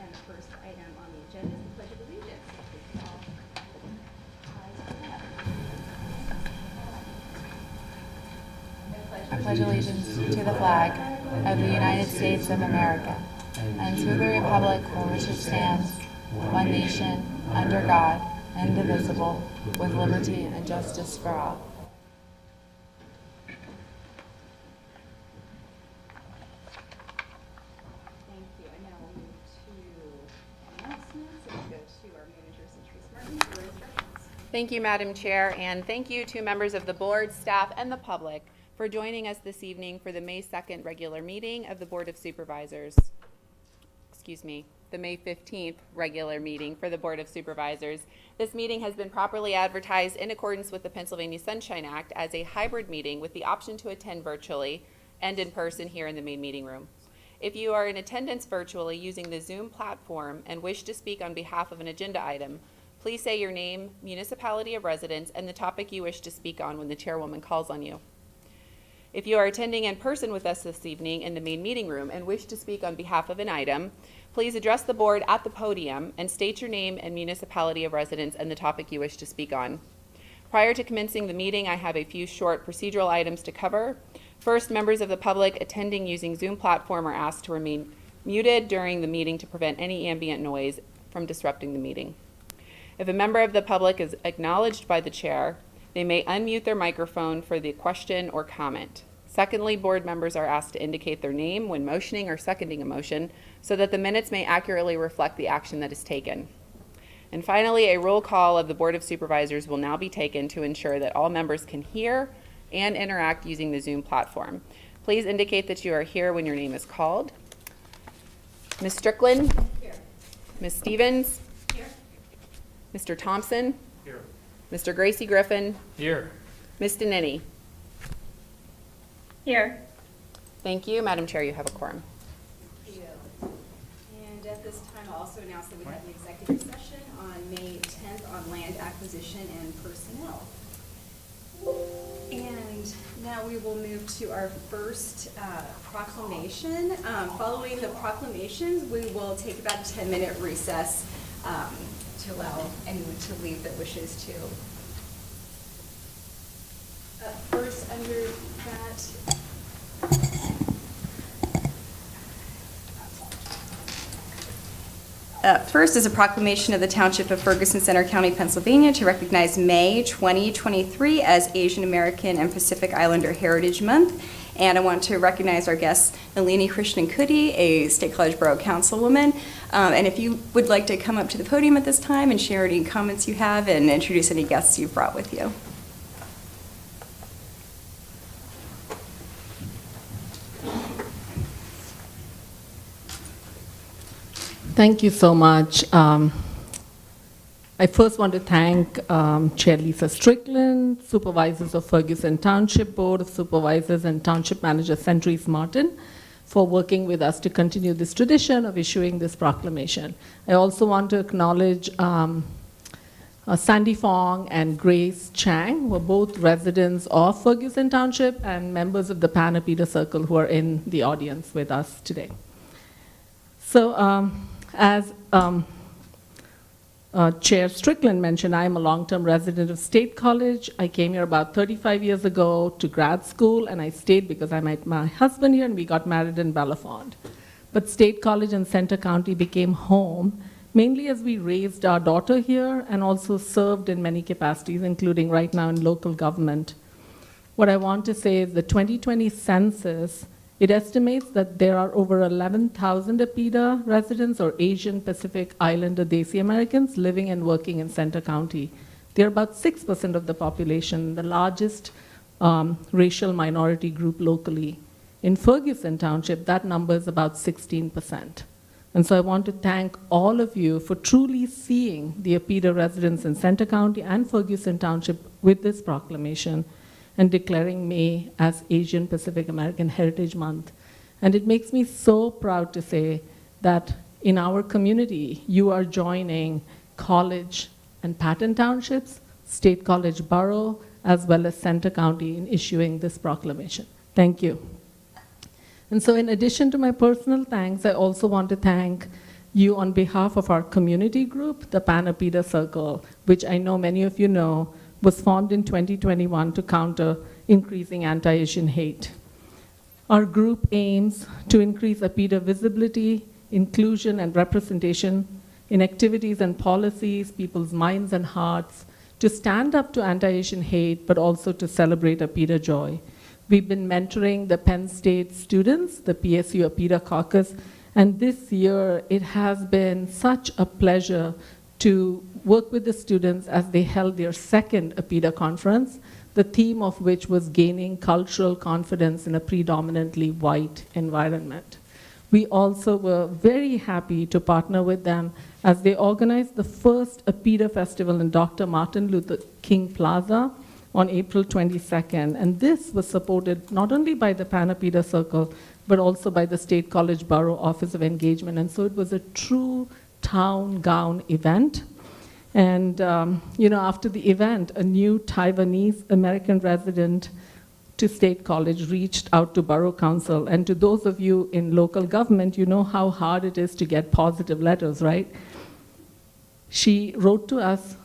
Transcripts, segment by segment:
And the first item on the agenda is the Pledge of Allegiance. If we could all rise for that. I pledge allegiance to the flag of the United States of America and to the republic for which it stands, one nation, under God, indivisible, with liberty and justice for all. Thank you. And now we'll move to announcements. And we'll go to our manager, Centrise Martin, for instructions. Thank you, Madam Chair, and thank you to members of the board, staff, and the public for joining us this evening for the May 2nd regular meeting of the Board of Supervisors. The May 15th regular meeting for the Board of Supervisors. This meeting has been properly advertised in accordance with the Pennsylvania Sunshine Act as a hybrid meeting with the option to attend virtually and in person here in the main meeting room. If you are in attendance virtually using the Zoom platform and wish to speak on behalf of an agenda item, please say your name, municipality of residence, and the topic you wish to speak on when the chairwoman calls on you. If you are attending in person with us this evening in the main meeting room and wish to speak on behalf of an item, please address the board at the podium and state your name and municipality of residence and the topic you wish to speak on. Prior to commencing the meeting, I have a few short procedural items to cover. First, members of the public attending using Zoom platform are asked to remain muted during the meeting to prevent any ambient noise from disrupting the meeting. If a member of the public is acknowledged by the chair, they may unmute their microphone for the question or comment. Secondly, board members are asked to indicate their name when motioning or seconding a motion so that the minutes may accurately reflect the action that is taken. And finally, a roll call of the Board of Supervisors will now be taken to ensure that all members can hear and interact using the Zoom platform. Please indicate that you are here when your name is called. Ms. Strickland? Here. Ms. Stevens? Here. Mr. Thompson? Here. Mr. Gracie Griffin? Here. Ms. Denneny? Here. Thank you. Madam Chair, you have a quorum. Thank you. And at this time, I'll also announce that we have an executive session on May 10th on land acquisition and personnel. And now we will move to our first proclamation. Following the proclamations, we will take about a 10-minute recess to allow anyone to leave that wishes to. First, under that, first is a proclamation of the Township of Ferguson, Center County, Pennsylvania, to recognize May 2023 as Asian American and Pacific Islander Heritage Month. And I want to recognize our guest, Nalini Krishnan-Kudi, a State College Borough Councilwoman. And if you would like to come up to the podium at this time and share any comments you have and introduce any guests you've brought with you. Thank you so much. I first want to thank Chair Lisa Strickland, Supervisors of Ferguson Township, Board of Supervisors, and Township Manager Centrise Martin for working with us to continue this tradition of issuing this proclamation. I also want to acknowledge Sandy Fong and Grace Chang, who are both residents of Ferguson Township and members of the Panapita Circle who are in the audience with us today. So, as Chair Strickland mentioned, I am a long-term resident of State College. I came here about 35 years ago to grad school, and I stayed because I met my husband here, and we got married in Bellefonte. But State College and Center County became home, mainly as we raised our daughter here and also served in many capacities, including right now in local government. What I want to say is the 2020 census, it estimates that there are over 11,000 APIDA residents or Asian Pacific Islander Desi Americans living and working in Center County. They're about 6% of the population, the largest racial minority group locally. In Ferguson Township, that number is about 16%. And so I want to thank all of you for truly seeing the APIDA residents in Center County and Ferguson Township with this proclamation and declaring May as Asian Pacific American Heritage Month. And it makes me so proud to say that in our community, you are joining College and Patton Townships, State College Borough, as well as Center County in issuing this proclamation. Thank you. And so in addition to my personal thanks, I also want to thank you on behalf of our community group, the Panapida Circle, which I know many of you know, was formed in 2021 to counter increasing anti-Asian hate. Our group aims to increase APIDA visibility, inclusion, and representation in activities and policies, people's minds and hearts, to stand up to anti-Asian hate, but also to celebrate APIDA joy. We've been mentoring the Penn State students, the PSU APIDA caucus, and this year it has been such a pleasure to work with the students as they held their second APIDA conference, the theme of which was gaining cultural confidence in a predominantly white environment. We also were very happy to partner with them as they organized the first APIDA festival in Dr. Martin Luther King Plaza on April 22nd. And this was supported not only by the Panapida Circle, but also by the State College Borough Office of Engagement. And so it was a true town gown event. And after the event, a new Taiwanese American resident to State College reached out to Borough Council. And to those of you in local government, you know how hard it is to get positive letters, right? She wrote to us,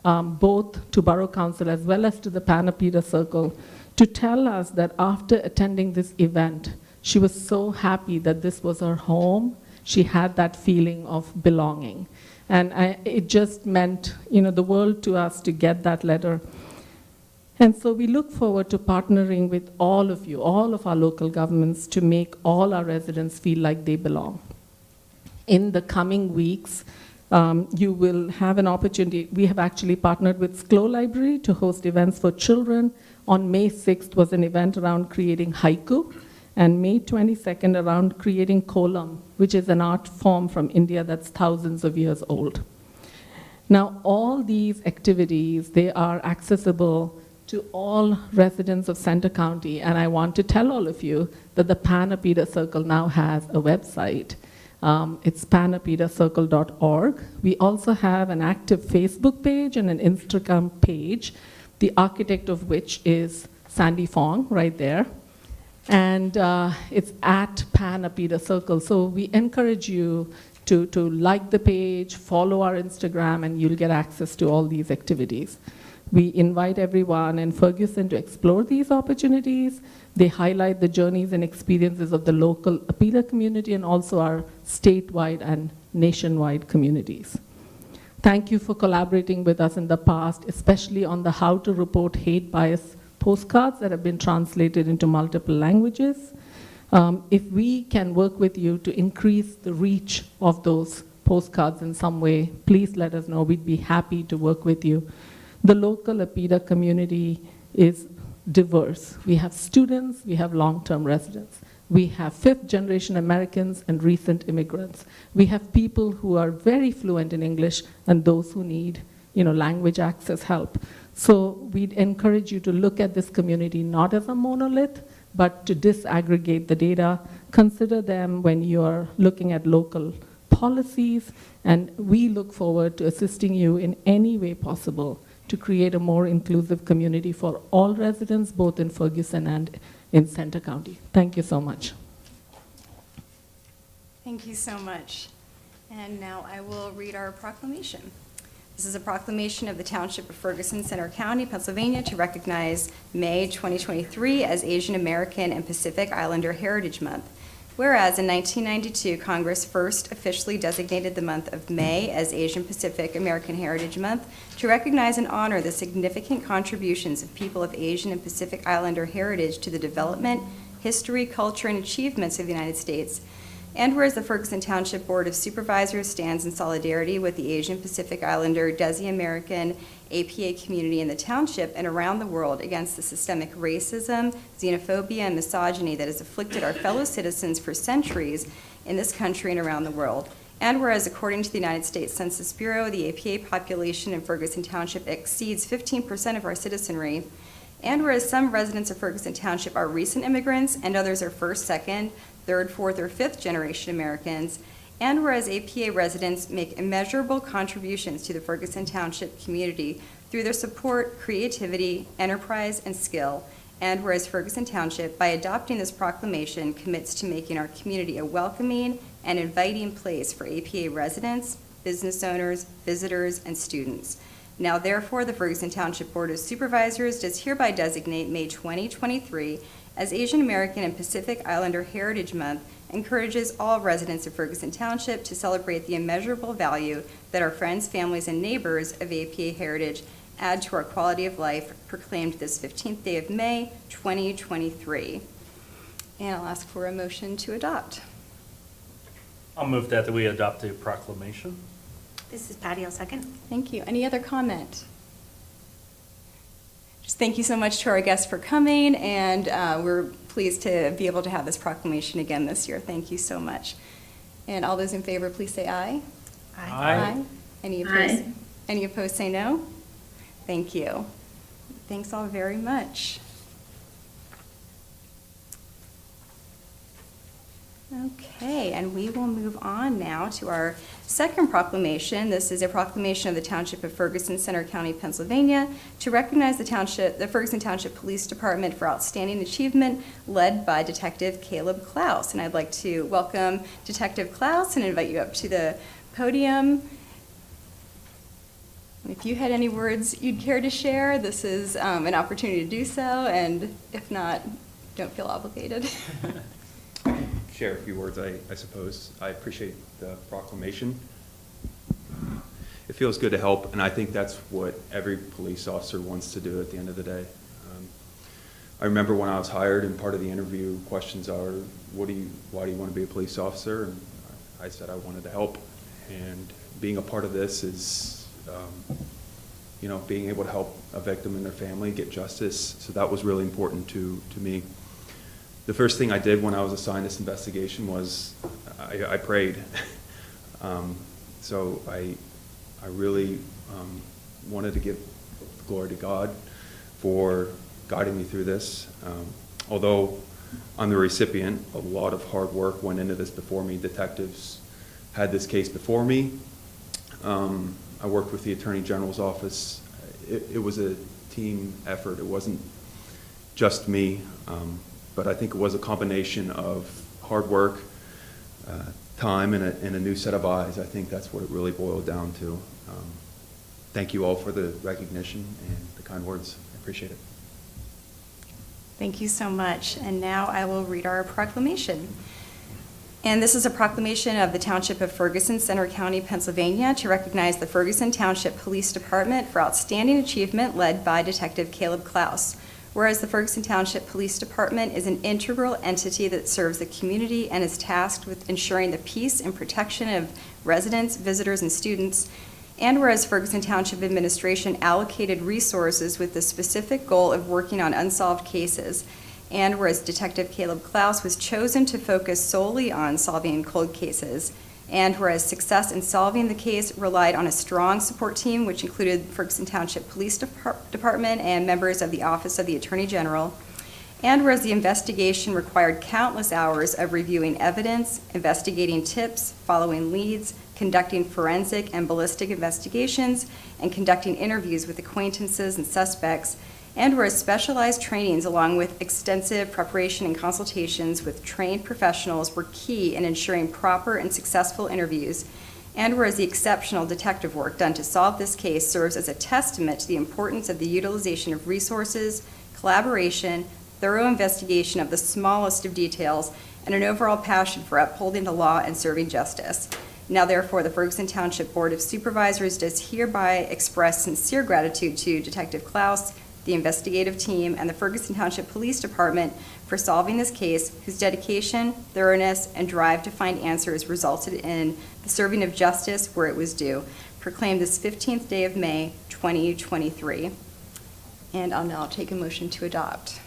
both to Borough Council as well as to the Panapida Circle, to tell us that after attending this event, she was so happy that this was her home. She had that feeling of belonging. And it just meant the world to us to get that letter. And so we look forward to partnering with all of you, all of our local governments, to make all our residents feel like they belong. In the coming weeks, you will have an opportunity. We have actually partnered with SCLO Library to host events for children. On May 6th was an event around creating haiku, and May 22nd around creating kolam, which is an art form from India that's thousands of years old. Now, all these activities, they are accessible to all residents of Center County, and I want to tell all of you that the Panapida Circle now has a website. It's panapidacircle.org. We also have an active Facebook page and an Instagram page, the architect of which is Sandy Fong, right there. And it's at Panapida Circle. So we encourage you to like the page, follow our Instagram, and you'll get access to all these activities. We invite everyone in Ferguson to explore these opportunities. They highlight the journeys and experiences of the local APIDA community and also our statewide and nationwide communities. Thank you for collaborating with us in the past, especially on the How to Report Hate Bias postcards that have been translated into multiple languages. If we can work with you to increase the reach of those postcards in some way, please let us know. We'd be happy to work with you. The local APIDA community is diverse. We have students, we have long-term residents. We have fifth-generation Americans and recent immigrants. We have people who are very fluent in English and those who need language access help. So we'd encourage you to look at this community not as a monolith, but to disaggregate the data. Consider them when you're looking at local policies, and we look forward to assisting you in any way possible to create a more inclusive community for all residents, both in Ferguson and in Center County. Thank you so much. Thank you so much. And now I will read our proclamation. This is a proclamation of the Township of Ferguson, Center County, Pennsylvania, to recognize May 2023 as Asian American and Pacific Islander Heritage Month. Whereas in 1992, Congress first officially designated the month of May as Asian Pacific American Heritage Month to recognize and honor the significant contributions of people of Asian and Pacific Islander heritage to the development, history, culture, and achievements of the United States. And whereas the Ferguson Township Board of Supervisors stands in solidarity with the Asian Pacific Islander, Desi American, APA community in the township and around the world against the systemic racism, xenophobia, and misogyny that has afflicted our fellow citizens for centuries in this country and around the world. And whereas according to the United States Census Bureau, the APA population in Ferguson Township exceeds 15% of our citizenry, and whereas some residents of Ferguson Township are recent immigrants and others are first, second, third, fourth, or fifth generation Americans, and whereas APA residents make immeasurable contributions to the Ferguson Township community through their support, creativity, enterprise, and skill, And whereas Ferguson Township, by adopting this proclamation, commits to making our community a welcoming and inviting place for APA residents, business owners, visitors, and students. Now therefore, the Ferguson Township Board of Supervisors does hereby designate May 2023 as Asian American and Pacific Islander Heritage Month, encourages all residents of Ferguson Township to celebrate the immeasurable value that our friends, families, and neighbors of APA heritage add to our quality of life, proclaimed this 15th day of May, 2023. And I'll ask for a motion to adopt. I'll move that we adopt the proclamation. This is Patty, I'll second. Thank you. Any other comment? Just thank you so much to our guests for coming, and we're pleased to be able to have this proclamation again this year. Thank you so much. And all those in favor, please say aye. Aye. Any opposed? Any opposed, say no. Thank you. Thanks all very much. Okay, and we will move on now to our second proclamation. This is a proclamation of the Township of Ferguson, Center County, Pennsylvania, to recognize the Ferguson Township Police Department for outstanding achievement, led by Detective Caleb Klaus. And I'd like to welcome Detective Klaus and invite you up to the podium. And if you had any words you'd care to share, this is an opportunity to do so, and if not, don't feel obligated. Share a few words, I suppose. I appreciate the proclamation. It feels good to help, and I think that's what every police officer wants to do at the end of the day. I remember when I was hired, and part of the interview questions are, why do you want to be a police officer? And I said I wanted to help, and being a part of this is, being able to help a victim and their family get justice. So that was really important to me. The first thing I did when I was assigned this investigation was I prayed. So I really wanted to give glory to God for guiding me through this. Although I'm the recipient, a lot of hard work went into this before me. Detectives had this case before me. I worked with the Attorney General's office. It was a team effort. It wasn't just me. But I think it was a combination of hard work, time, and a new set of eyes. I think that's what it really boiled down to. Thank you all for the recognition and the kind words. I appreciate it. Thank you so much. And now I will read our proclamation. And this is a proclamation of the Township of Ferguson, Center County, Pennsylvania, to recognize the Ferguson Township Police Department for outstanding achievement, led by Detective Caleb Klaus. Whereas the Ferguson Township Police Department is an integral entity that serves the community and is tasked with ensuring the peace and protection of residents, visitors, and students. And whereas Ferguson Township Administration allocated resources with the specific goal of working on unsolved cases. And whereas Detective Caleb Klaus was chosen to focus solely on solving cold cases. And whereas success in solving the case relied on a strong support team, which included Ferguson Township Police Department and members of the Office of the Attorney General. And whereas the investigation required countless hours of reviewing evidence, investigating tips, following leads, conducting forensic and ballistic investigations, and conducting interviews with acquaintances and suspects. And whereas specialized trainings along with extensive preparation and consultations with trained professionals were key in ensuring proper and successful interviews. And whereas the exceptional detective work done to solve this case serves as a testament to the importance of the utilization of resources, collaboration, thorough investigation of the smallest of details, and an overall passion for upholding the law and serving justice. Now therefore, the Ferguson Township Board of Supervisors does hereby express sincere gratitude to Detective Klaus, the investigative team, and the Ferguson Township Police Department for solving this case, whose dedication, thoroughness, and drive to find answers resulted in the serving of justice where it was due. Proclaimed this 15th day of May, 2023. And I'll now take a motion to adopt.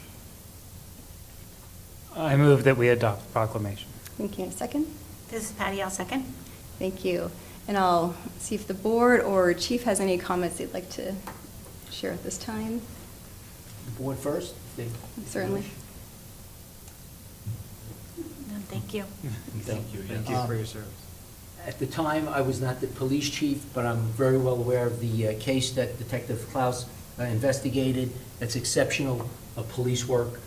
I move that we adopt the proclamation. Thank you. In a second. This is Patty, I'll second. Thank you. And I'll see if the board or chief has any comments they'd like to share at this time. The board first? Certainly. No, thank you. Thank you. Thank you for your service. At the time, I was not the police chief, but I'm very well aware of the case that Detective Klaus investigated. That's exceptional police work.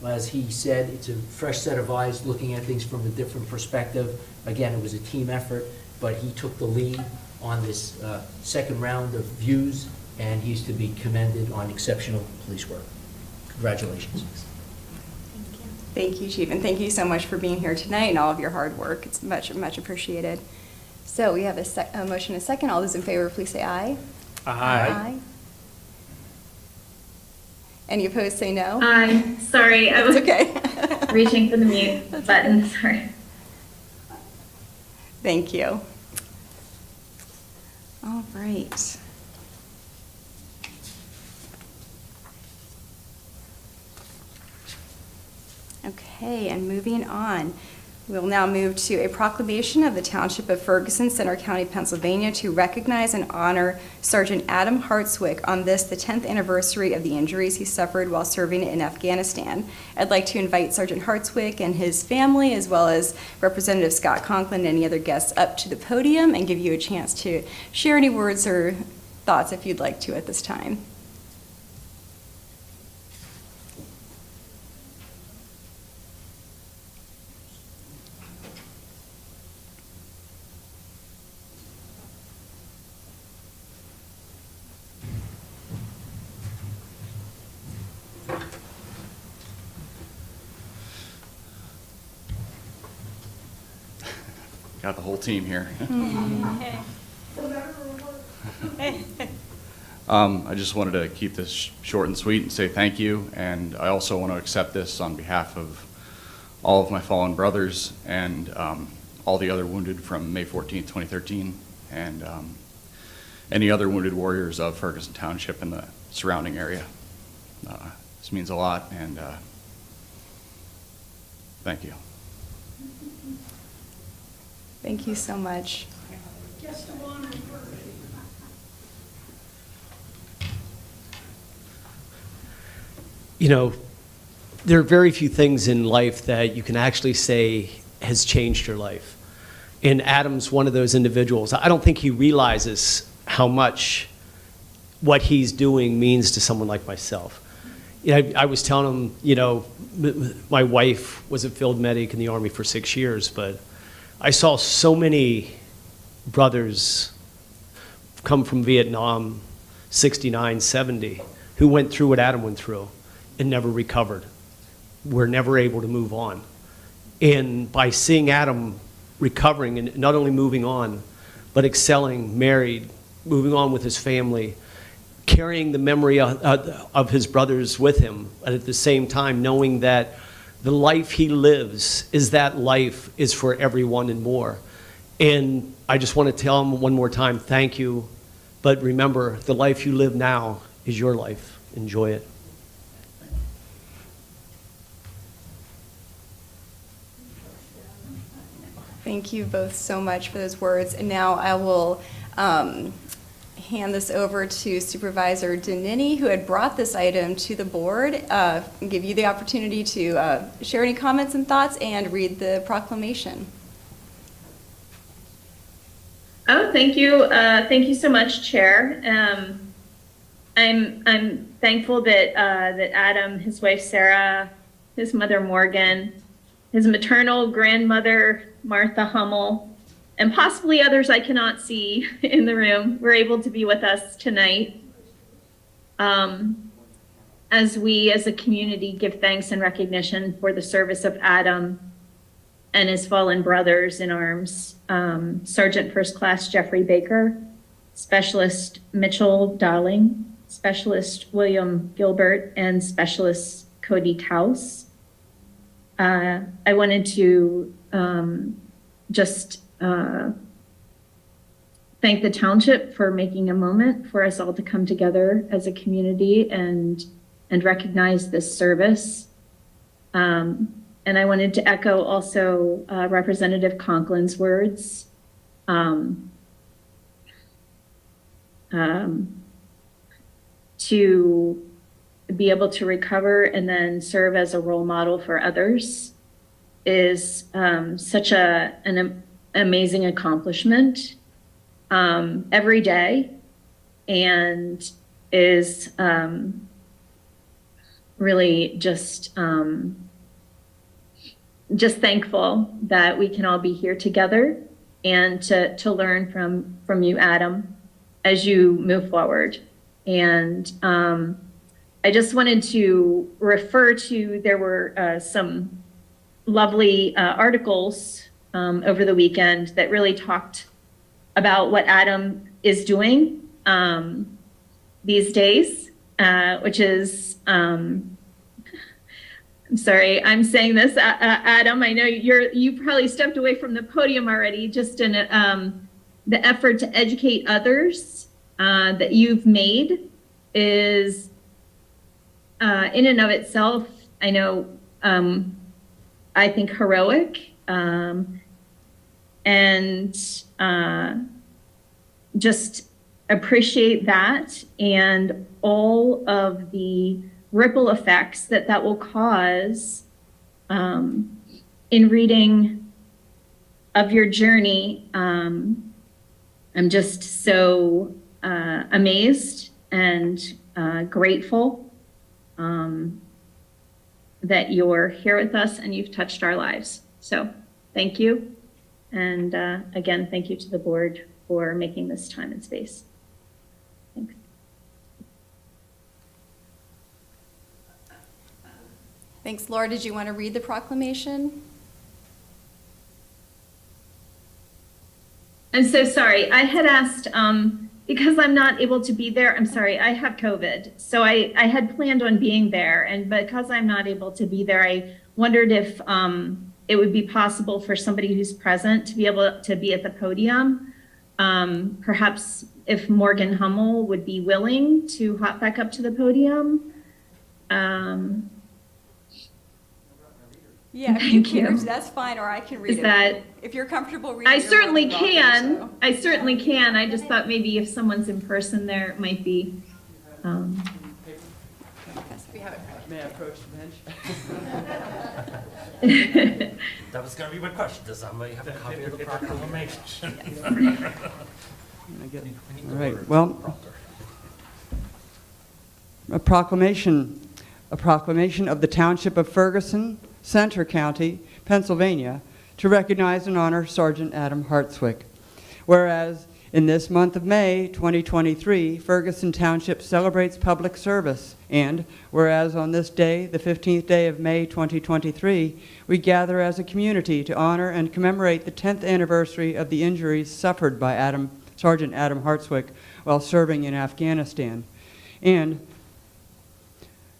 As he said, it's a fresh set of eyes looking at things from a different perspective. Again, it was a team effort, but he took the lead on this second round of views, and he's to be commended on exceptional police work. Congratulations. Thank you, Chief, and thank you so much for being here tonight and all of your hard work. It's much, much appreciated. So we have a motion and a second. All those in favor, please say aye. Aye. Any opposed, say no. Aye. Sorry, I That's was okay. reaching for the mute button. Sorry. Thank you. All right. Okay, and moving on. We'll now move to a proclamation of the Township of Ferguson, Center County, Pennsylvania, to recognize and honor Sergeant Adam Hartswick on this, the 10th anniversary of the injuries he suffered while serving in Afghanistan. I'd like to invite Sergeant Hartswick and his family, as well as Representative Scott Conklin and any other guests, up to the podium and give you a chance to share any words or thoughts if you'd like to at this time. Got the whole team here. I just wanted to keep this short and sweet and say thank you, and I also want to accept this on behalf of all of my fallen brothers and all the other wounded from May 14th, 2013, and any other wounded warriors of Ferguson Township and the surrounding area. This means a lot, and thank you. Thank you so much. You know, there are very few things in life that you can actually say has changed your life. And Adam's one of those individuals. I don't think he realizes how much what he's doing means to someone like myself. You know, I was telling him, you know, my wife was a field medic in the Army for 6 years, but I saw so many brothers come from Vietnam, 69, 70, who went through what Adam went through and never recovered. Were never able to move on. And by seeing Adam recovering and not only moving on, but excelling, married, moving on with his family, carrying the memory of his brothers with him, and at the same time knowing that the life he lives is that life is for everyone and more. And I just want to tell him one more time, thank you. But remember, the life you live now is your life. Enjoy it. Thank you both so much for those words. And now I will hand this over to Supervisor Danini, who had brought this item to the board, and give you the opportunity to share any comments and thoughts and read the proclamation. Oh, thank you. Thank you so much, Chair. I'm thankful that that Adam, his wife Sarah, his mother Morgan, his maternal grandmother Martha Hummel, and possibly others I cannot see in the room, were able to be with us tonight. As we as a community give thanks and recognition for the service of Adam and his fallen brothers in arms, Sergeant First Class Jeffrey Baker, Specialist Mitchell Darling, Specialist William Gilbert, and Specialist Cody Taus. I wanted to just thank the township for making a moment for us all to come together as a community and recognize this service. And I wanted to echo also Representative Conklin's words. To be able to recover and then serve as a role model for others is such an amazing accomplishment every day. And is really just thankful that we can all be here together and to learn from you, Adam, as you move forward. And I just wanted to refer to, there were some lovely articles over the weekend that really talked about what Adam is doing these days, which is, I'm sorry, I'm saying this, Adam, I know you probably stepped away from the podium already, just in the effort to educate others that you've made is in and of itself, I know, I think heroic, and just appreciate that and all of the ripple effects that will cause in reading of your journey. I'm just so amazed and grateful that you're here with us and you've touched our lives. So thank you. And again, thank you to the board for making this time and space. Thanks. Thanks. Laura, did you want to read the proclamation? I'm so sorry. I had asked, because I'm not able to be there, I'm sorry, I have COVID. So I had planned on being there, and because I'm not able to be there, I wondered if it would be possible for somebody who's present to be able to be at the podium. Perhaps if Morgan Hummel would be willing to hop back up to the podium. Yeah, if you can, that's fine, or I can read Is it. that- If you're comfortable reading. I you're certainly more than welcome, can. so. I certainly can. I just thought maybe if someone's in person there, it might be. We have it. May I approach the bench? That was gonna be my question. Does somebody have a copy of the proclamation? All right, well, a proclamation of the Township of Ferguson, Center County, Pennsylvania, to recognize and honor Sergeant Adam Hartswick. Whereas in this month of May 2023, Ferguson Township celebrates public service. And whereas on this day, the 15th day of May 2023, we gather as a community to honor and commemorate the 10th anniversary of the injuries suffered by Sergeant Adam Hartswick while serving in Afghanistan. And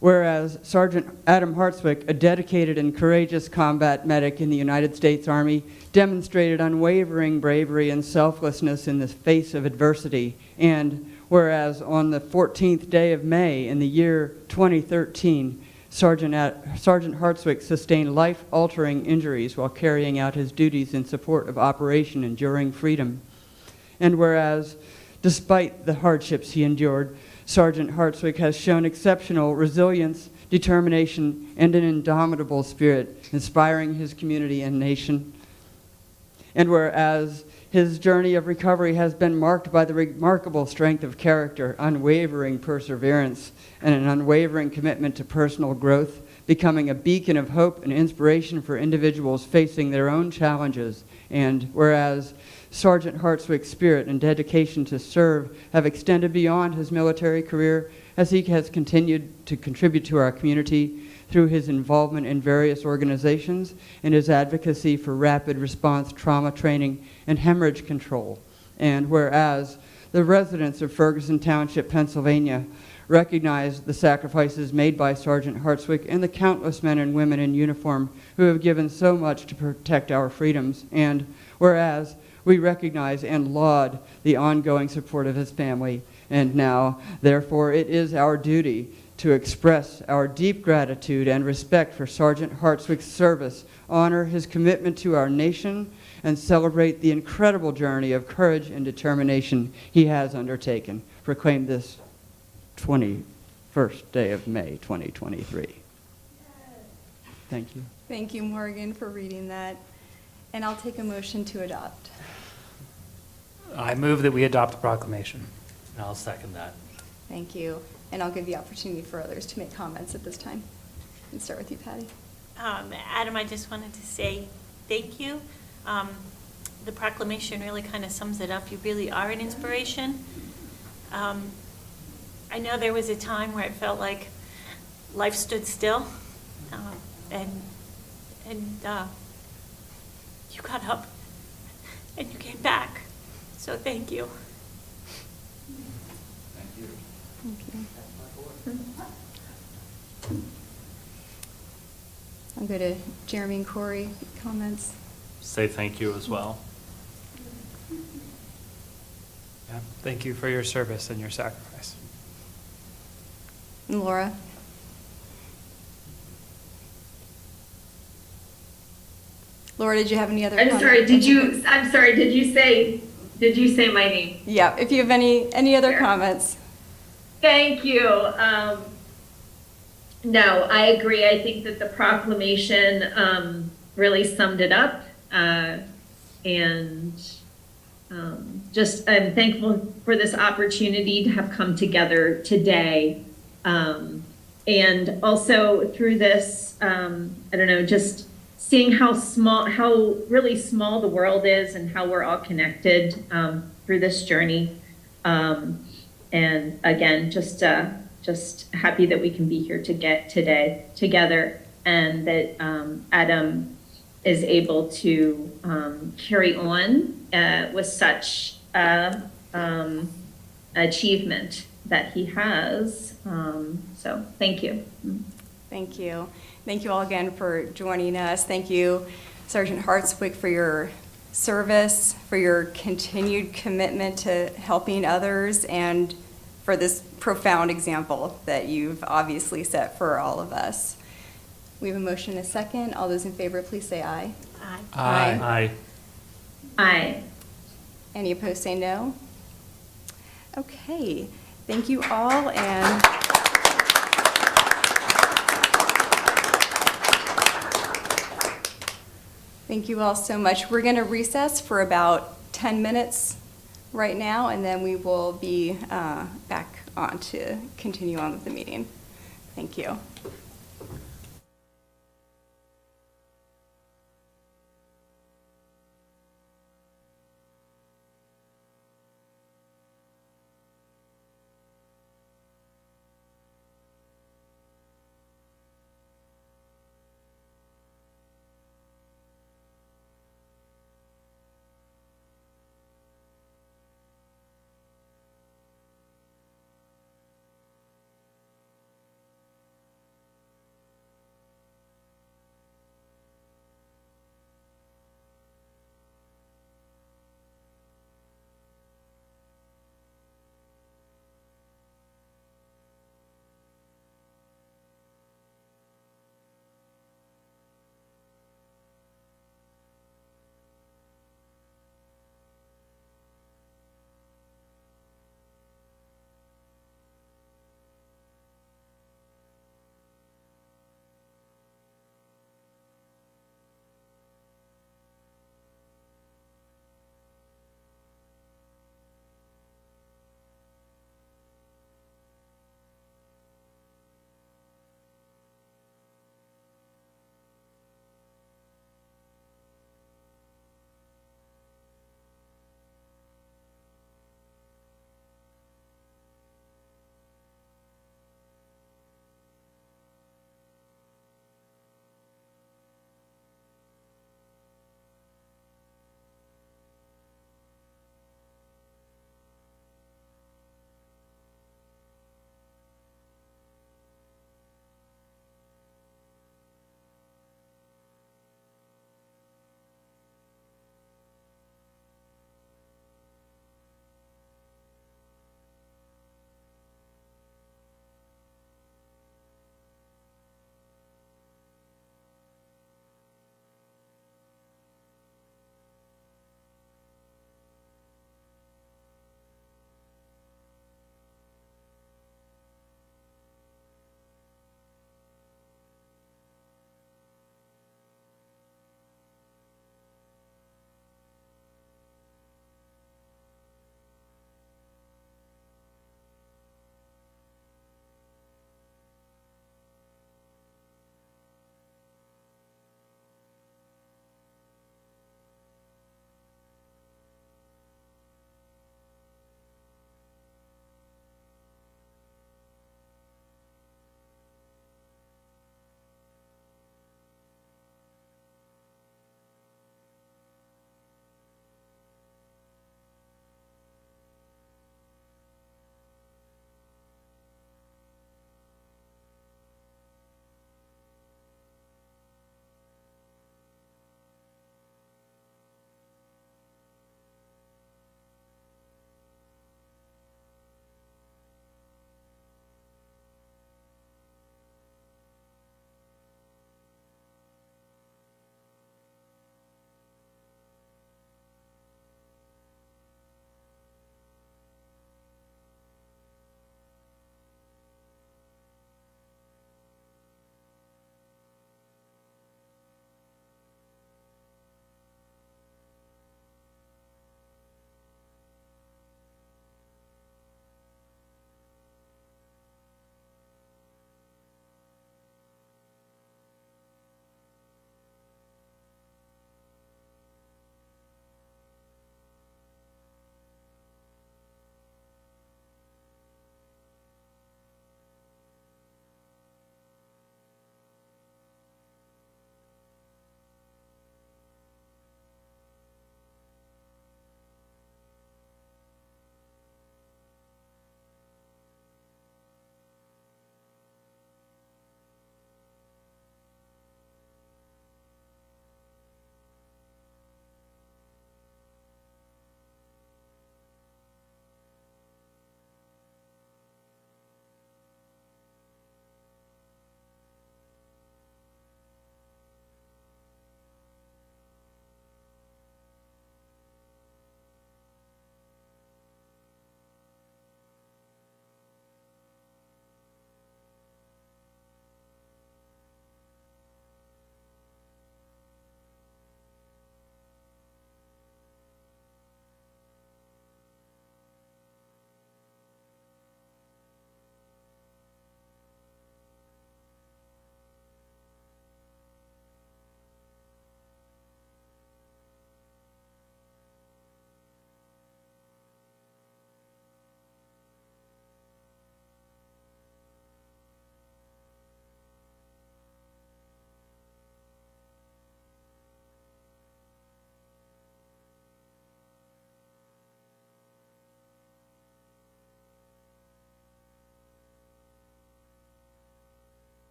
whereas Sergeant Adam Hartswick, a dedicated and courageous combat medic in the United States Army, demonstrated unwavering bravery and selflessness in the face of adversity. And whereas on the 14th day of May in the year 2013, Sergeant Hartswick sustained life-altering injuries while carrying out his duties in support of Operation Enduring Freedom. And whereas, despite the hardships he endured, Sergeant Hartswick has shown exceptional resilience, determination, and an indomitable spirit, inspiring his community and nation. And whereas his journey of recovery has been marked by the remarkable strength of character, unwavering perseverance, and an unwavering commitment to personal growth, becoming a beacon of hope and inspiration for individuals facing their own challenges. And whereas Sergeant Hartswick's spirit and dedication to serve have extended beyond his military career as he has continued to contribute to our community through his involvement in various organizations and his advocacy for rapid response trauma training and hemorrhage control. And whereas the residents of Ferguson Township, Pennsylvania, recognize the sacrifices made by Sergeant Hartswick and the countless men and women in uniform who have given so much to protect our freedoms. And whereas we recognize and laud the ongoing support of his family. And now, therefore, it is our duty to express our deep gratitude and respect for Sergeant Hartswick's service, honor his commitment to our nation, and celebrate the incredible journey of courage and determination he has undertaken. Proclaim this 21st day of May, 2023. Thank you. Thank you, Morgan, for reading that. And I'll take a motion to adopt. I move that we adopt the proclamation. I'll second that. Thank you. And I'll give the opportunity for others to make comments at this time. And start with you, Patty. Adam, I just wanted to say thank you. The proclamation really kind of sums it up. You really are an inspiration. I know there was a time where it felt like life stood still, and you got up and you came back. So thank you. Thank you. I'll go to Jeremy and Corey, comments. Say thank you as well. Yeah, thank you for your service and your sacrifice. And Laura? Laura, did you have any other I'm comments? sorry, did you say my name? Yeah, if you have any other Sure. comments. Thank you. No, I agree. I think that the proclamation really summed it up. And just I'm thankful for this opportunity to have come together today. And also through this, I don't know, just seeing how really small the world is and how we're all connected through this journey. And again, just happy that we can be here to get today together, and that Adam is able to carry on with such achievement that he has. So thank you. Thank you. Thank you all again for joining us. Thank you, Sergeant Hartswick, for your service, for your continued commitment to helping others, and for this profound example that you've obviously set for all of us. We have a motion and a second. All those in favor, please say aye. Aye. Aye. Aye. Any opposed, say no. Okay, thank you all, and thank you all so much. We're going to recess for about 10 minutes right now, and then we will be back on to continue on with the meeting. Thank you.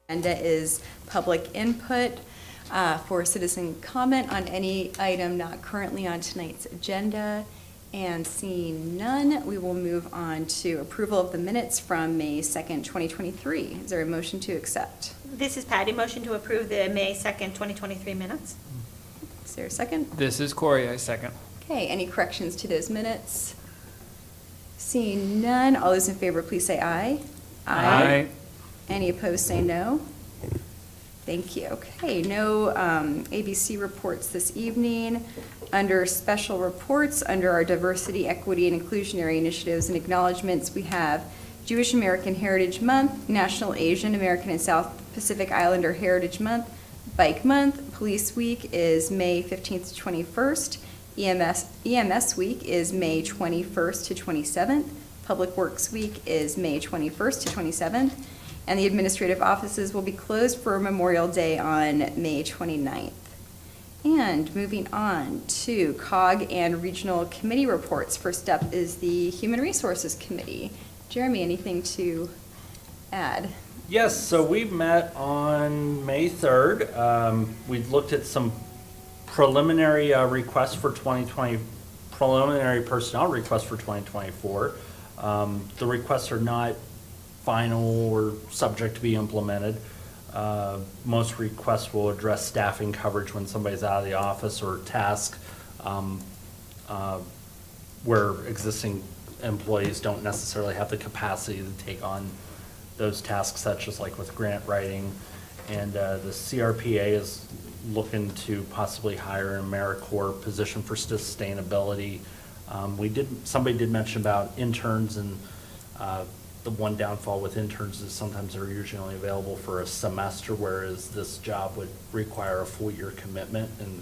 Agenda is public input for citizen comment on any item not currently on tonight's agenda. And seeing none, we will move on to approval of the minutes from May 2nd, 2023. Is there a motion to accept? This is Patty. Motion to approve the May 2nd, 2023 minutes. Is there a second? This is Corey, I second. Okay, any corrections to those minutes? Seeing none, all those in favor, please say aye. Any opposed, say no. Thank you. Okay, no ABC reports this evening. Under special reports, under our diversity, equity, and inclusionary initiatives and acknowledgements, we have Jewish American Heritage Month, National Asian American and South Pacific Islander Heritage Month, Bike Month. Police Week is May 15th to 21st. EMS Week is May 21st to 27th. Public Works Week is May 21st to 27th. And the administrative offices will be closed for Memorial Day on May 29th. And moving on to COG and regional committee reports. First up is the Human Resources Committee. Jeremy, anything to add? Yes, so we met on May 3rd. We looked at some preliminary requests for 2020, preliminary personnel requests for 2024. The requests are not final or subject to be implemented. Most requests will address staffing coverage when somebody's out of the office or task where existing employees don't necessarily have the capacity to take on those tasks, such as like with grant writing. And the CRPA is looking to possibly hire an AmeriCorps position for sustainability. Somebody did mention about interns, and the one downfall with interns is sometimes they're usually only available for a semester, whereas this job would require a full year commitment, and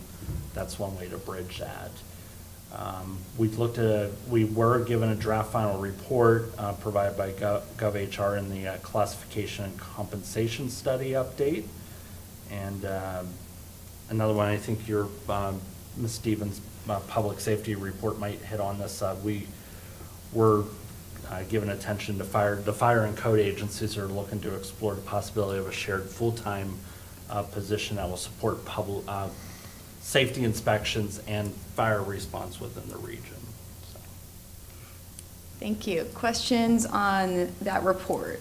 that's one way to bridge that. We were given a draft final report provided by GovHR in the classification and compensation study update. And another one, I think your Ms. Stevens' public safety report might hit on this. We were given attention to the fire and code agencies are looking to explore the possibility of a shared full-time position that will support public safety inspections and fire response within the region. So. Thank you. Questions on that report?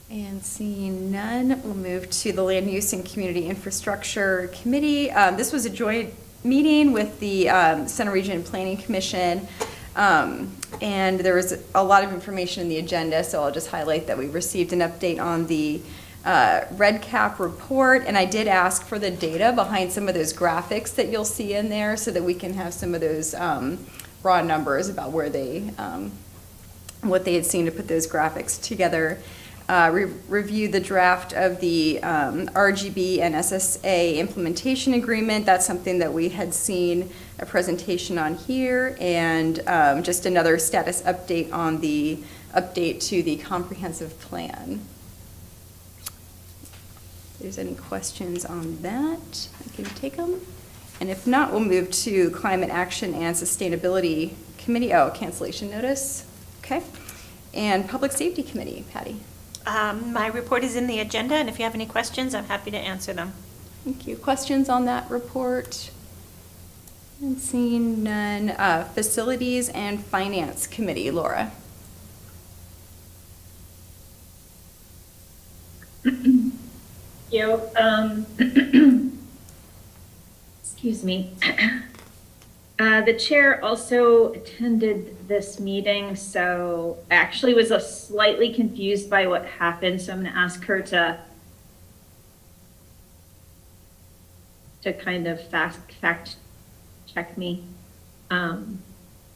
And seeing none, we'll move to the Land Use and Community Infrastructure Committee. This was a joint meeting with the Center Region Planning Commission. And there was a lot of information in the agenda, so I'll just highlight that we received an update on the Red Cap report, and I did ask for the data behind some of those graphics that you'll see in there so that we can have some of those raw numbers about where they, what they had seen to put those graphics together. Review the draft of the RGB and SSA implementation agreement. That's something that we had seen a presentation on here, and just another status update on the update to the comprehensive plan. If there's any questions on that, I can take them. And if not, we'll move to Climate Action and Sustainability Committee. Oh, cancellation notice. Okay. And Public Safety Committee, Patty. My report is in the agenda, and if you have any questions, I'm happy to answer them. Thank you. Questions on that report? And seeing none. Facilities and Finance Committee, Laura. Excuse me. The chair also attended this meeting, so I actually was slightly confused by what happened, so I'm going to ask her to kind of fact check me. I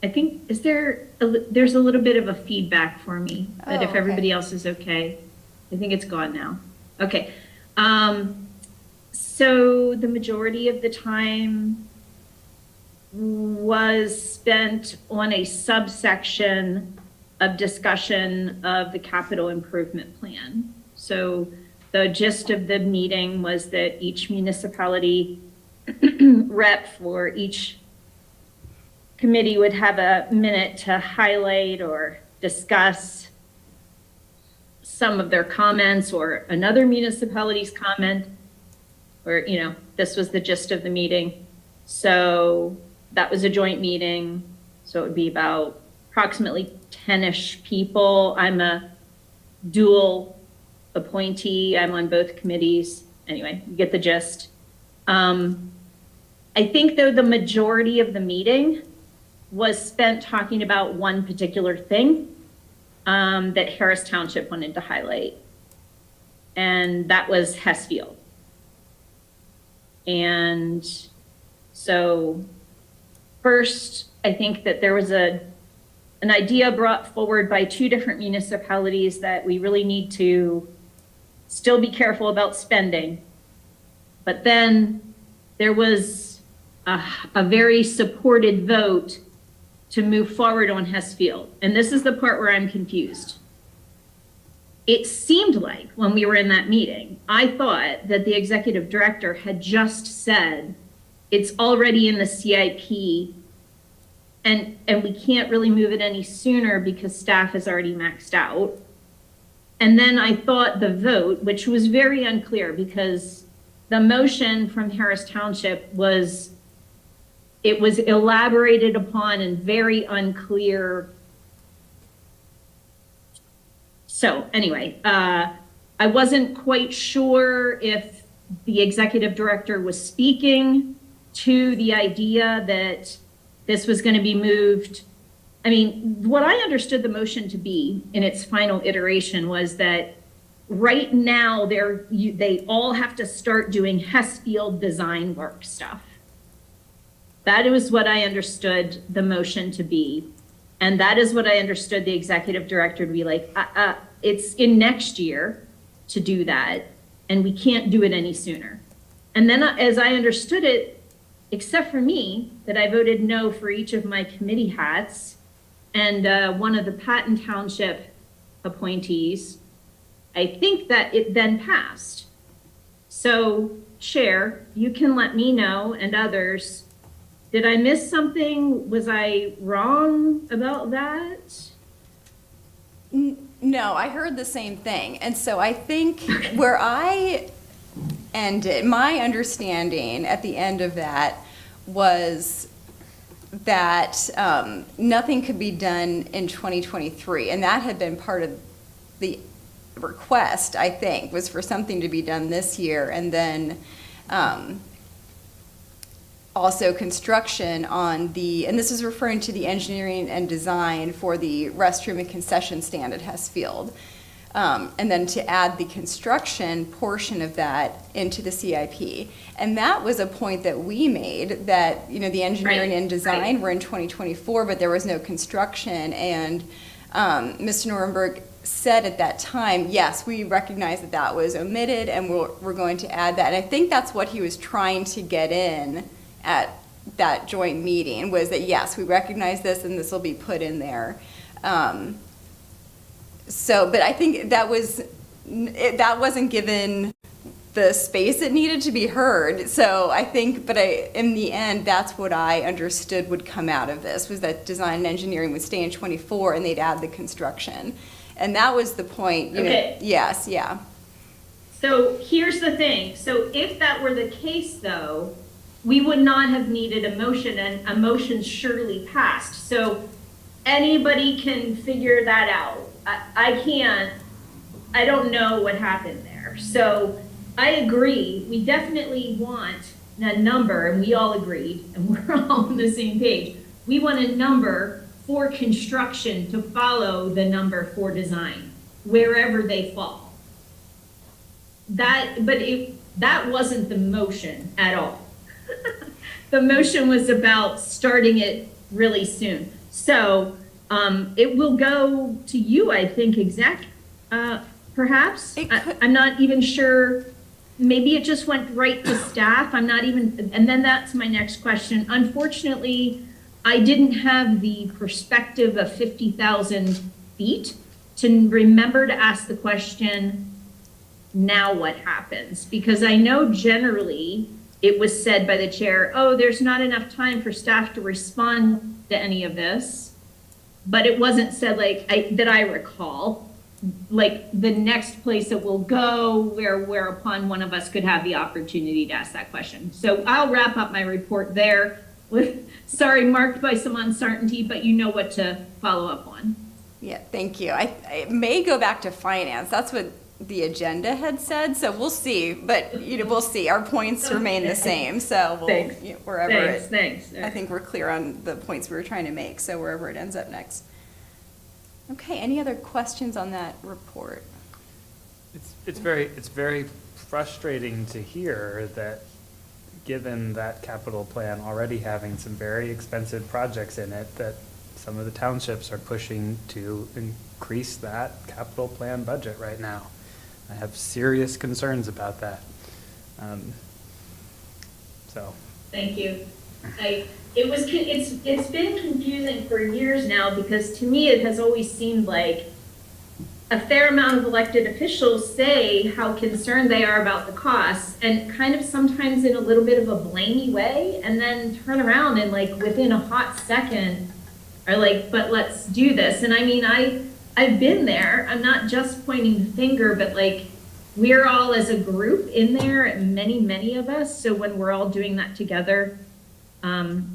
think, there's a little bit of a feedback for me, but if everybody else is okay, I think it's gone now. Okay. So the majority of the time was spent on a subsection of discussion of the capital improvement plan. So the gist of the meeting was that each municipality rep for each committee would have a minute to highlight or discuss some of their comments or another municipality's comment, or, this was the gist of the meeting. So that was a joint meeting. So it would be about approximately 10-ish people. I'm a dual appointee. I'm on both committees. Anyway, you get the gist. I think, though, the majority of the meeting was spent talking about one particular thing that Harris Township wanted to highlight, and that was Hessfield. And so first, I think that there was an idea brought forward by two different municipalities that we really need to still be careful about spending. But then there was a very supported vote to move forward on Hessfield. And this is the part where I'm confused. It seemed like when we were in that meeting, I thought that the executive director had just said, it's already in the CIP and we can't really move it any sooner because staff is already maxed out. And then I thought the vote, which was very unclear because the motion from Harris Township was elaborated upon and very unclear. So anyway, I wasn't quite sure if the executive director was speaking to the idea that this was going to be moved. I mean, what I understood the motion to be in its final iteration was that right now they all have to start doing Hessfield design work stuff. That was what I understood the motion to be. And that is what I understood the executive director to be like, it's in next year to do that, and we can't do it any sooner. And then as I understood it, except for me, that I voted no for each of my committee hats, and one of the Patton Township appointees, I think that it then passed. So, Chair, you can let me know, and others, did I miss something? Was I wrong about that? No, I heard the same thing. And so I think where I ended, my understanding at the end of that was that nothing could be done in 2023. And that had been part of the request, I think, was for something to be done this year. And then also construction on and this is referring to the engineering and design for the restroom and concession stand at Hessfield. And then to add the construction portion of that into the CIP. And that was a point that we made, that, the engineering and design were in 2024, but there was no construction. And Mr. Nuremberg said at that time, yes, we recognize that that was omitted and we're going to add that. And I think that's what he was trying to get in at that joint meeting, was that, yes, we recognize this and this will be put in there. But I think that wasn't given the space it needed to be heard. So I think, in the end, that's what I understood would come out of this, was that design and engineering would stay in 24 and they'd add the construction. And that was the point. Okay. Yes, yeah. So here's the thing. So if that were the case, though, we would not have needed a motion, and a motion surely passed. So anybody can figure that out. I can't, I don't know what happened there. So I agree, we definitely want a number, and we all agreed, and we're all on the same page. We want a number for construction to follow the number for design, wherever they fall. That wasn't the motion at all. The motion was about starting it really soon. So it will go to you, I think, perhaps. I'm not even sure. Maybe it just went right to staff. I'm not even, and then that's my next question. Unfortunately, I didn't have the perspective of 50,000 feet to remember to ask the question, now what happens? Because I know generally it was said by the chair, oh, there's not enough time for staff to respond to any of this. But it wasn't said that I recall. like the next place it will go, whereupon one of us could have the opportunity to ask that question. So I'll wrap up my report there with, sorry, marked by some uncertainty, but you know what to follow up on. Yeah, thank you. I may go back to finance. That's what the agenda had said, so we'll see. But, we'll see. Our points remain the same, so we'll, Thanks. wherever Thanks. I think we're clear on the points we were trying to make, so wherever it ends up next. Okay, any other questions on that report? It's very frustrating to hear that, given that capital plan already having some very expensive projects in it, that some of the townships are pushing to increase that capital plan budget right now. I have serious concerns about that. So. Thank you. It's been confusing for years now, because to me, it has always seemed like a fair amount of elected officials say how concerned they are about the costs, and kind of sometimes in a little bit of a blamey way, and then turn around and like within a hot second are like, but let's do this. And I mean, I've been there. I'm not just pointing the finger, but like we're all as a group in there, many of us. So when we're all doing that together,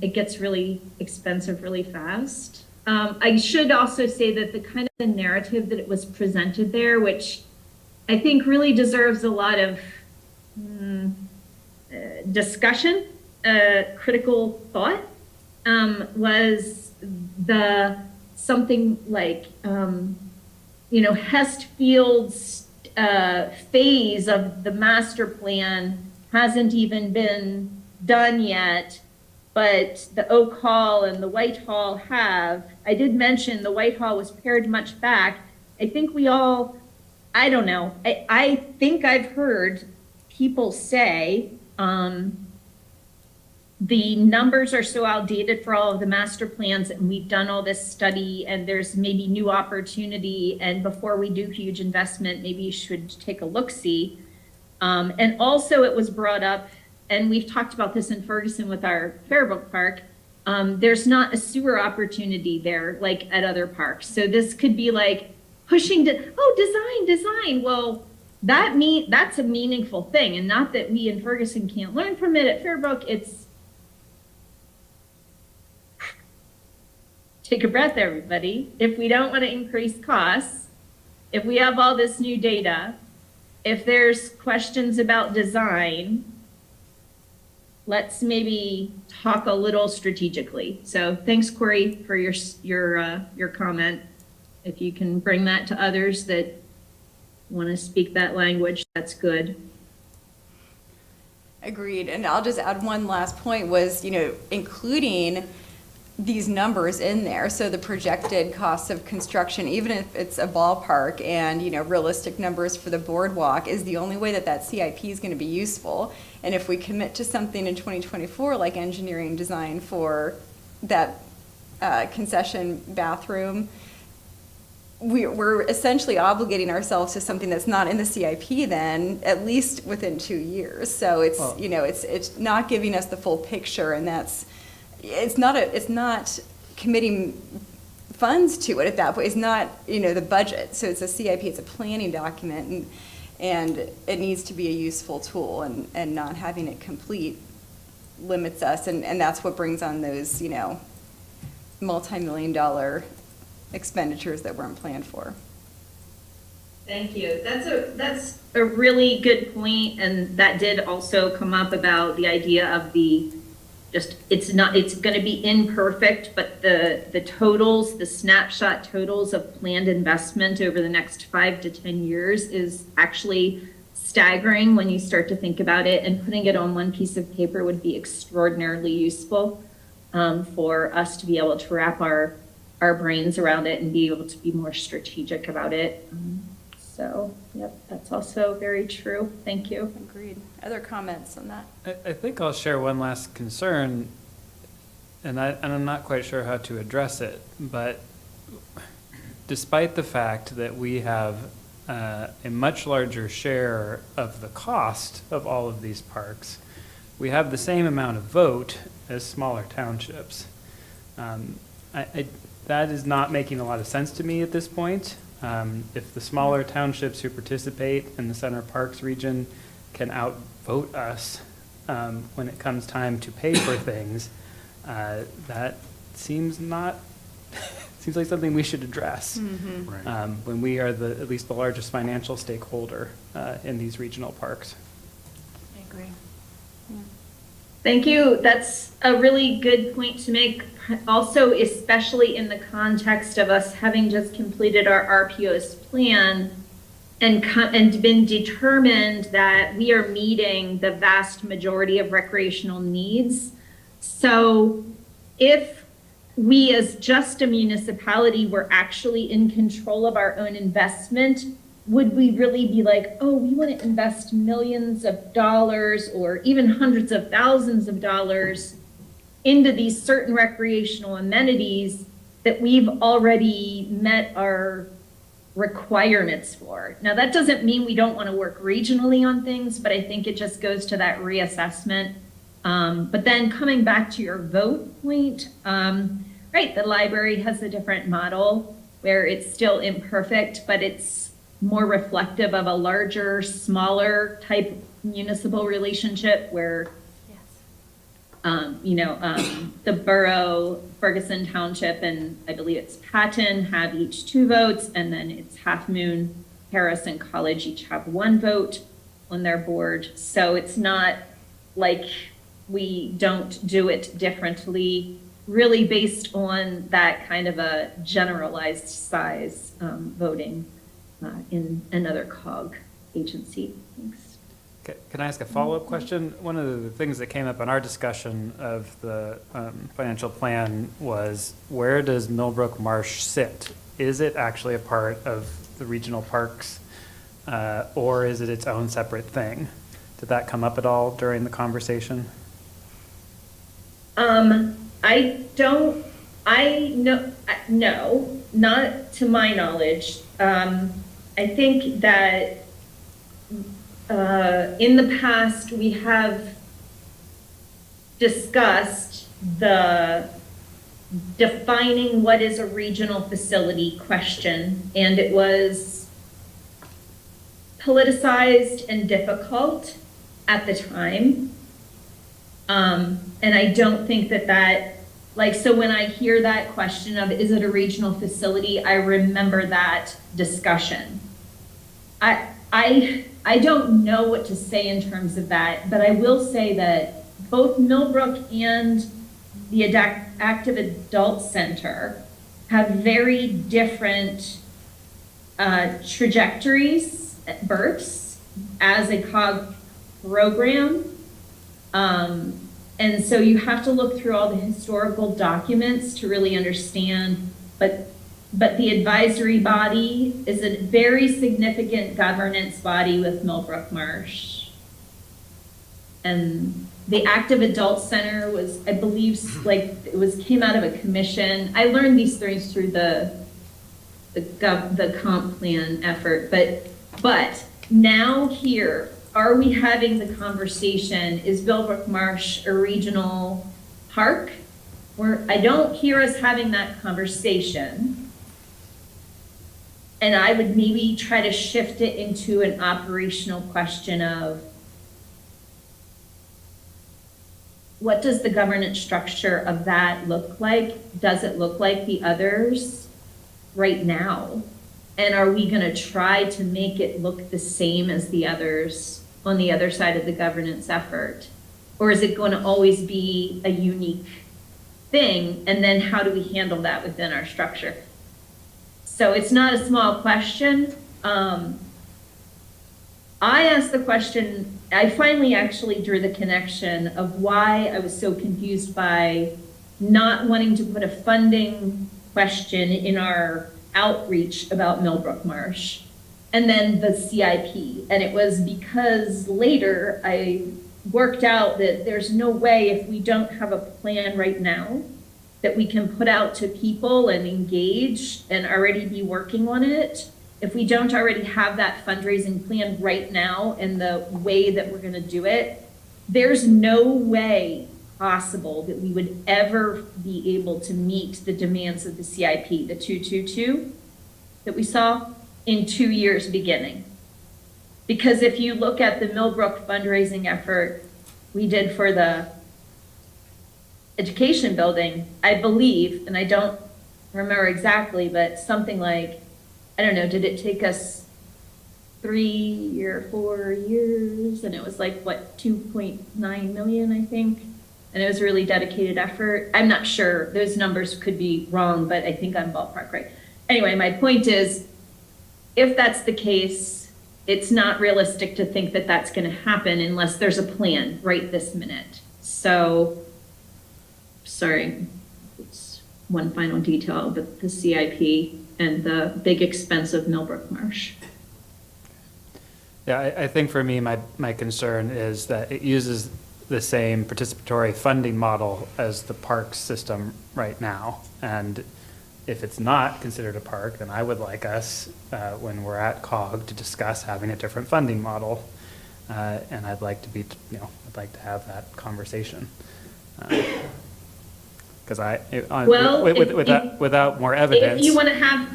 it gets really expensive really fast. I should also say that the kind of the narrative that it was presented there, which I think really deserves a lot of discussion, critical thought, was something like, Hestfield's phase of the master plan hasn't even been done yet, but the Oak Hall and the White Hall have. I did mention the White Hall was pared much back. I think we all, I don't know, I think I've heard people say the numbers are so outdated for all of the master plans, and we've done all this study, and there's maybe new opportunity, and before we do huge investment, maybe you should take a look-see. And also it was brought up, and we've talked about this in Ferguson with our Fairbrook Park, there's not a sewer opportunity there like at other parks. So this could be like pushing to, design. Well, that's a meaningful thing, and not that we in Ferguson can't learn from it at Fairbrook. It's, take a breath, everybody. If we don't want to increase costs, if we have all this new data, if there's questions about design, let's maybe talk a little strategically. So thanks, Corey, for your comment. If you can bring that to others that want to speak that language, that's good. Agreed. And I'll just add one last point was, including these numbers in there. So the projected costs of construction, even if it's a ballpark, and, realistic numbers for the boardwalk, is the only way that CIP is going to be useful. And if we commit to something in 2024, like engineering design for that concession bathroom, we're essentially obligating ourselves to something that's not in the CIP then, at least within 2 years. So it's, it's not giving us the full picture, and it's not committing funds to it at that point. It's not, the budget. So it's a CIP, it's a planning document, and it needs to be a useful tool, and not having it complete limits us, and that's what brings on those, multi-million-dollar expenditures that weren't planned for. Thank you. That's a really good point, and that did also come up about the idea of it's going to be imperfect, but the totals, the snapshot totals of planned investment over the next 5 to 10 years is actually staggering when you start to think about it, and putting it on one piece of paper would be extraordinarily useful for us to be able to wrap our brains around it and be able to be more strategic about it. So, yep, that's also very true. Thank you. Agreed. Other comments on that? I think I'll share one last concern, and I'm not quite sure how to address it, but despite the fact that we have a much larger share of the cost of all of these parks, we have the same amount of vote as smaller townships. That is not making a lot of sense to me at this point. If the smaller townships who participate in the Center Parks region can outvote us when it comes time to pay for things, that seems not, seems like something we should address. Right. When we are at least the largest financial stakeholder in these regional parks. I agree. Thank you. That's a really good point to make. Also, especially in the context of us having just completed our RPO's plan and been determined that we are meeting the vast majority of recreational needs. So if we as just a municipality were actually in control of our own investment, would we really be like, oh, we want to invest millions of dollars or even hundreds of thousands of dollars into these certain recreational amenities that we've already met our requirements for? Now, that doesn't mean we don't want to work regionally on things, but I think it just goes to that reassessment. But then coming back to your vote point, right, the library has a different model where it's still imperfect, but it's more reflective of a larger, smaller type municipal relationship where the borough, Ferguson Township, and I believe it's Patton have each 2 votes, and then it's Half Moon, Harris, and College each have 1 vote on their board. So it's not like we don't do it differently, really based on that kind of a generalized size voting in another COG agency. Thanks. Can I ask a follow-up question? One of the things that came up in our discussion of the financial plan was, where does Millbrook Marsh sit? Is it actually a part of the regional parks, or is it its own separate thing? Did that come up at all during the conversation? No, not to my knowledge. I think that in the past, we have discussed the defining what is a regional facility question, and it was politicized and difficult at the time. And I don't think so when I hear that question of, is it a regional facility, I remember that discussion. I don't know what to say in terms of that, but I will say that both Millbrook and the Active Adult Center have very different trajectories, births, as a COG program. And so you have to look through all the historical documents to really understand, but the advisory body is a very significant governance body with Millbrook Marsh. And the Active Adult Center was, I believe, came out of a commission. I learned these things through the comp plan effort, but now here, are we having the conversation, is Millbrook Marsh a regional park? I don't hear us having that conversation. And I would maybe try to shift it into an operational question of, what does the governance structure of that look like? Does it look like the others right now? And are we going to try to make it look the same as the others on the other side of the governance effort? Or is it going to always be a unique thing? And then how do we handle that within our structure? So it's not a small question. I asked the question, I finally actually drew the connection of why I was so confused by not wanting to put a funding question in our outreach about Millbrook Marsh, and then the CIP. And it was because later I worked out that there's no way, if we don't have a plan right now, that we can put out to people and engage and already be working on it. If we don't already have that fundraising plan right now and the way that we're gonna do it, there's no way possible that we would ever be able to meet the demands of the CIP, the 222, that we saw in 2 years beginning. Because if you look at the Millbrook fundraising effort we did for the education building, I believe, and I don't remember exactly, but something like, I don't know, did it take us 3 or 4 years? And it was like, what, 2.9 million, I think? And it was a really dedicated effort. I'm not sure, those numbers could be wrong, but I think I'm ballpark right. Anyway, my point is, if that's the case, it's not realistic to think that that's going to happen unless there's a plan right this minute. So, sorry, it's one final detail, but the CIP and the big expense of Millbrook Marsh. Yeah, I think for me, my concern is that it uses the same participatory funding model as the park system right now. And if it's not considered a park, then I would like us, when we're at COG, to discuss having a different funding model. And I'd like to be, I'd like to have that conversation. Because Well, without more evidence. If you want to have,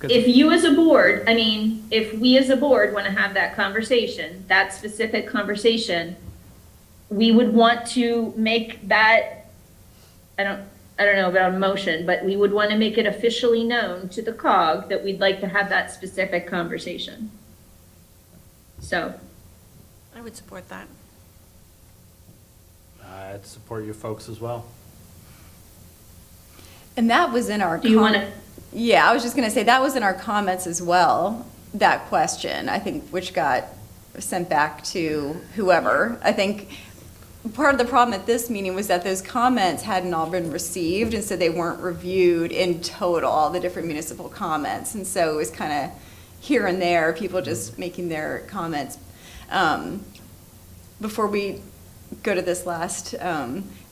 if you as a board, I mean, if we as a board want to have that conversation, that specific conversation, we would want to make that, I don't know about a motion, but we would want to make it officially known to the COG that we'd like to have that specific conversation. So. I would support that. I'd support you folks as well. And that was in our. Do you want to? Yeah, I was just going to say, that was in our comments as well, that question, I think, which got sent back to whoever. I think part of the problem at this meeting was that those comments hadn't all been received, and so they weren't reviewed in total, all the different municipal comments. And so it was kind of here and there, people just making their comments. Before we go to this last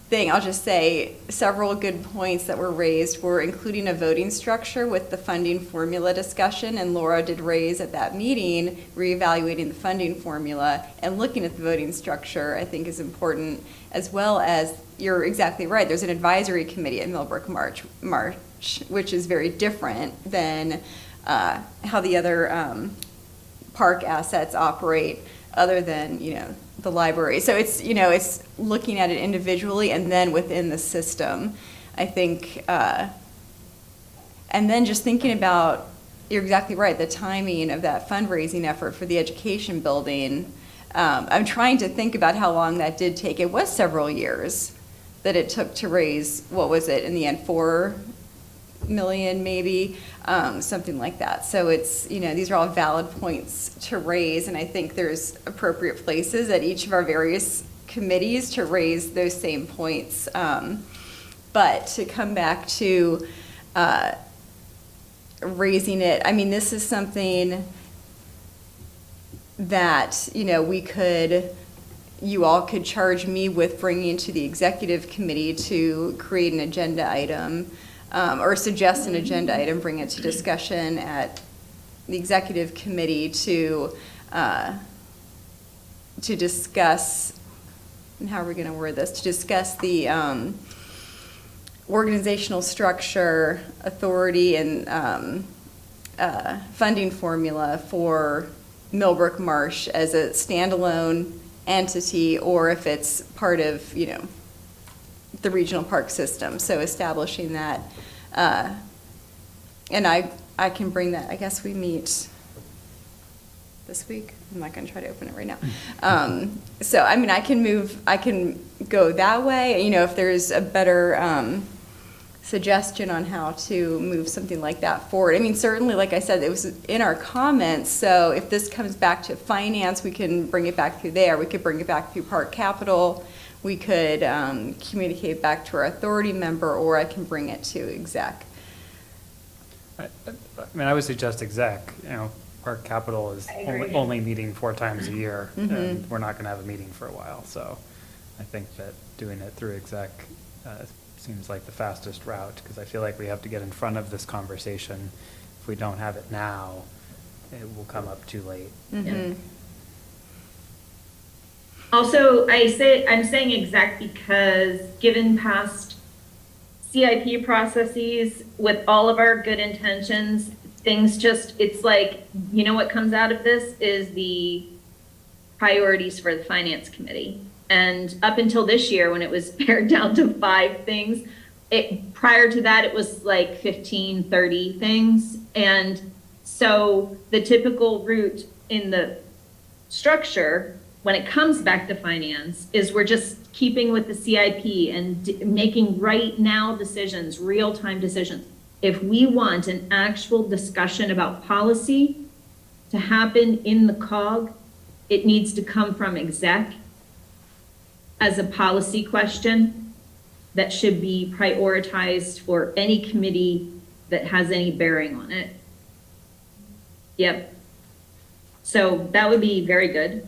thing, I'll just say several good points that were raised were including a voting structure with the funding formula discussion, and Laura did raise at that meeting, reevaluating the funding formula and looking at the voting structure, I think is important, as well as, you're exactly right, there's an advisory committee at Millbrook Marsh, which is very different than how the other park assets operate, other than, the library. So it's, it's looking at it individually and then within the system, I think. And then just thinking about, you're exactly right, the timing of that fundraising effort for the education building. I'm trying to think about how long that did take. It was several years that it took to raise, what was it, in the end, 4 million maybe, something like that. So it's, these are all valid points to raise, and I think there's appropriate places at each of our various committees to raise those same points. But to come back to raising it, I mean, this is something that, you all could charge me with bringing to the executive committee to create an agenda item, or suggest an agenda item, bring it to discussion at the executive committee to discuss, and how are we going to word this, to discuss the organizational structure, authority, and funding formula for Millbrook Marsh as a standalone entity, or if it's part of, the regional park system. So establishing that, and I can bring that, I guess we meet this week. I'm not going to try to open it right now. So, I mean, I can go that way, if there's a better suggestion on how to move something like that forward. I mean, certainly, like I said, it was in our comments, so if this comes back to finance, we can bring it back through there. We could bring it back through park capital. We could communicate back to our authority member, or I can bring it to exec. I mean, I would suggest exec, park capital is only meeting 4 times a year, and we're not going to have a meeting for a while. So I think that doing it through exec seems like the fastest route, because I feel like we have to get in front of this conversation. If we don't have it now, it will come up too late. Mm-hmm. Also, I'm saying exec because given past CIP processes, with all of our good intentions, things just, it's like, you know what comes out of this is the priorities for the finance committee. And up until this year, when it was pared down to 5 things, prior to that, it was like 15, 30 things. And so the typical route in the structure, when it comes back to finance, is we're just keeping with the CIP and making right now decisions, real-time decisions. If we want an actual discussion about policy to happen in the COG, it needs to come from exec as a policy question that should be prioritized for any committee that has any bearing on it. Yep. So that would be very good.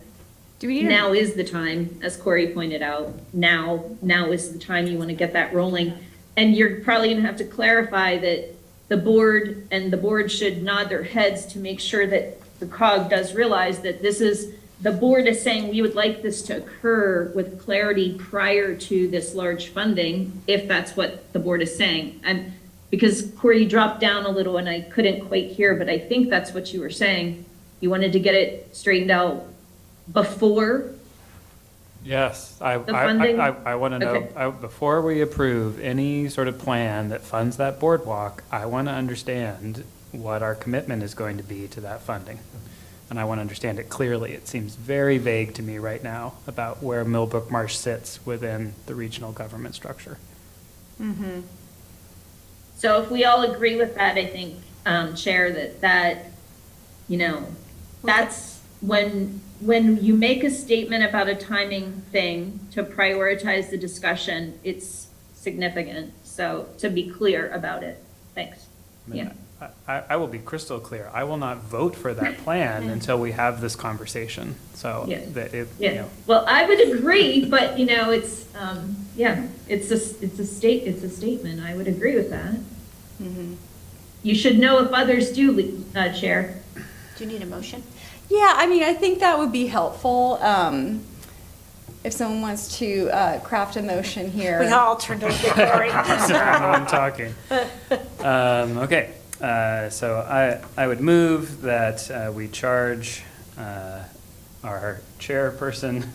Do we need Now is the time, as Corey pointed out. Now is the time you want to get that rolling. And you're probably going to have to clarify that the board should nod their heads to make sure that the COG does realize that this is, the board is saying we would like this to occur with clarity prior to this large funding, if that's what the board is saying. And because Corey, you dropped down a little and I couldn't quite hear, but I think that's what you were saying. You wanted to get it straightened out before. Yes, I want to know, Okay. before we approve any sort of plan that funds that boardwalk, I want to understand what our commitment is going to be to that funding. And I want to understand it clearly. It seems very vague to me right now about where Millbrook Marsh sits within the regional government structure. Mm-hmm. So if we all agree with that, I think, Chair, that, you know, that's when you make a statement about a timing thing to prioritize the discussion, it's significant. So to be clear about it. Thanks. I mean, Yeah. I will be crystal clear. I will not vote for that plan until we have this conversation. So Yeah. that it, Yeah. you know, Well, I would agree, but you know, it's, yeah, it's a statement. I would agree with that. Mm-hmm. You should know if others do, Chair. Do you need a motion? Yeah, I mean, I think that would be helpful. If someone wants to craft a motion here. We all turned over to Corey. I'm talking. Okay, so I would move that we charge our chairperson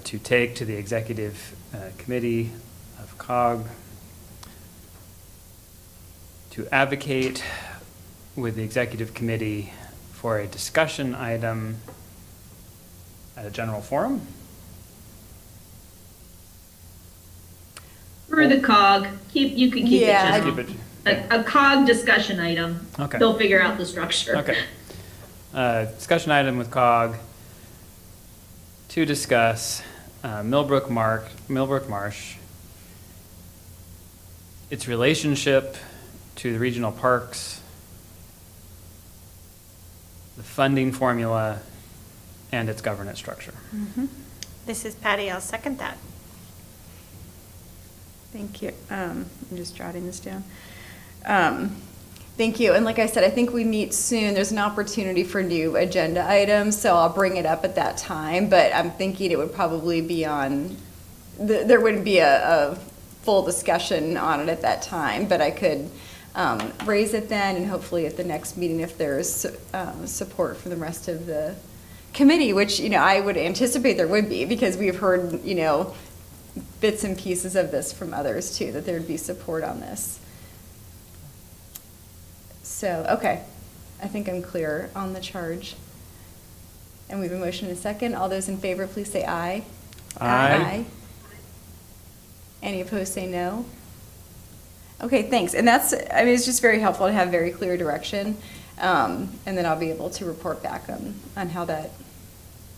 to take to the executive committee of COG to advocate with the executive committee for a discussion item at a general forum. For the COG, you can keep it Yeah. general. Keep it- A COG discussion item. Okay. They'll figure out the structure. Okay. Discussion item with COG to discuss Millbrook Marsh, its relationship to the regional parks, the funding formula, and its governance structure. This is Patty. I'll second that. Thank you. I'm just jotting this down. Thank you. And like I said, I think we meet soon. There's an opportunity for new agenda items, so I'll bring it up at that time. But I'm thinking it would probably be on, there wouldn't be a full discussion on it at that time, but I could raise it then, and hopefully at the next meeting, if there's support from the rest of the committee, which, you know, I would anticipate there would be, because we've heard, you know, bits and pieces of this from others too, that there'd be support on this. So, okay, I think I'm clear on the charge. And we have a motion and a second. All those in favor, please say aye. Aye. Any opposed, say no. Okay, thanks. And that's, I mean, it's just very helpful to have very clear direction. And then I'll be able to report back on how that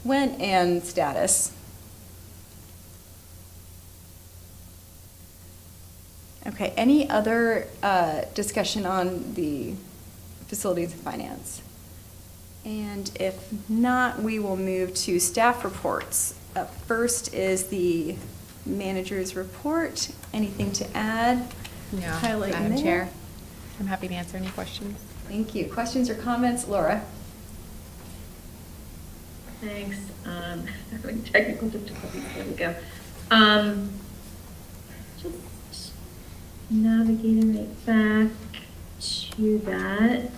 went and status. Okay, any other discussion on the facilities and finance? And if not, we will move to staff reports. Up first is the manager's report. Anything to add? No, Highlight Madam there? Chair, I'm happy to answer any questions. Thank you. Questions or comments? Laura? Thanks. Having technical difficulties. There we go. Just navigating right back do that.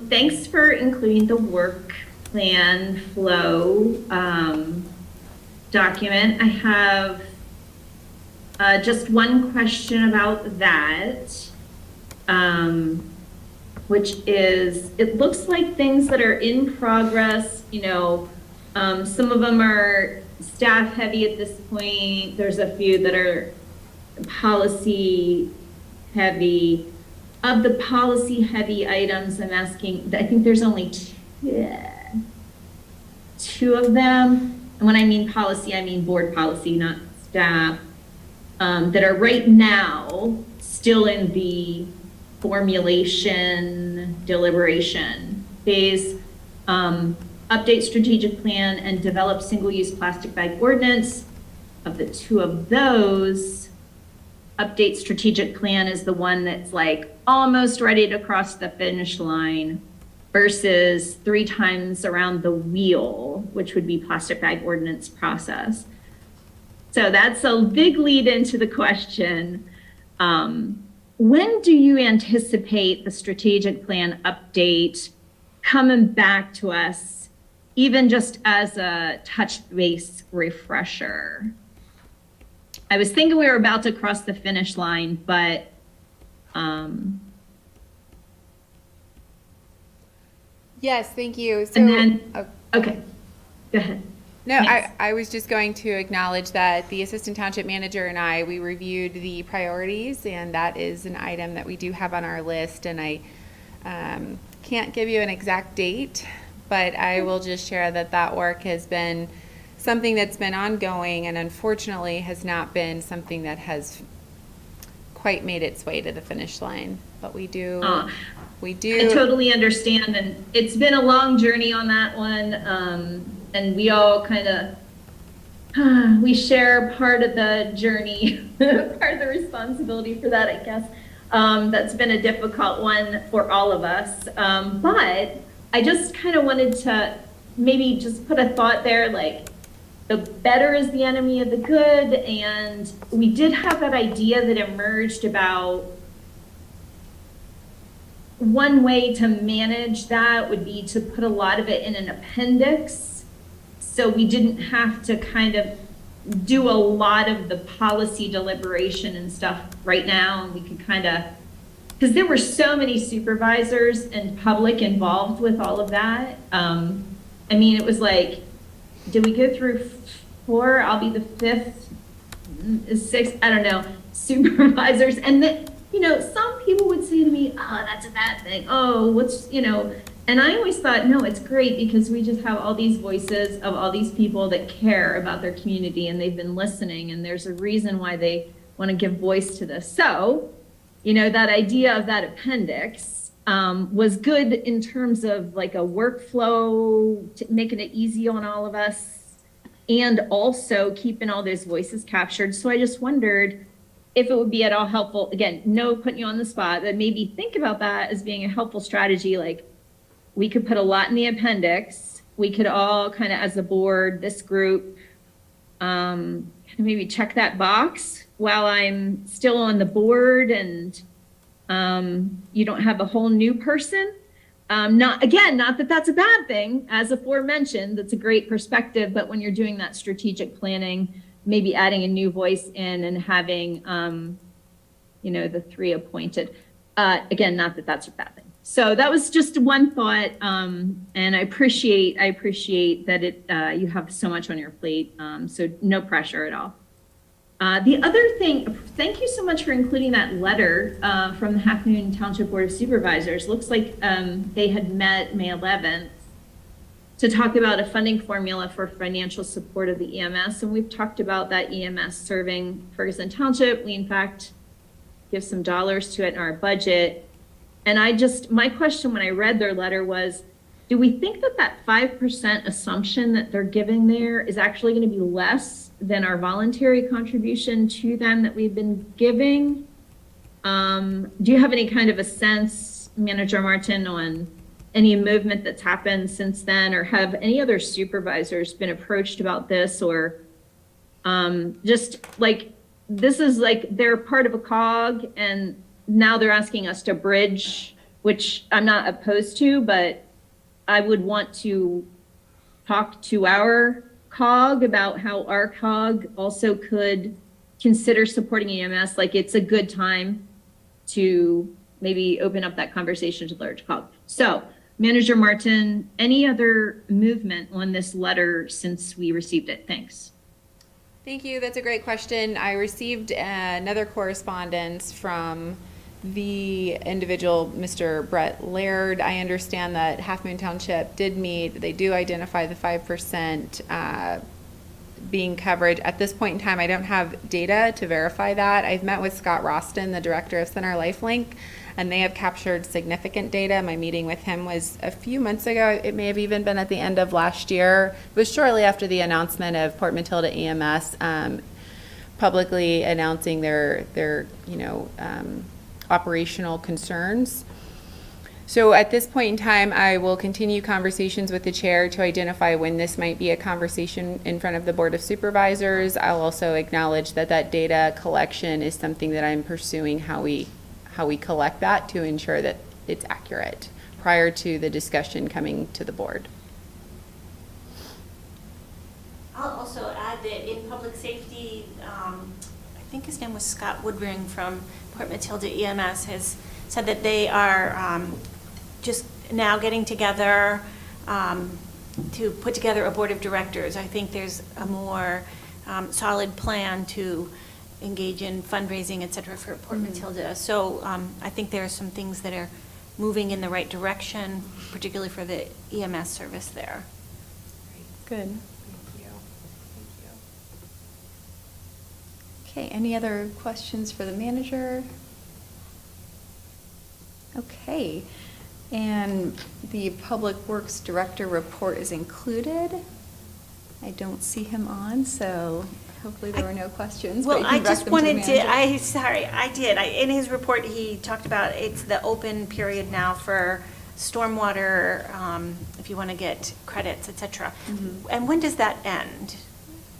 Thanks for including the work plan flow document. I have just one question about that, which is, it looks like things that are in progress, some of them are staff heavy at this point. There's a few that are policy heavy. Of the policy heavy items, I'm asking, I think there's only two of them. And when I mean policy, I mean board policy, not staff, that are right now still in the formulation deliberation phase. Update strategic plan and develop single-use plastic bag ordinance. Of the two of those, update strategic plan is the one that's like almost ready to cross the finish line versus 3 times around the wheel, which would be plastic bag ordinance process. So that's a big lead into the question. When do you anticipate the strategic plan update coming back to us, even just as a touch base refresher? I was thinking we were about to cross the finish line, but Yes, thank you. So, and then, okay, go ahead. No, Thanks. I was just going to acknowledge that the Assistant Township Manager and I, we reviewed the priorities, and that is an item that we do have on our list, and I can't give you an exact date, but I will just share that that work has been something that's been ongoing and unfortunately has not been something that has quite made its way to the finish line. But we do. I totally understand, and it's been a long journey on that one, and we all kind of, we share part of the journey, part of the responsibility for that, I guess. That's been a difficult one for all of us, but I just kind of wanted to maybe just put a thought there, like, the better is the enemy of the good, and we did have that idea that emerged about one way to manage that would be to put a lot of it in an appendix, so we didn't have to kind of do a lot of the policy deliberation and stuff right now, and we could kind of, because there were so many supervisors and public involved with all of that. I mean, it was like, did we go through 4? I'll be the 5th, 6th, I don't know, supervisors. And then, some people would say to me, oh, that's a bad thing. Oh, and I always thought, no, it's great because we just have all these voices of all these people that care about their community and they've been listening, and there's a reason why they want to give voice to this. So, that idea of that appendix was good in terms of like a workflow, making it easy on all of us, and also keeping all those voices captured. So I just wondered if it would be at all helpful, again, no putting you on the spot, but maybe think about that as being a helpful strategy. Like, we could put a lot in the appendix. We could all kind of, as a board, this group, maybe check that box while I'm still on the board, and you don't have a whole new person. Not that that's a bad thing, as aforementioned, that's a great perspective, but when you're doing that strategic planning, maybe adding a new voice in and having, the 3 appointed. Again, not that that's a bad thing. So that was just one thought, and I appreciate that you have so much on your plate, so no pressure at all. The other thing, thank you so much for including that letter from the Half Moon Township Board of Supervisors. Looks like they had met May 11th to talk about a funding formula for financial support of the EMS, and we've talked about that EMS serving Ferguson Township. We, in fact, give some dollars to it in our budget. And my question when I read their letter was, do we think that 5% assumption that they're giving there is actually going to be less than our voluntary contribution to them that we've been giving? Do you have any kind of a sense, Manager Martin, on any movement that's happened since then, or have any other supervisors been approached about this, or just like, this is like they're part of a cog, and now they're asking us to bridge, which I'm not opposed to, but I would want to talk to our COG about how our COG also could consider supporting EMS. Like, it's a good time to maybe open up that conversation to large COG. So, Manager Martin, any other movement on this letter since we received it? Thanks. Thank you. That's a great question. I received another correspondence from the individual, Mr. Brett Laird. I understand that Half Moon Township did meet. They do identify the 5% being coverage. At this point in time, I don't have data to verify that. I've met with Scott Roston, the director of Center Lifelink, and they have captured significant data. My meeting with him was a few months ago. It may have even been at the end of last year. It was shortly after the announcement of Port Matilda EMS publicly announcing their operational concerns. So at this point in time, I will continue conversations with the chair to identify when this might be a conversation in front of the Board of Supervisors. I'll also acknowledge that that data collection is something that I'm pursuing, how we collect that to ensure that it's accurate prior to the discussion coming to the board. I'll also add that in public safety, I think his name was Scott Woodring from Port Matilda EMS, has said that they are just now getting together to put together a board of directors. I think there's a more solid plan to engage in fundraising, et cetera, for Port Matilda. So I think there are some things that are moving in the right direction, particularly for the EMS service there. Good. Okay, any other questions for the manager? Okay, and the Public Works Director report is included. I don't see him on, so hopefully there were no questions. Well, I just wanted to, I did. In his report, he talked about it's the open period now for stormwater, if you want to get credits, et cetera. And when does that end?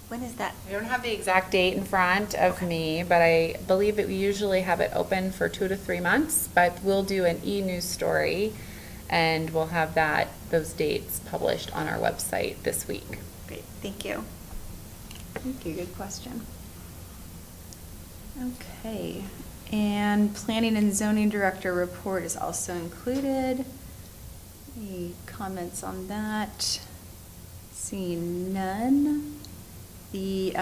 When is that? I don't have the exact date in front of me, but I believe that we usually have it open for 2 to 3 months, but we'll do an e-news story and we'll have those dates published on our website this week. Great, thank you. Thank you, good question. Okay, and Planning and Zoning Director report is also included. Any comments on that? Seeing none. The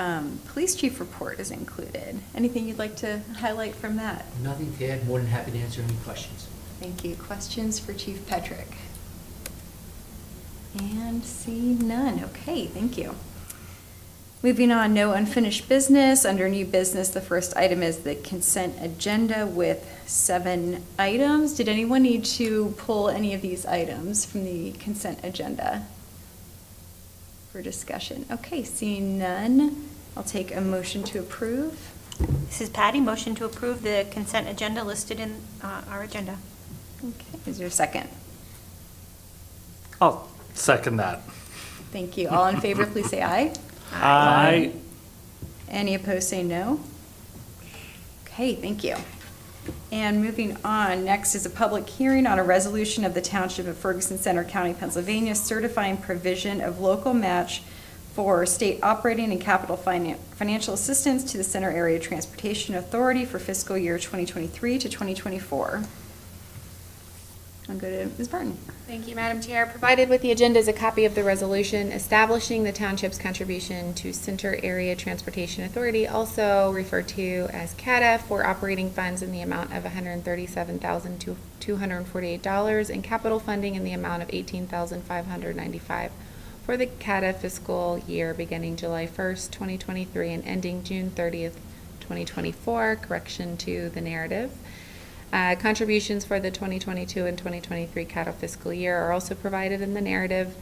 police chief report is included. Anything you'd like to highlight from that? Nothing to add, more than happy to answer any questions. Thank you. Questions for Chief Petrick? And see none. Okay, thank you. Moving on, no unfinished business. Under new business, the first item is the consent agenda with 7 items. Did anyone need to pull any of these items from the consent agenda for discussion? Okay, seeing none, I'll take a motion to approve. This is Patty, motion to approve the consent agenda listed in our agenda. Okay, is there a second? I'll second that. Thank you. All in favor, please say aye. Aye. Any opposed, say no. Okay, thank you. And moving on, next is a public hearing on a resolution of the Township of Ferguson Center County, Pennsylvania, certifying provision of local match for state operating and capital financial assistance to the Center Area Transportation Authority for fiscal year 2023 to 2024. I'll go to Ms. Barton. Thank you, Madam Chair. Provided with the agenda is a copy of the resolution establishing the township's contribution to Center Area Transportation Authority, also referred to as CATA, for operating funds in the amount of $137,248 and capital funding in the amount of $18,595 for the CATA fiscal year beginning July 1st, 2023 and ending June 30th, 2024. Correction to the narrative. Contributions for the 2022 and 2023 CATA fiscal year are also provided in the narrative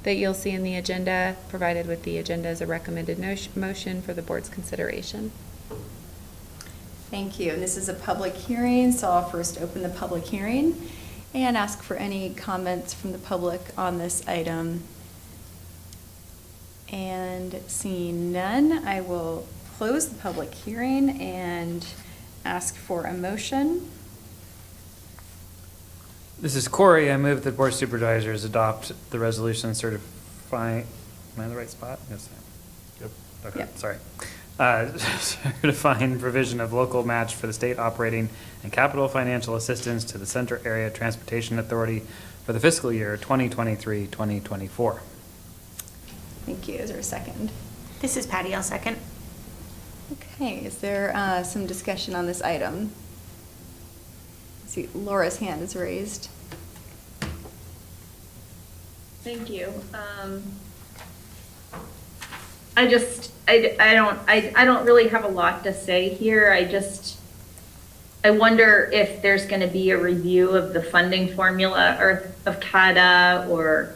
that you'll see in the agenda, provided with the agenda as a recommended motion for the board's consideration. Thank you. And this is a public hearing, so I'll first open the public hearing and ask for any comments from the public on this item. And seeing none, I will close the public hearing and ask for a motion. This is Corey. I move that Board of Supervisors adopt the resolution certifying, am I in the right spot? Yes. Yep. Okay, Yep. sorry. Certifying provision of local match for the state operating and capital financial assistance to the Central Area Transportation Authority for the fiscal year 2023-2024. Thank you. Is there a second? This is Patty, I'll second. Okay, is there some discussion on this item? Let's see, Laura's hand is raised. Thank you. I don't really have a lot to say here. I wonder if there's going to be a review of the funding formula or of CADA, or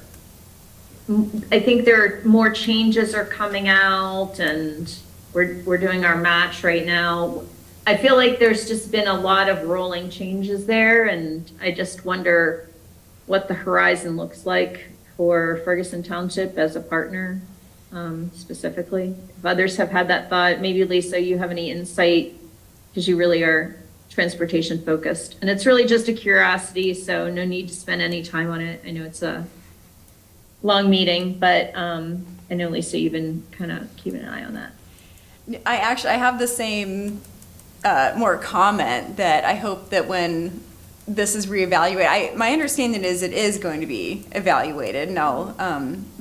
I think there are more changes are coming out, and we're doing our match right now. I feel like there's just been a lot of rolling changes there, and I just wonder what the horizon looks like for Ferguson Township as a partner, specifically. If others have had that thought, maybe Lisa, you have any insight, because you really are transportation focused. And it's really just a curiosity, so no need to spend any time on it. I know it's a long meeting, but I know, Lisa, you've been kind of keeping an eye on that. I have the same more comment that I hope that when this is reevaluated, my understanding is it is going to be evaluated, and I'll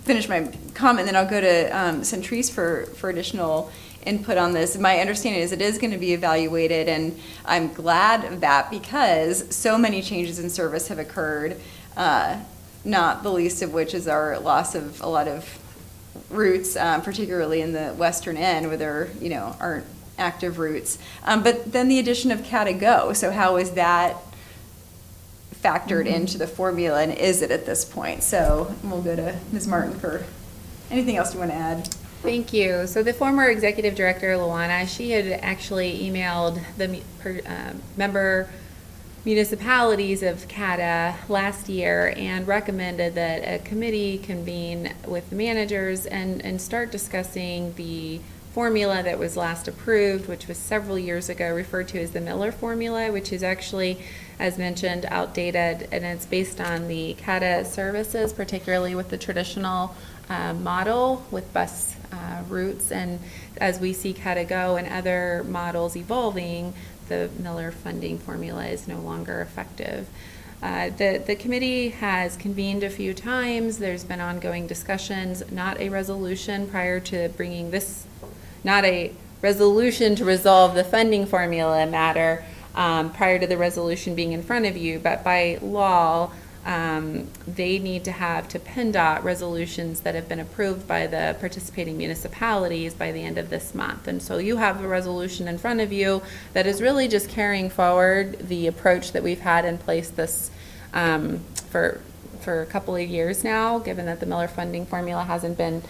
finish my comment, then I'll go to Centrise for additional input on this. My understanding is it is going to be evaluated, and I'm glad of that because so many changes in service have occurred, not the least of which is our loss of a lot of routes, particularly in the western end where there aren't active routes. But then the addition of CADA Go, so how is that factored into the formula, and is it at this point? So we'll go to Ms. Martin for anything else you want to add. Thank you. So the former executive director, Luana, she had actually emailed the member municipalities of CADA last year and recommended that a committee convene with the managers and start discussing the formula that was last approved, which was several years ago, referred to as the Miller formula, which is actually, as mentioned, outdated, and it's based on the CADA services, particularly with the traditional model with bus routes. And as we see CADA Go and other models evolving, the Miller funding formula is no longer effective. The committee has convened a few times. There's been ongoing discussions, not a resolution prior to bringing this, not a resolution to resolve the funding formula matter prior to the resolution being in front of you, but by law, they need to have to PennDOT resolutions that have been approved by the participating municipalities by the end of this month. And so you have a resolution in front of you that is really just carrying forward the approach that we've had in place this for a couple of years now, given that the Miller funding formula hasn't been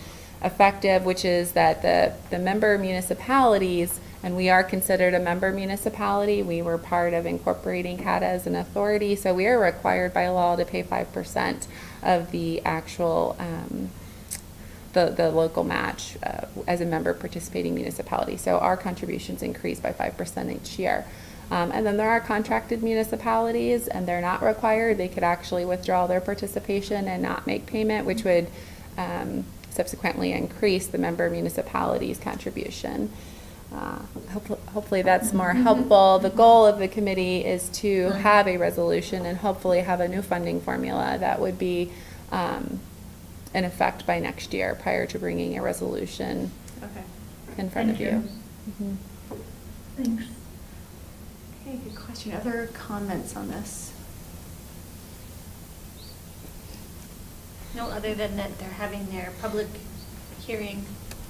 effective, which is that the member municipalities, and we are considered a member municipality. We were part of incorporating CADA as an authority, so we are required by law to pay 5% of the actual, the local match as a member participating municipality. So our contributions increase by 5% each year. And then there are contracted municipalities, and they're not required. They could actually withdraw their participation and not make payment, which would subsequently increase the member municipality's contribution. Hopefully that's more helpful. The goal of the committee is to have a resolution and hopefully have a new funding formula that would be in effect by next year prior to bringing a resolution in front of you. Thanks. Okay, good question. Other comments on this? No, other than that they're having their public hearing,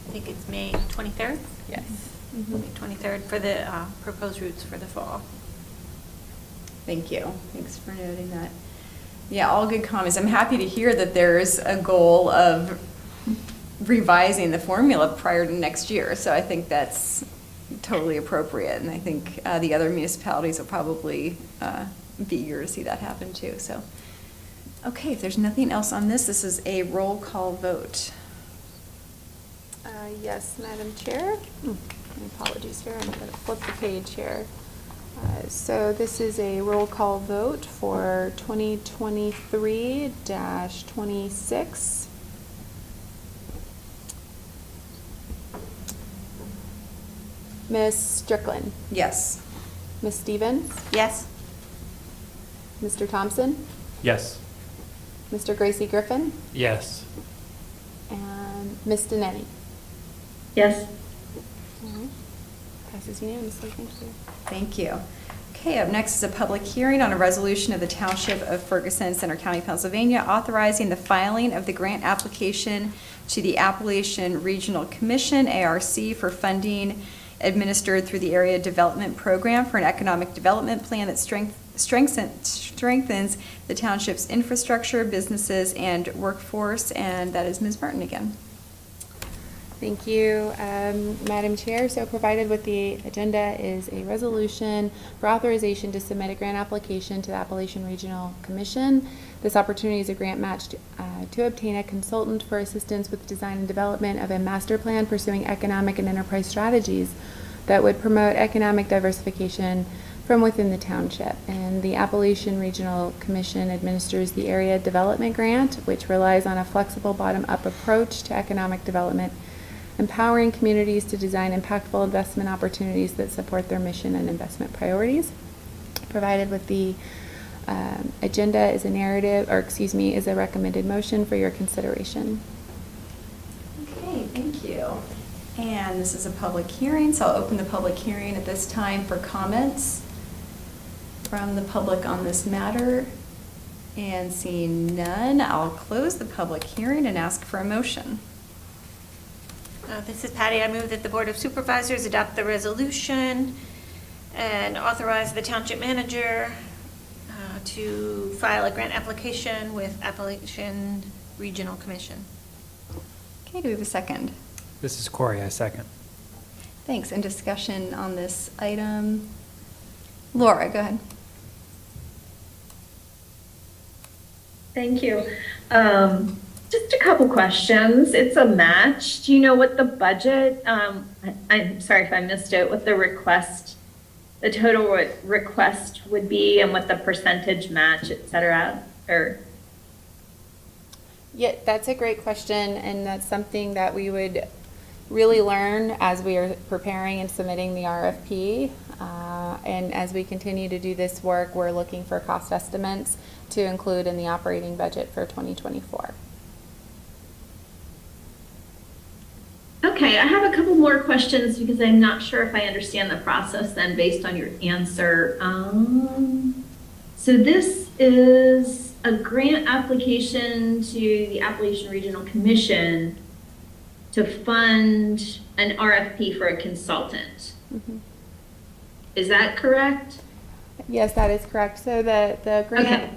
I think it's May 23rd? Yes. May 23rd for the proposed routes for the fall. Thank you. Thanks for noting that. Yeah, all good comments. I'm happy to hear that there's a goal of revising the formula prior to next year. So I think that's totally appropriate. And I think the other municipalities will probably be eager to see that happen too. So, okay, if there's nothing else on this, this is a roll call vote. Yes, Madam Chair. My apologies here. I'm going to flip the page here. So this is a roll call vote for 2023-26. Ms. Strickland? Yes. Ms. Stevens? Yes? Mr. Thompson? Yes. Mr. Gracie Griffin? Yes. And Ms. Denetti? Yes. All right. Passes unanimously. Thank you. Thank you. Okay, up next is a public hearing on a resolution of the Township of Ferguson, Center County, Pennsylvania, authorizing the filing of the grant application to the Appalachian Regional Commission, ARC, for funding administered through the Area Development Program for an economic development plan that strengthens the township's infrastructure, businesses, and workforce. And that is Ms. Martin again. Thank you, Madam Chair. So provided with the agenda is a resolution for authorization to submit a grant application to the Appalachian Regional Commission. This opportunity is a grant match to obtain a consultant for assistance with design and development of a master plan pursuing economic and enterprise strategies that would promote economic diversification from within the township. And the Appalachian Regional Commission administers the Area Development Grant, which relies on a flexible bottom-up approach to economic development, empowering communities to design impactful investment opportunities that support their mission and investment priorities. Provided with the agenda is a narrative, or excuse me, is a recommended motion for your consideration. Okay, thank you. And this is a public hearing, so I'll open the public hearing at this time for comments from the public on this matter. And seeing none, I'll close the public hearing and ask for a motion. This is Patty. I move that the Board of Supervisors adopt the resolution and authorize the township manager to file a grant application with Appalachian Regional Commission. Okay, do we have a second? This is Corey, I second. Thanks. And discussion on this item? Laura, go ahead. Thank you. Just a couple questions. It's a match. Do you know what the budget, I'm sorry if I missed it, what the request, the total request would be and what the percentage match, et cetera, or? Yeah, that's a great question, and that's something that we would really learn as we are preparing and submitting the RFP. And as we continue to do this work, we're looking for cost estimates to include in the operating budget for 2024. Okay, I have a couple more questions because I'm not sure if I understand the process then based on your answer. So this is a grant application to the Appalachian Regional Commission to fund an RFP for a consultant. Mm-hmm. Is that correct? Yes, that is correct. So the grant, Okay.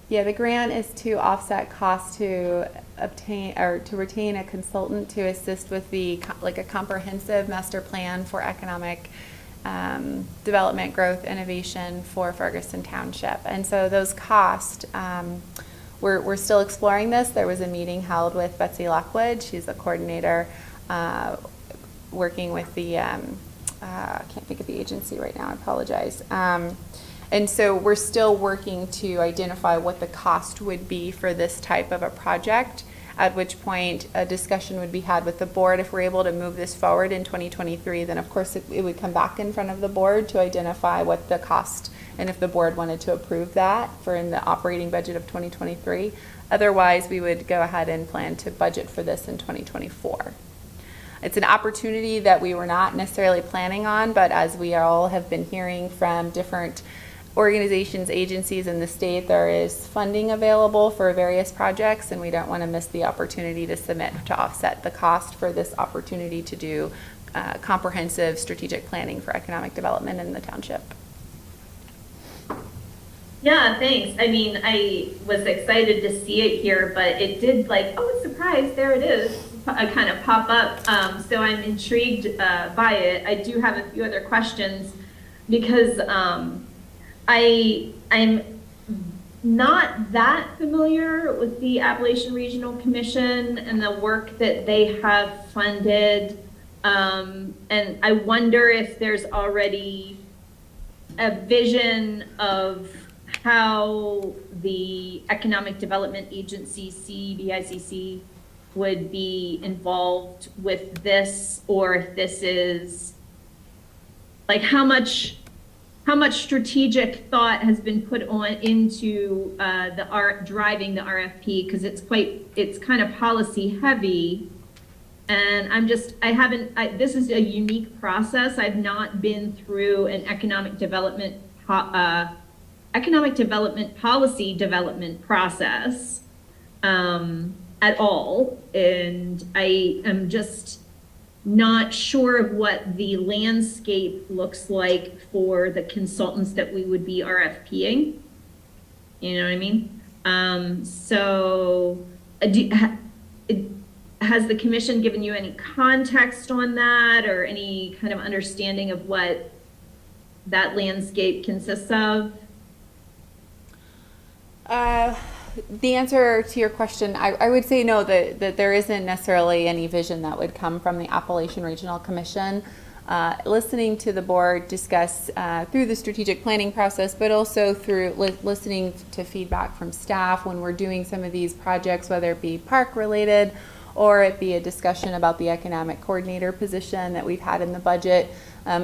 yeah, the grant is to offset costs to obtain or to retain a consultant to assist with the like a comprehensive master plan for economic development, growth, innovation for Ferguson Township. And so those costs, we're still exploring this. There was a meeting held with Betsy Lockwood. She's a coordinator working with the, I can't think of the agency right now, I apologize. And so we're still working to identify what the cost would be for this type of a project, at which point a discussion would be had with the board. If we're able to move this forward in 2023, then of course it would come back in front of the board to identify what the cost, and if the board wanted to approve that for in the operating budget of 2023. Otherwise, we would go ahead and plan to budget for this in 2024. It's an opportunity that we were not necessarily planning on, but as we all have been hearing from different organizations, agencies in the state, there is funding available for various projects, and we don't want to miss the opportunity to submit to offset the cost for this opportunity to do comprehensive strategic planning for economic development in the township. Yeah, thanks. I mean, I was excited to see it here, but it did like, oh, surprise, there it is, kind of pop up. So I'm intrigued by it. I do have a few other questions because I'm not that familiar with the Appalachian Regional Commission and the work that they have funded. And I wonder if there's already a vision of how the Economic Development Agency, CBICC, would be involved with this, or if this is, like, how much strategic thought has been put on into driving the RFP, because it's kind of policy heavy. And this is a unique process. I've not been through an economic development policy development process at all. And I am just not sure of what the landscape looks like for the consultants that we would be RFPing. You know what I mean? Has the commission given you any context on that, or any kind of understanding of what that landscape consists of? The answer to your question, I would say no, that there isn't necessarily any vision that would come from the Appalachian Regional Commission. Listening to the board discuss through the strategic planning process, but also through listening to feedback from staff when we're doing some of these projects, whether it be park related or it be a discussion about the economic coordinator position that we've had in the budget.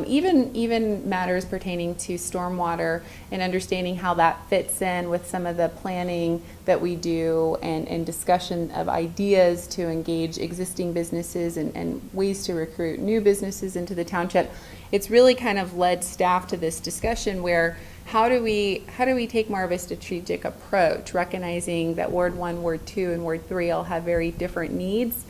Even matters pertaining to stormwater and understanding how that fits in with some of the planning that we do, and discussion of ideas to engage existing businesses and ways to recruit new businesses into the township. It's really kind of led staff to this discussion where how do we take more of a strategic approach, recognizing that Ward 1, Ward 2, and Ward 3 all have very different needs.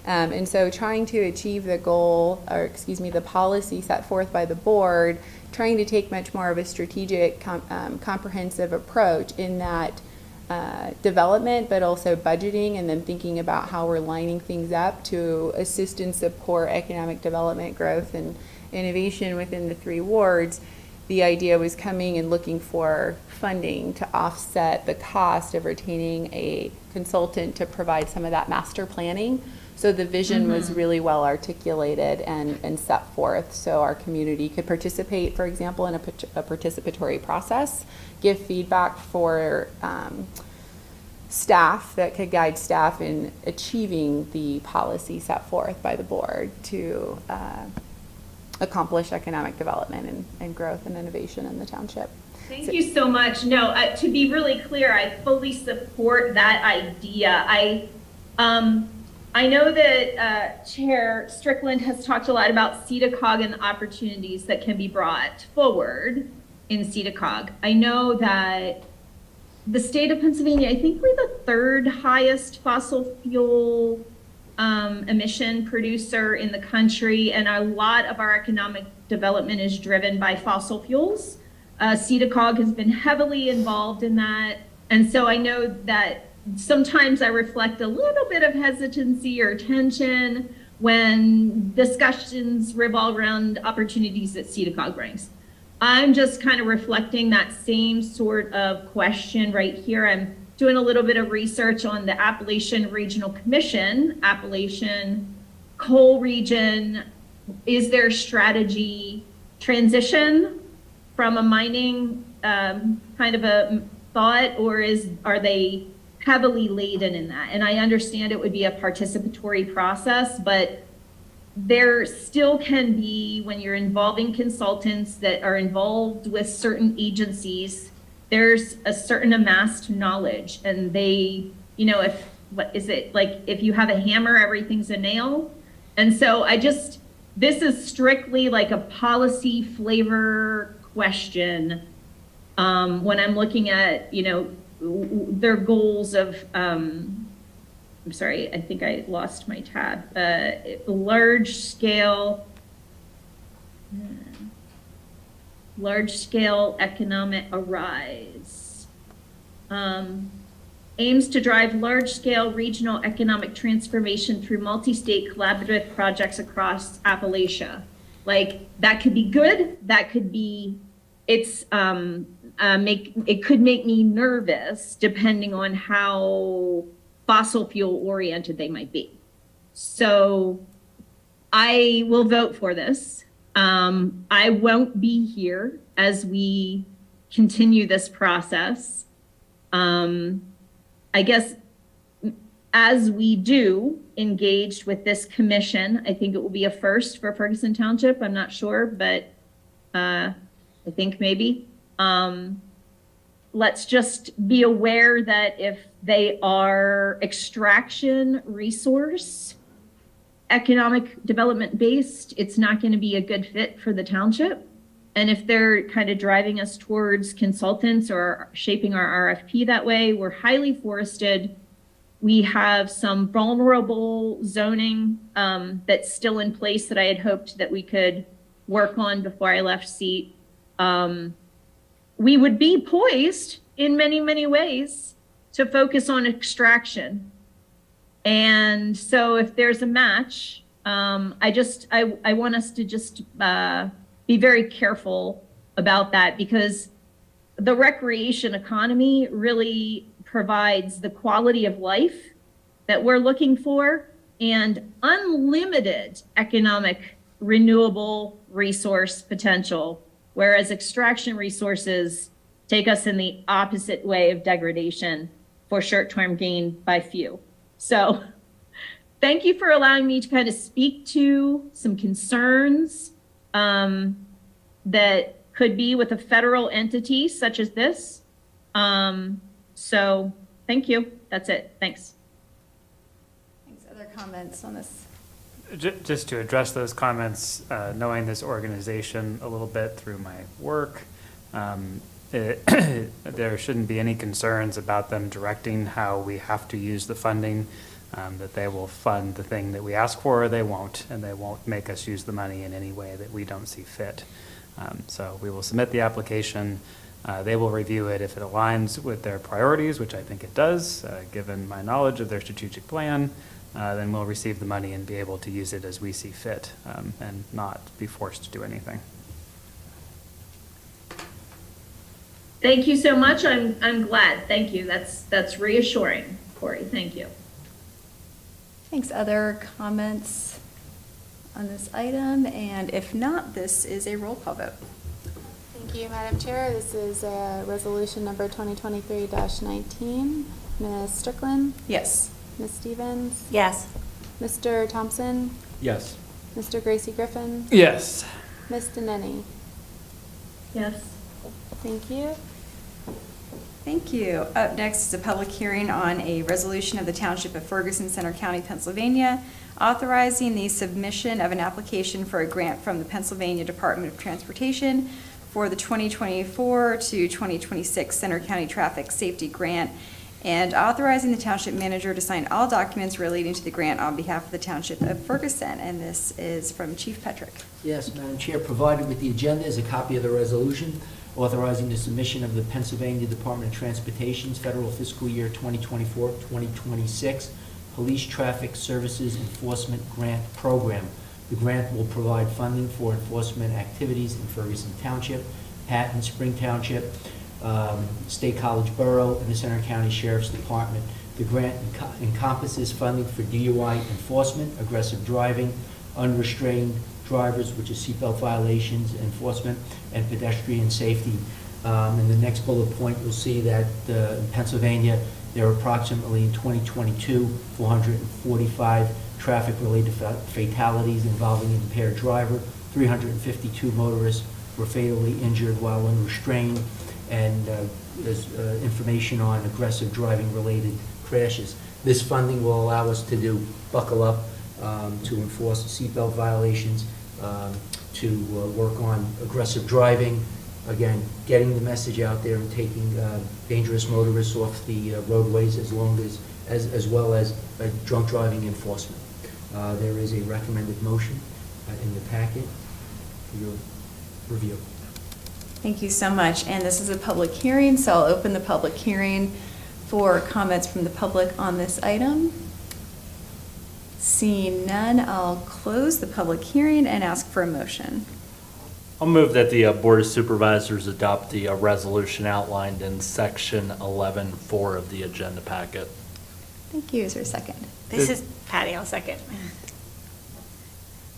And so trying to achieve the goal, or the policy set forth by the board, trying to take much more of a strategic, comprehensive approach in that development, but also budgeting, and then thinking about how we're lining things up to assist and support economic development, growth, and innovation within the 3 wards. The idea was coming and looking for funding to offset the cost of retaining a consultant to provide some of that master planning. So the vision was really well articulated and set forth, so our community could participate, for example, in a participatory process, give feedback for staff that could guide staff in achieving the policy set forth by the board to accomplish economic development and growth and innovation in the township. Thank you so much. No, to be really clear, I fully support that idea. I know that Chair Strickland has talked a lot about CEDACOG and the opportunities that can be brought forward in CEDACOG. I know that the state of Pennsylvania, I think we're the 3rd highest fossil fuel emission producer in the country, and a lot of our economic development is driven by fossil fuels. CEDACOG has been heavily involved in that, and so I know that sometimes I reflect a little bit of hesitancy or tension when discussions revolve around opportunities that CEDACOG brings. I'm just kind of reflecting that same sort of question right here. I'm doing a little bit of research on the Appalachian Regional Commission, Appalachian Coal Region. Is there strategy transition from a mining kind of a thought, or are they heavily laden in that? And I understand it would be a participatory process, but there still can be, when you're involving consultants that are involved with certain agencies, there's a certain amassed knowledge, and they, if you have a hammer, everything's a nail. And so this is strictly like a policy flavor question when I'm looking at, their goals of, I'm sorry, I think I lost my tab, large scale economic arise. Aims to drive large-scale regional economic transformation through multi-state collaborative projects across Appalachia. Like, that could be good, that could be, it could make me nervous depending on how fossil fuel oriented they might be. So I will vote for this. I won't be here as we continue this process. I guess as we do engage with this commission, I think it will be a first for Ferguson Township. I'm not sure, but I think maybe. Let's just be aware that if they are extraction resource, economic development based, it's not going to be a good fit for the township. And if they're kind of driving us towards consultants or shaping our RFP that way, we're highly forested. We have some vulnerable zoning that's still in place that I had hoped that we could work on before I left seat. We would be poised in many, many ways to focus on extraction. And so if there's a match, I want us to just be very careful about that, because the recreation economy really provides the quality of life that we're looking for and unlimited economic renewable resource potential, whereas extraction resources take us in the opposite way of degradation for short-term gain by few. So thank you for allowing me to kind of speak to some concerns that could be with a federal entity such as this. So thank you. That's it. Thanks. Thanks. Other comments on this? Just to address those comments, knowing this organization a little bit through my work, there shouldn't be any concerns about them directing how we have to use the funding, that they will fund the thing that we ask for, or they won't, and they won't make us use the money in any way that we don't see fit. So we will submit the application. They will review it. If it aligns with their priorities, which I think it does, given my knowledge of their strategic plan, then we'll receive the money and be able to use it as we see fit, and not be forced to do anything. Thank you so much. I'm glad. Thank you. That's reassuring, Corey. Thank you. Thanks. Other comments on this item? And if not, this is a roll call vote. Thank you, Madam Chair. This is resolution number 2023-19. Ms. Strickland? Yes. Ms. Stevens? Yes. Mr. Thompson? Yes. Mr. Gracie Griffin? Yes. Ms. Deneni? Yes. Thank you. Thank you. Up next is a public hearing on a resolution of the Township of Ferguson, Center County, Pennsylvania, authorizing the submission of an application for a grant from the Pennsylvania Department of Transportation for the 2024 to 2026 Center County Traffic Safety Grant, and authorizing the township manager to sign all documents relating to the grant on behalf of the Township of Ferguson. And this is from Chief Petrick. Yes, Madam Chair, provided with the agenda is a copy of the resolution authorizing the submission of the Pennsylvania Department of Transportation's federal fiscal year 2024-2026 Police Traffic Services Enforcement Grant Program. The grant will provide funding for enforcement activities in Ferguson Township, Patton, Spring Township, State College Borough, and the Center County Sheriff's Department. The grant encompasses funding for DUI enforcement, aggressive driving, unrestrained drivers, which is seatbelt violations enforcement, and pedestrian safety. In the next bullet point, you'll see that in Pennsylvania, there are approximately in 2022, 445 traffic-related fatalities involving an impaired driver. 352 motorists were fatally injured while unrestrained, and there's information on aggressive driving-related crashes. This funding will allow us to do buckle up, to enforce seatbelt violations, to work on aggressive driving, again, getting the message out there and taking dangerous motorists off the roadways, as well as drunk driving enforcement. There is a recommended motion in the packet for your review. Thank you so much. And this is a public hearing, so I'll open the public hearing for comments from the public on this item. Seeing none, I'll close the public hearing and ask for a motion. I'll move that the Board of Supervisors adopt the resolution outlined in section 11.4 of the agenda packet. Thank you. Is there a second? This is Patty. I'll second.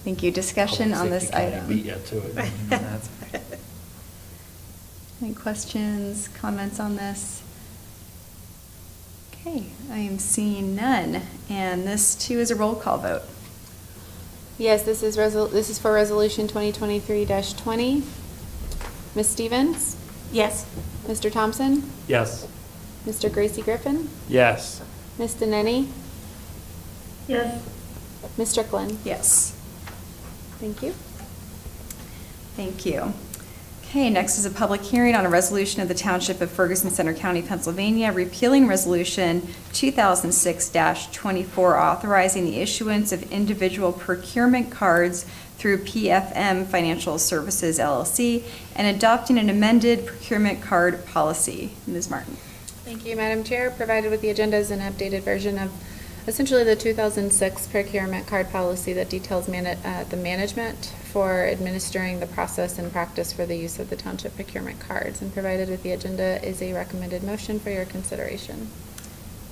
Thank you. Discussion on this Public safety item. kinda beat you to it. That's- Any questions, comments on this? Okay, I am seeing none, and this too is a roll call vote. Yes, this is for Resolution 2023-20. Ms. Stevens? Yes. Mr. Thompson? Yes. Mr. Gracie Griffin? Yes. Ms. Deneni? Yes. Ms. Strickland? Yes. Thank you. Thank you. Okay, next is a public hearing on a resolution of the Township of Ferguson Center County, Pennsylvania, repealing Resolution 2006-24, authorizing the issuance of individual procurement cards through PFM Financial Services LLC, and adopting an amended procurement card policy. Ms. Martin. Thank you, Madam Chair. Provided with the agenda is an updated version of essentially the 2006 procurement card policy that details the management for administering the process and practice for the use of the township procurement cards. And provided with the agenda is a recommended motion for your consideration.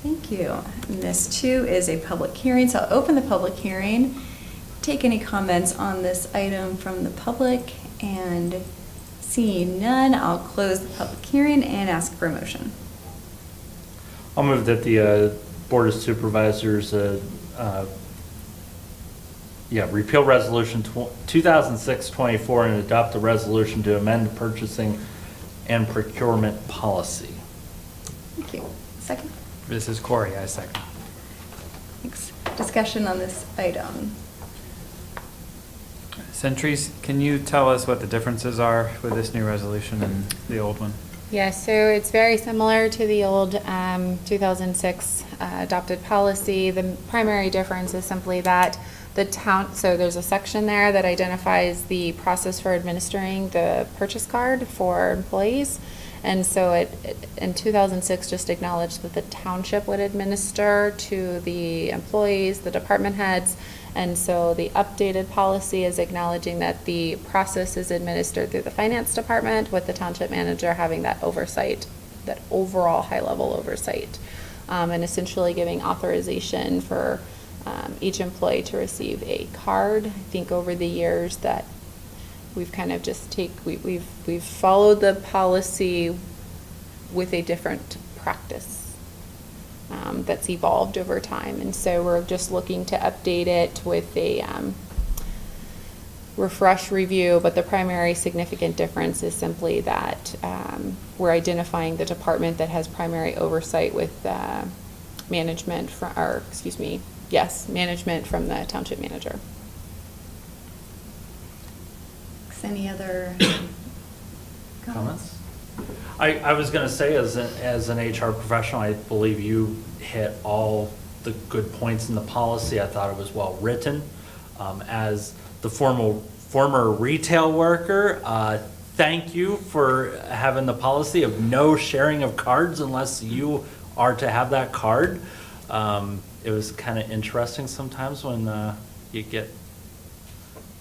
Thank you. And this too is a public hearing, so I'll open the public hearing. Take any comments on this item from the public, and seeing none, I'll close the public hearing and ask for a motion. I'll move that the Board of Supervisors, repeal Resolution 2006-24 and adopt a resolution to amend purchasing and procurement policy. Thank you. Second? This is Corey, I second. Thanks. Discussion on this item. Centuries, can you tell us what the differences are with this new resolution and the old one? Yes, so it's very similar to the old 2006 adopted policy. The primary difference is simply that so there's a section there that identifies the process for administering the purchase card for employees. And so in 2006, just acknowledged that the township would administer to the employees, the department heads. And so the updated policy is acknowledging that the process is administered through the finance department, with the township manager having that oversight, that overall high-level oversight, and essentially giving authorization for each employee to receive a card. I think over the years that we've kind of just we've followed the policy with a different practice that's evolved over time, and so we're just looking to update it with a refresh review. But the primary significant difference is simply that we're identifying the department that has primary oversight with management management from the township manager. Any other Comments? I was going to say, as an HR professional, I believe you hit all the good points in the policy. I thought it was well written. As the former retail worker, thank you for having the policy of no sharing of cards unless you are to have that card. It was kind of interesting sometimes when you get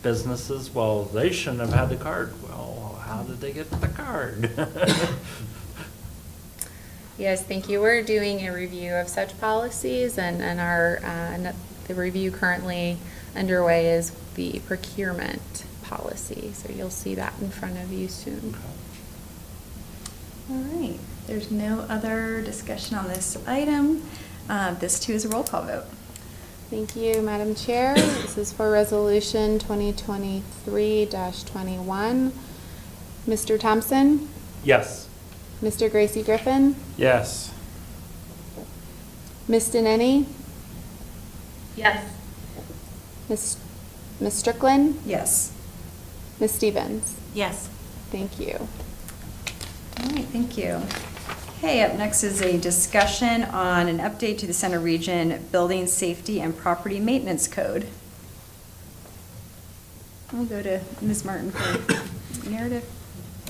businesses, well, they shouldn't have had the card. Well, how did they get the card? Yes, thank you. We're doing a review of such policies, and the review currently underway is the procurement policy. So you'll see that in front of you soon. All right. There's no other discussion on this item. This too is a roll call vote. Thank you, Madam Chair. This is for Resolution 2023-21. Mr. Thompson? Yes. Mr. Gracie Griffin? Yes. Ms. Deneni? Yes. Ms. Strickland? Yes. Ms. Stevens? Yes. Thank you. All right, thank you. Okay, up next is a discussion on an update to the Center Region Building Safety and Property Maintenance Code. I'll go to Ms. Martin for narrative.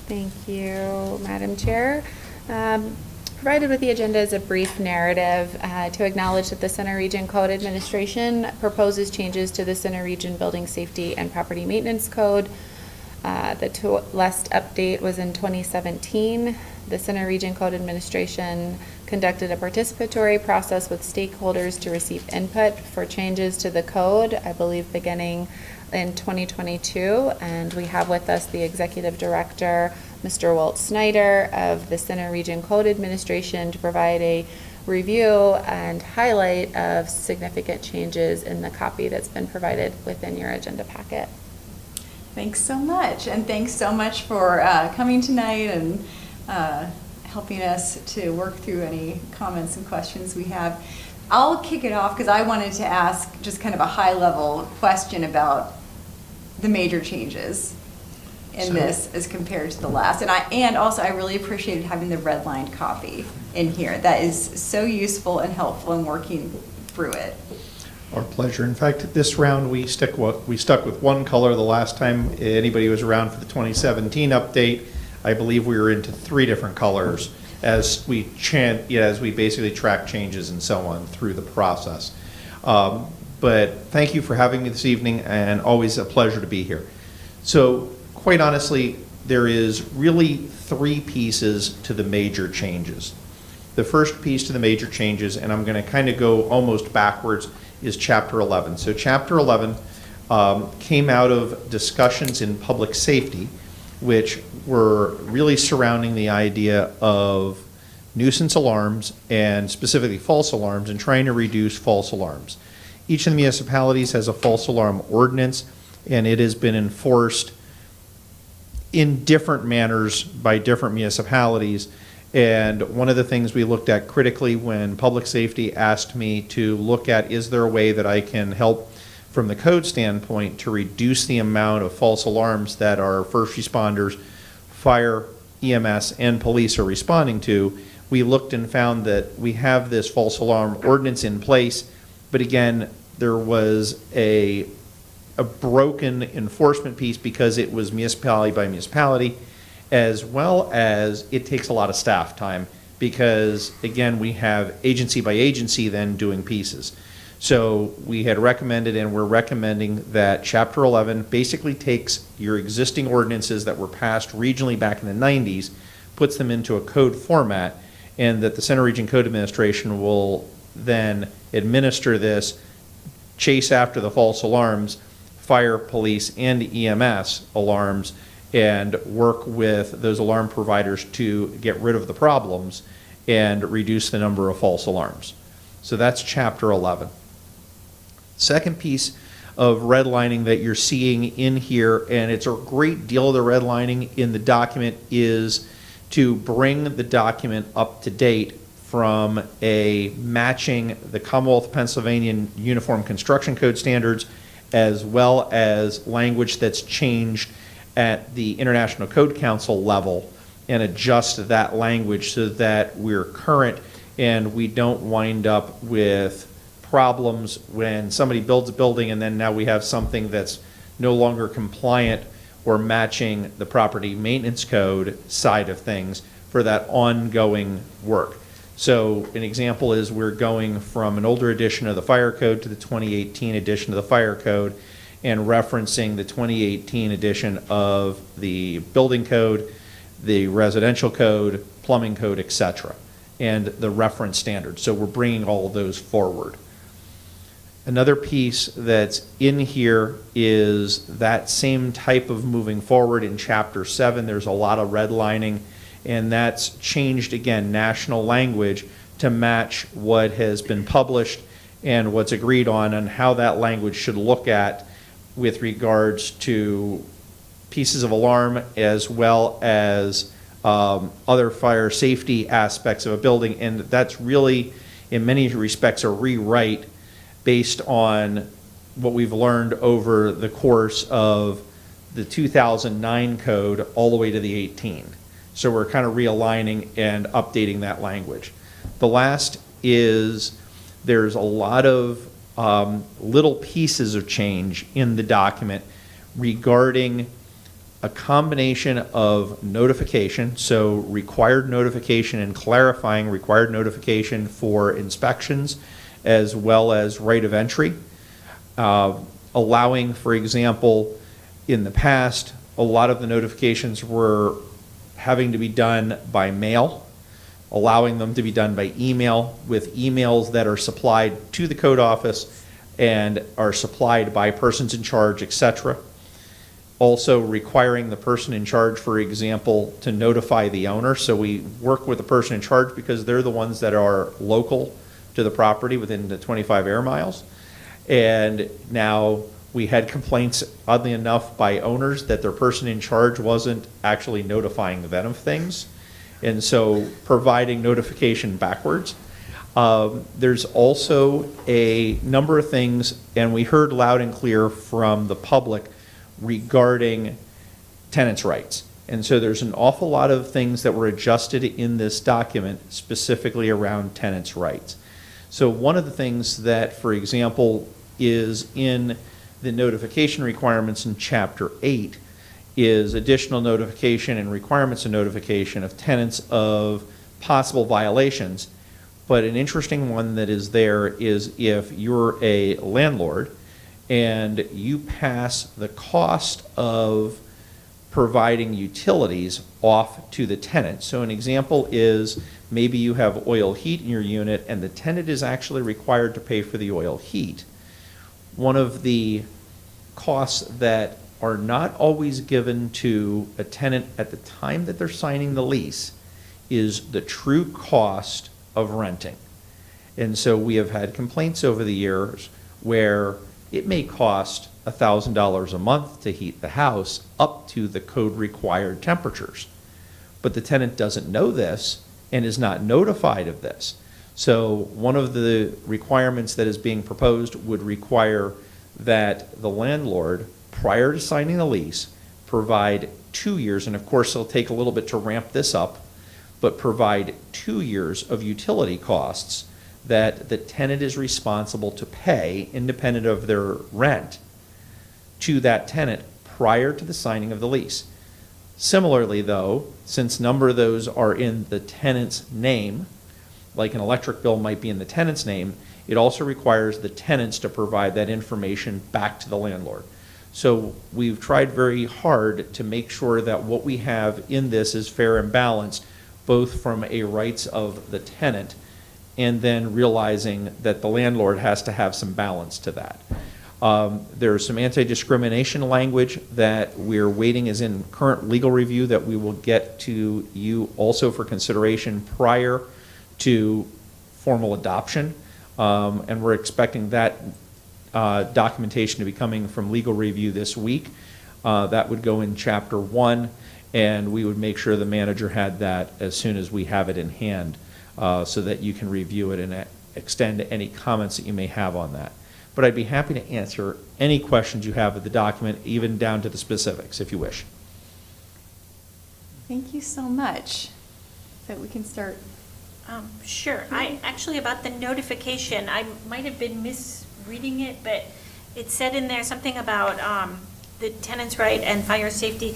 Thank you, Madam Chair. Provided with the agenda is a brief narrative to acknowledge that the Center Region Code Administration proposes changes to the Center Region Building Safety and Property Maintenance Code. The last update was in 2017. The Center Region Code Administration conducted a participatory process with stakeholders to receive input for changes to the code, I believe beginning in 2022. And we have with us the Executive Director, Mr. Walt Snyder of the Center Region Code Administration, to provide a review and highlight of significant changes in the copy that's been provided within your agenda packet. Thanks so much, and thanks so much for coming tonight and helping us to work through any comments and questions we have. I'll kick it off because I wanted to ask just kind of a high-level question about the major changes in this as compared to the last. And also I really appreciated having the redlined copy in here. That is so useful and helpful in working through it. Our pleasure. In fact, this round we stuck with one color. The last time anybody was around for the 2017 update, I believe we were into 3 different colors as we basically track changes and so on through the process. But thank you for having me this evening, and always a pleasure to be here. So quite honestly, there is really 3 pieces to the major changes. The first piece to the major changes, and I'm going to kind of go almost backwards, is Chapter 11. So Chapter 11 came out of discussions in public safety, which were really surrounding the idea of nuisance alarms and specifically false alarms and trying to reduce false alarms. Each of the municipalities has a false alarm ordinance, and it has been enforced in different manners by different municipalities. And one of the things we looked at critically when public safety asked me to look at, is there a way that I can help from the code standpoint to reduce the amount of false alarms that our first responders, fire, EMS, and police are responding to? We looked and found that we have this false alarm ordinance in place, but again, there was a broken enforcement piece because it was municipality by municipality, as well as it takes a lot of staff time because, again, we have agency by agency then doing pieces. So we had recommended, and we're recommending, that Chapter 11 basically takes your existing ordinances that were passed regionally back in the 90s, puts them into a code format, and that the Center Region Code Administration will then administer this, chase after the false alarms, fire, police, and EMS alarms, and work with those alarm providers to get rid of the problems and reduce the number of false alarms. So that's Chapter 11. Second piece of redlining that you're seeing in here, and it's a great deal of the redlining in the document, is to bring the document up to date from a matching the Commonwealth of Pennsylvania Uniform Construction Code standards, as well as language that's changed at the International Code Council level, and adjust that language so that we're current and we don't wind up with problems when somebody builds a building and then now we have something that's no longer compliant or matching the property maintenance code side of things for that ongoing work. So an example is we're going from an older edition of the fire code to the 2018 edition of the fire code, and referencing the 2018 edition of the building code, the residential code, plumbing code, etc., and the reference standards. So we're bringing all of those forward. Another piece that's in here is that same type of moving forward in Chapter 7. There's a lot of redlining, and that's changed, again, national language to match what has been published and what's agreed on how that language should look at with regards to pieces of alarm, as well as other fire safety aspects of a building. And that's really, in many respects, a rewrite based on what we've learned over the course of the 2009 code all the way to the 18. So we're kind of realigning and updating that language. The last is there's a lot of little pieces of change in the document regarding a combination of notification, so required notification and clarifying required notification for inspections, as well as right of entry, allowing, for example, in the past, a lot of the notifications were having to be done by mail allowing them to be done by email with emails that are supplied to the code office and are supplied by persons in charge, etc. Also requiring the person in charge, for example, to notify the owner. So we work with the person in charge because they're the ones that are local to the property within the 25 air miles. And now we had complaints, oddly enough, by owners that their person in charge wasn't actually notifying them of things. And so providing notification backwards. There's also a number of things, and we heard loud and clear from the public regarding tenants' rights. And so there's an awful lot of things that were adjusted in this document specifically around tenants' rights. So one of the things that, for example, is in the notification requirements in Chapter 8 is additional notification and requirements of notification of tenants of possible violations. But an interesting one that is there is if you're a landlord and you pass the cost of providing utilities off to the tenant. So an example is maybe you have oil heat in your unit and the tenant is actually required to pay for the oil heat. One of the costs that are not always given to a tenant at the time that they're signing the lease is the true cost of renting. And so we have had complaints over the years where it may cost $1,000 a month to heat the house up to the code required temperatures. But the tenant doesn't know this and is not notified of this. So one of the requirements that is being proposed would require that the landlord, prior to signing the lease, provide 2 years, and of course it'll take a little bit to ramp this up, but provide 2 years of utility costs that the tenant is responsible to pay, independent of their rent, to that tenant prior to the signing of the lease. Similarly, though, since a number of those are in the tenant's name, like an electric bill might be in the tenant's name, it also requires the tenants to provide that information back to the landlord. So we've tried very hard to make sure that what we have in this is fair and balanced, both from a rights of the tenant and then realizing that the landlord has to have some balance to that. There's some anti-discrimination language that we're waiting is in current legal review that we will get to you also for consideration prior to formal adoption. And we're expecting that documentation to be coming from legal review this week. That would go in Chapter 1, and we would make sure the manager had that as soon as we have it in hand so that you can review it and extend any comments that you may have on that. But I'd be happy to answer any questions you have of the document, even down to the specifics, if you wish. Thank you so much. So we can start. Sure. Actually, about the notification, I might have been misreading it, but it said in there something about the tenant's right and fire safety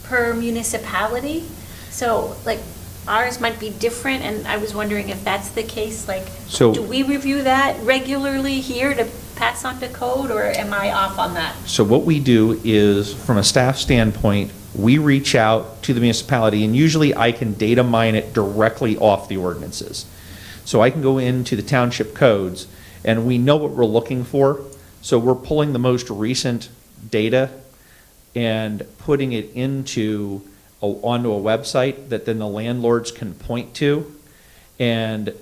per municipality. So, like, ours might be different, and I was wondering if that's the case. Like, So- do we review that regularly here to pass on to code, or am I off on that? So what we do is, from a staff standpoint, we reach out to the municipality, and usually I can data mine it directly off the ordinances. So I can go into the township codes, and we know what we're looking for. So we're pulling the most recent data and putting it onto a website that then the landlords can point to. And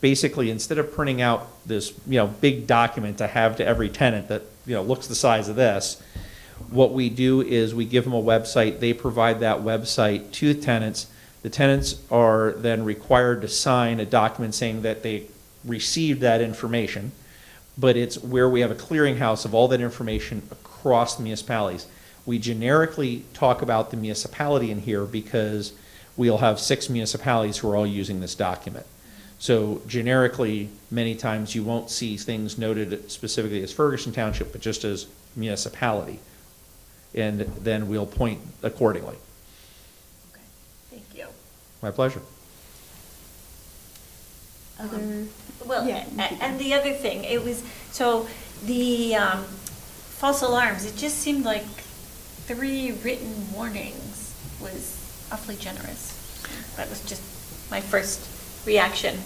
basically, instead of printing out this, big document to have to every tenant that, looks the size of this, what we do is we give them a website. They provide that website to the tenants. The tenants are then required to sign a document saying that they received that information, but it's where we have a clearinghouse of all that information across the municipalities. We generically talk about the municipality in here because we'll have 6 municipalities who are all using this document. So generically, many times you won't see things noted specifically as Ferguson Township, but just as municipality. And then we'll point accordingly. Okay, thank you. My pleasure. Well, Yeah. and the other thing, it was, so the false alarms, it just seemed like 3 written warnings was awfully generous. That was just my first reaction,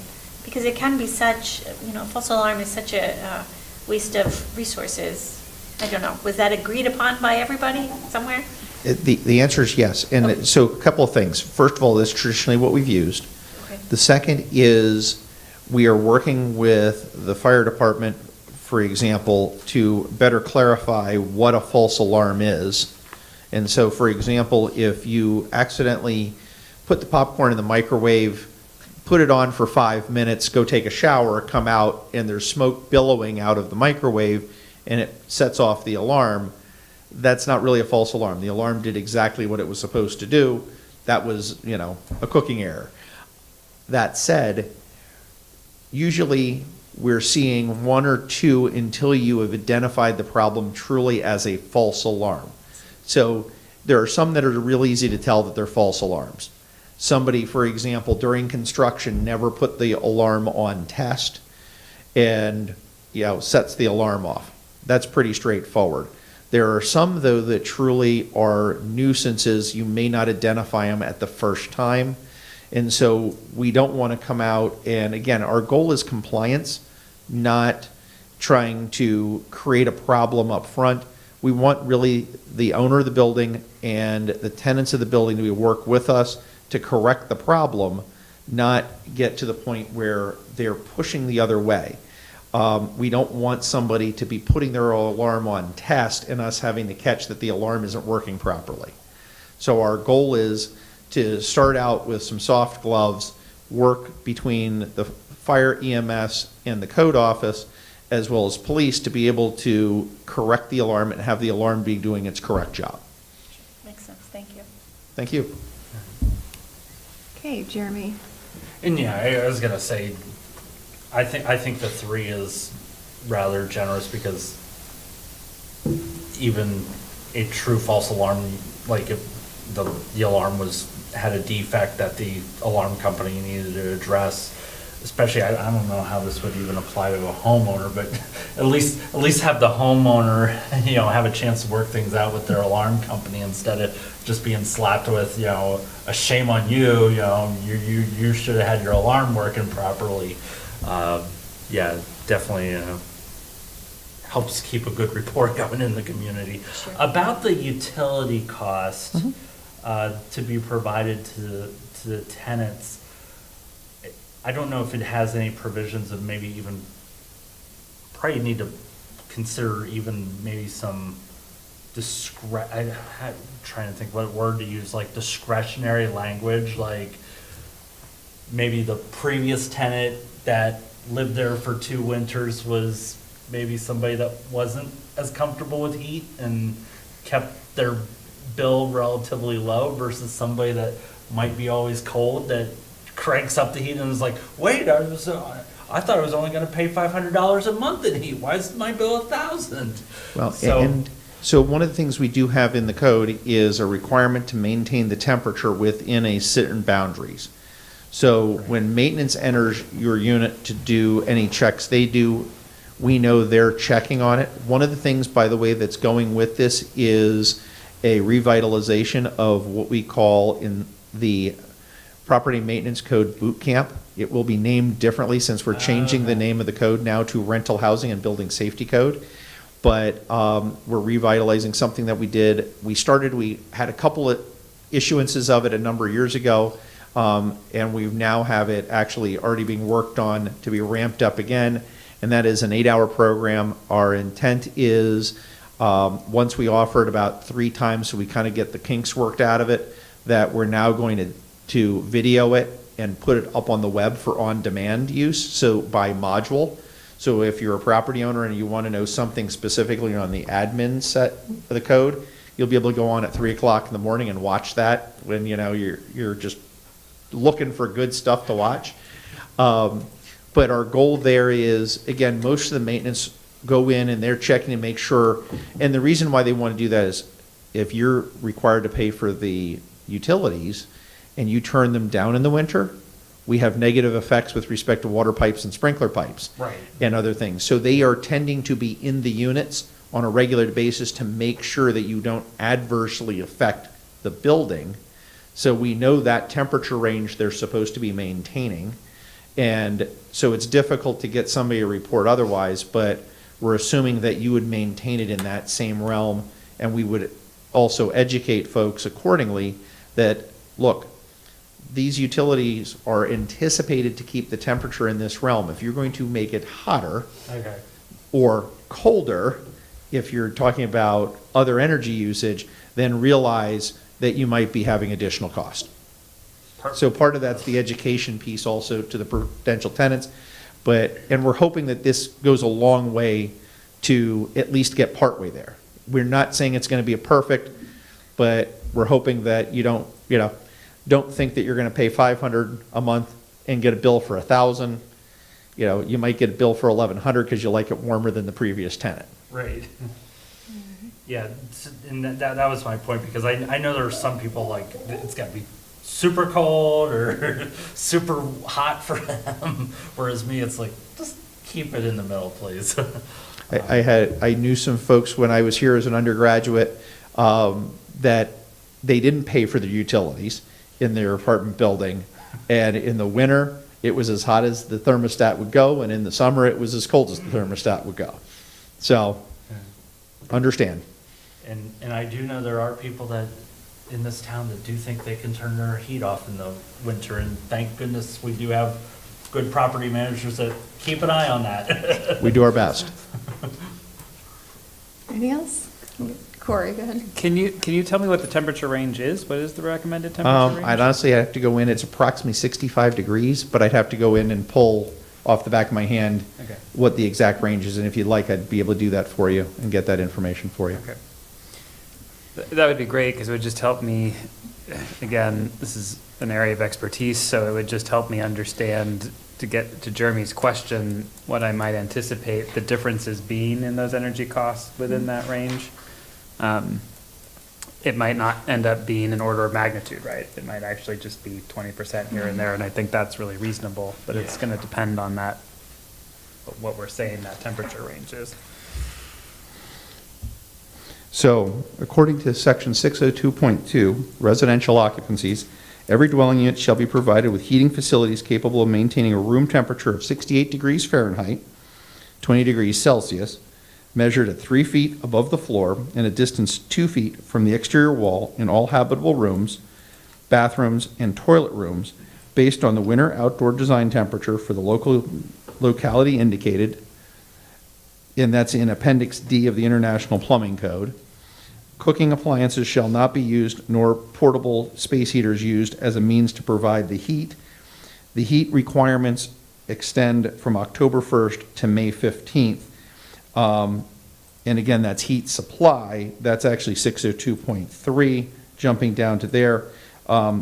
because it can be such, a false alarm is such a waste of resources. I don't know, was that agreed upon by everybody somewhere? The answer is yes. And Okay. so a couple of things. First of all, that's traditionally what we've used. Okay. The second is we are working with the fire department, for example, to better clarify what a false alarm is. And so, for example, if you accidentally put the popcorn in the microwave, put it on for 5 minutes, go take a shower, come out, and there's smoke billowing out of the microwave, and it sets off the alarm, that's not really a false alarm. The alarm did exactly what it was supposed to do. That was, a cooking error. That said, usually we're seeing 1 or 2 until you have identified the problem truly as a false alarm. So there are some that are real easy to tell that they're false alarms. Somebody, for example, during construction never put the alarm on test and, sets the alarm off. That's pretty straightforward. There are some, though, that truly are nuisances. You may not identify them at the first time. And so we don't want to come out, and again, our goal is compliance, not trying to create a problem up front. We want really the owner of the building and the tenants of the building to work with us to correct the problem, not get to the point where they're pushing the other way. We don't want somebody to be putting their alarm on test and us having to catch that the alarm isn't working properly. So our goal is to start out with some soft gloves, work between the fire, EMS, and the code office, as well as police, to be able to correct the alarm and have the alarm be doing its correct job. Makes sense, thank you. Thank you. Okay, Jeremy. And yeah, I was gonna say, I think the 3 is rather generous, because even a true false alarm, like if the alarm had a defect that the alarm company needed to address, especially, I don't know how this would even apply to a homeowner, but at least have the homeowner, have a chance to work things out with their alarm company instead of just being slapped with, a shame on you, you should have had your alarm working properly. Yeah, definitely helps keep a good rapport going in the community. Sure. About the utility cost to be provided to the tenants, I don't know if it has any provisions of maybe even, probably need to consider even maybe some I'm trying to think what word to use, like discretionary language, like maybe the previous tenant that lived there for 2 winters was maybe somebody that wasn't as comfortable with heat and kept their bill relatively low versus somebody that might be always cold that cranks up the heat and is like, wait, I thought I was only going to pay $500 a month in heat. Why is my bill $1,000? Well, so one of the things we do have in the code is a requirement to maintain the temperature within a certain boundaries. So when maintenance enters your unit to do any checks they do, we know they're checking on it. One of the things, by the way, that's going with this is a revitalization of what we call in the Property Maintenance Code Boot Camp. It will be named differently since we're changing the name of the code now to Rental Housing and Building Safety Code. But we're revitalizing something that we did. We had a couple of issuances of it a number of years ago, and we now have it actually already being worked on to be ramped up again, and that is an 8-hour program. Our intent is, once we offer it about 3 times so we kind of get the kinks worked out of it, that we're now going to video it and put it up on the web for on-demand use, so by module. So if you're a property owner and you want to know something specifically on the admin set of the code, you'll be able to go on at 3 o'clock in the morning and watch that when you're just looking for good stuff to watch. But our goal there is, again, most of the maintenance go in and they're checking to make sure. And the reason why they want to do that is if you're required to pay for the utilities and you turn them down in the winter, we have negative effects with respect to water pipes and sprinkler pipes. Right. And other things. So they are tending to be in the units on a regular basis to make sure that you don't adversely affect the building. So we know that temperature range they're supposed to be maintaining. And so it's difficult to get somebody to report otherwise, but we're assuming that you would maintain it in that same realm, and we would also educate folks accordingly that, look, these utilities are anticipated to keep the temperature in this realm. If you're going to make it hotter Okay. or colder, if you're talking about other energy usage, then realize that you might be having additional cost. So part of that's the education piece also to the potential tenants, and we're hoping that this goes a long way to at least get partway there. We're not saying it's going to be a perfect, but we're hoping that you don't think that you're going to pay $500 a month and get a bill for $1,000. You might get a bill for $1,100 because you like it warmer than the previous tenant. Right. Yeah, and that was my point, because I know there are some people like, it's got to be super cold or super hot for them, whereas me, it's like, just keep it in the middle, please. I knew some folks when I was here as an undergraduate that they didn't pay for their utilities in their apartment building, and in the winter it was as hot as the thermostat would go, and in the summer it was as cold as the thermostat would go. So, understand. And I do know there are people that in this town that do think they can turn their heat off in the winter, and thank goodness we do have good property managers that keep an eye on that. We do our best. Anything else? Corey, go ahead. Can you tell me what the temperature range is? What is the recommended temperature range? I'd honestly have to go in, it's approximately 65 degrees, but I'd have to go in and pull off the back of my hand Okay. what the exact range is, and if you'd like, I'd be able to do that for you and get that information for you. Okay. That would be great, because it would just help me, again, this is an area of expertise, so it would just help me understand, to get to Jeremy's question, what I might anticipate the differences being in those energy costs within that range. It might not end up being an order of magnitude, right? It might actually just be 20% here and there, and I think that's really reasonable, but it's going to depend on that, what we're saying that temperature range is. So, according to section 602.2, residential occupancies, every dwelling unit shall be provided with heating facilities capable of maintaining a room temperature of 68 degrees Fahrenheit, 20 degrees Celsius, measured at 3 feet above the floor and a distance 2 feet from the exterior wall in all habitable rooms, bathrooms, and toilet rooms, based on the winter outdoor design temperature for the locality indicated, and that's in Appendix D of the International Plumbing Code. Cooking appliances shall not be used, nor portable space heaters used as a means to provide the heat. The heat requirements extend from October 1st to May 15th. And again, that's heat supply. That's actually 602.3, jumping down to there.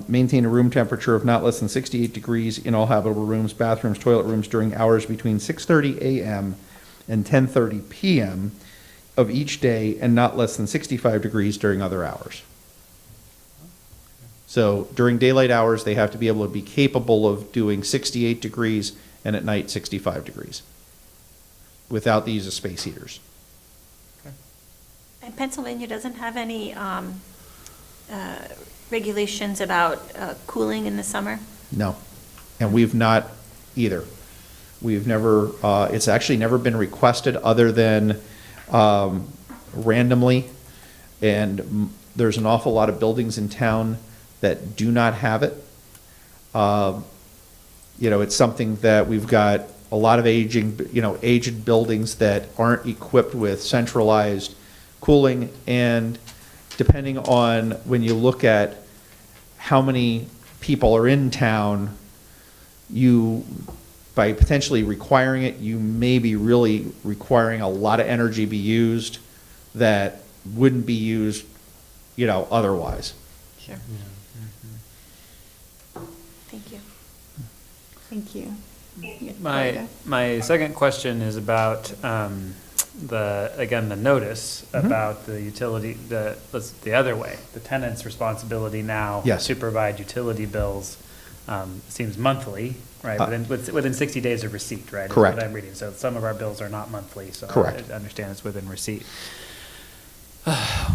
Maintain a room temperature of not less than 68 degrees in all habitable rooms, bathrooms, toilet rooms during hours between 6:30 a.m. and 10:30 p.m. of each day, and not less than 65 degrees during other hours. So during daylight hours, they have to be able to be capable of doing 68 degrees, and at night 65 degrees, without the use of space heaters. And Pennsylvania doesn't have any regulations about cooling in the summer? No, and we've not either. We've never, it's actually never been requested other than randomly, and there's an awful lot of buildings in town that do not have it. It's something that we've got a lot of aged buildings that aren't equipped with centralized cooling, and depending on when you look at how many people are in town, by potentially requiring it, you may be really requiring a lot of energy be used that wouldn't be used, otherwise. Sure. Thank you. Thank you. My second question is about the notice about the utility, the other way, the tenant's responsibility now Yes. to provide utility bills. Seems monthly, right? Within 60 days of receipt, right? is Correct. What I'm reading. So some of our bills are not monthly, so Correct. I understand it's within receipt.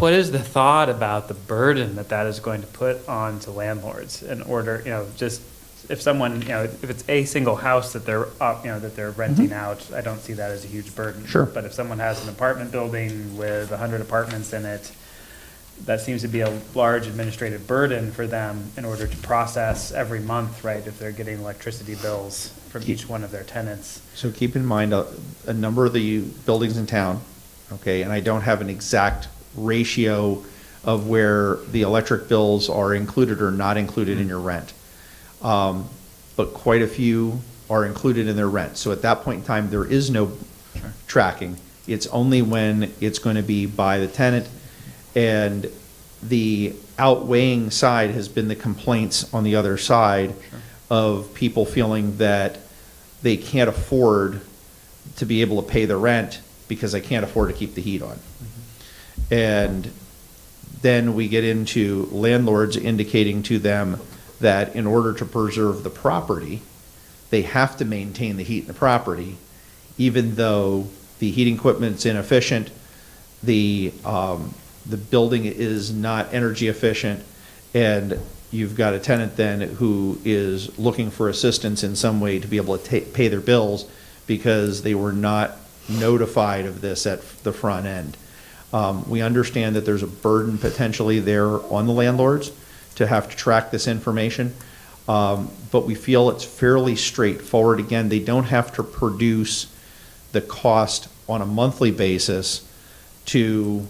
what is the thought about the burden that that is going to put on to landlords in order, just if someone, if it's a single house that they're, that they're renting out, I don't see that as a huge burden. Sure. But if someone has an apartment building with 100 apartments in it, that seems to be a large administrative burden for them in order to process every month, right, if they're getting electricity bills from each one of their tenants. So keep in mind, a number of the buildings in town, okay, and I don't have an exact ratio of where the electric bills are included or not included in your rent. But quite a few are included in their rent. So at that point in time, there is no tracking. It's only when it's going to be by the tenant. And the outweighing side has been the complaints on the other side of people feeling that they can't afford to be able to pay the rent because they can't afford to keep the heat on. And then we get into landlords indicating to them that in order to preserve the property, they have to maintain the heat in the property, even though the heating equipment's inefficient, the building is not energy efficient, and you've got a tenant then who is looking for assistance in some way to be able to pay their bills because they were not notified of this at the front end. We understand that there's a burden potentially there on the landlords to have to track this information, but we feel it's fairly straightforward. Again, they don't have to produce the cost on a monthly basis to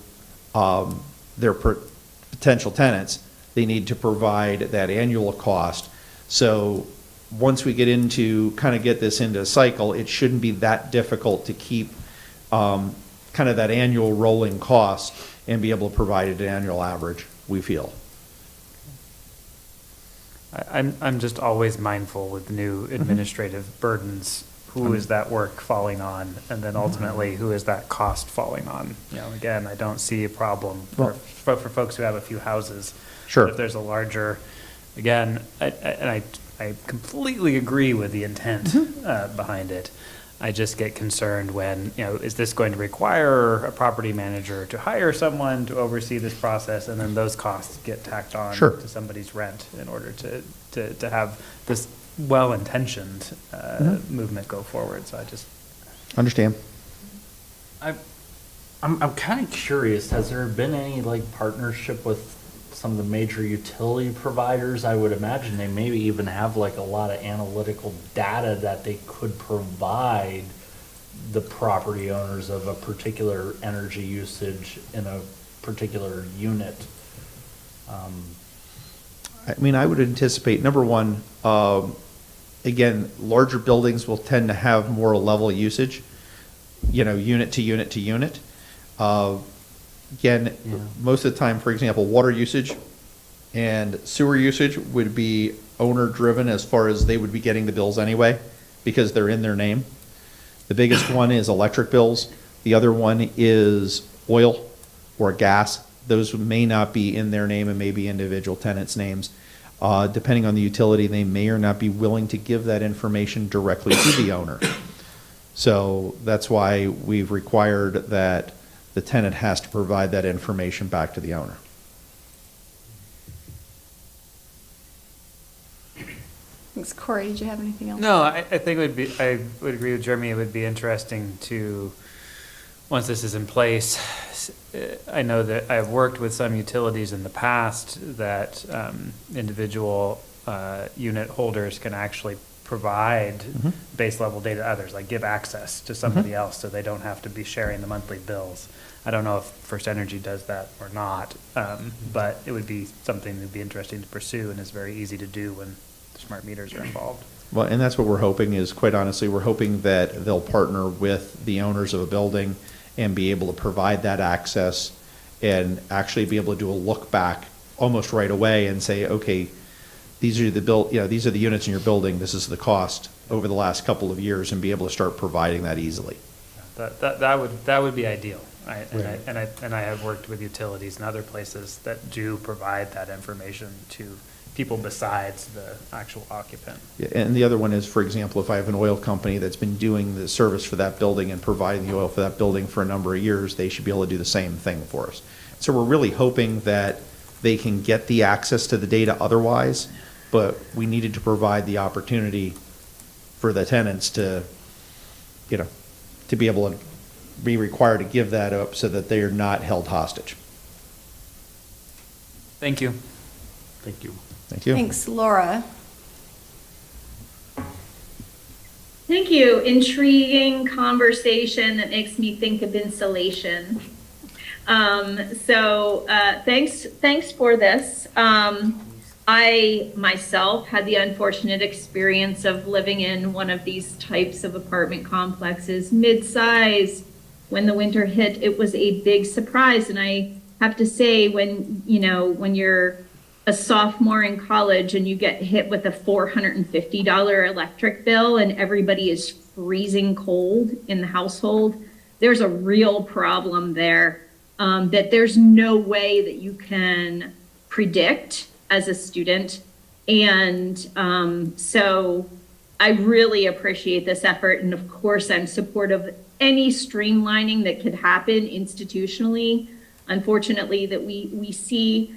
their potential tenants. They need to provide that annual cost. So once we get get this into a cycle, it shouldn't be that difficult to keep kind of that annual rolling cost and be able to provide it an annual average, we feel. I'm just always mindful with new administrative burdens. Who is that work falling on? And then ultimately, who is that cost falling on? Again, I don't see a problem for folks who have a few houses. Sure. If there's a larger, again, I completely agree with the intent behind it. I just get concerned when, is this going to require a property manager to hire someone to oversee this process, and then those costs get tacked on to somebody's rent in order to have this well-intentioned movement go forward. So I just understand. I'm kind of curious, has there been any partnership with some of the major utility providers? I would imagine they maybe even have a lot of analytical data that they could provide the property owners of a particular energy usage in a particular unit. I would anticipate, number one, again, larger buildings will tend to have more level usage, unit to unit to unit. Again, most of the time, for example, water usage and sewer usage would be owner-driven as far as they would be getting the bills anyway, because they're in their name. The biggest one is electric bills. The other one is oil or gas. Those may not be in their name and may be individual tenants' names. Depending on the utility, they may or not be willing to give that information directly to the owner. So that's why we've required that the tenant has to provide that information back to the owner. Thanks. Corey, did you have anything else? No, I think I would agree with Jeremy. It would be interesting to, once this is in place, I know that I've worked with some utilities in the past that individual unit holders can actually provide base level data to others, like give access to somebody else so they don't have to be sharing the monthly bills. I don't know if First Energy does that or not, but it would be something that would be interesting to pursue and is very easy to do when smart meters are involved. Well, and that's what we're hoping is, quite honestly, we're hoping that they'll partner with the owners of a building and be able to provide that access and actually be able to do a look back almost right away and say, okay, these are these are the units in your building, this is the cost over the last couple of years, and be able to start providing that easily. That would be ideal. And I have worked with utilities and other places that do provide that information to people besides the actual occupant. Yeah, and the other one is, for example, if I have an oil company that's been doing the service for that building and providing the oil for that building for a number of years, they should be able to do the same thing for us. So we're really hoping that they can get the access to the data otherwise, but we needed to provide the opportunity for the tenants to, to be able to be required to give that up so that they are not held hostage. Thank you. Thank you. Thank you. Thanks, Laura. Thank you. Intriguing conversation that makes me think of insulation. Thanks for this. I myself had the unfortunate experience of living in one of these types of apartment complexes, mid-size. When the winter hit, it was a big surprise. And I have to say, when you're a sophomore in college and you get hit with a $450 electric bill and everybody is freezing cold in the household, there's a real problem there that there's no way that you can predict as a student. And so I really appreciate this effort. And of course, I'm supportive of any streamlining that could happen institutionally. Unfortunately, that we see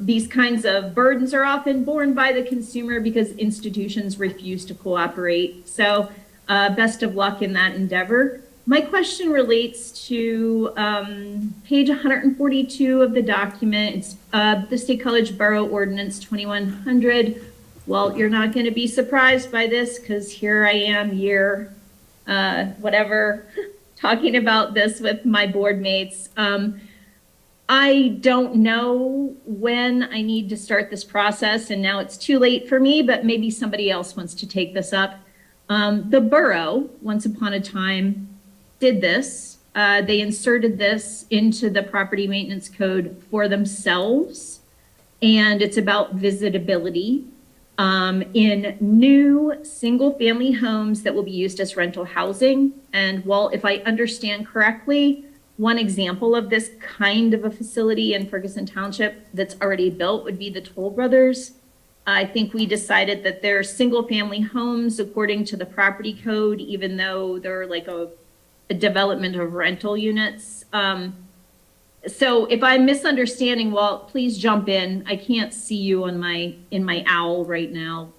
these kinds of burdens are often borne by the consumer because institutions refuse to cooperate. So best of luck in that endeavor. My question relates to page 142 of the document. It's the State College Borough Ordinance 2100. Well, you're not going to be surprised by this because here I am talking about this with my board mates. I don't know when I need to start this process, and now it's too late for me, but maybe somebody else wants to take this up. The borough, once upon a time, did this. They inserted this into the property maintenance code for themselves, and it's about visitability in new single-family homes that will be used as rental housing. And while, if I understand correctly, one example of this kind of a facility in Ferguson Township that's already built would be the Toll Brothers. I think we decided that they're single-family homes according to the property code, even though they're like a development of rental units. So if I'm misunderstanding, well, please jump in. I can't see you in my owl right now.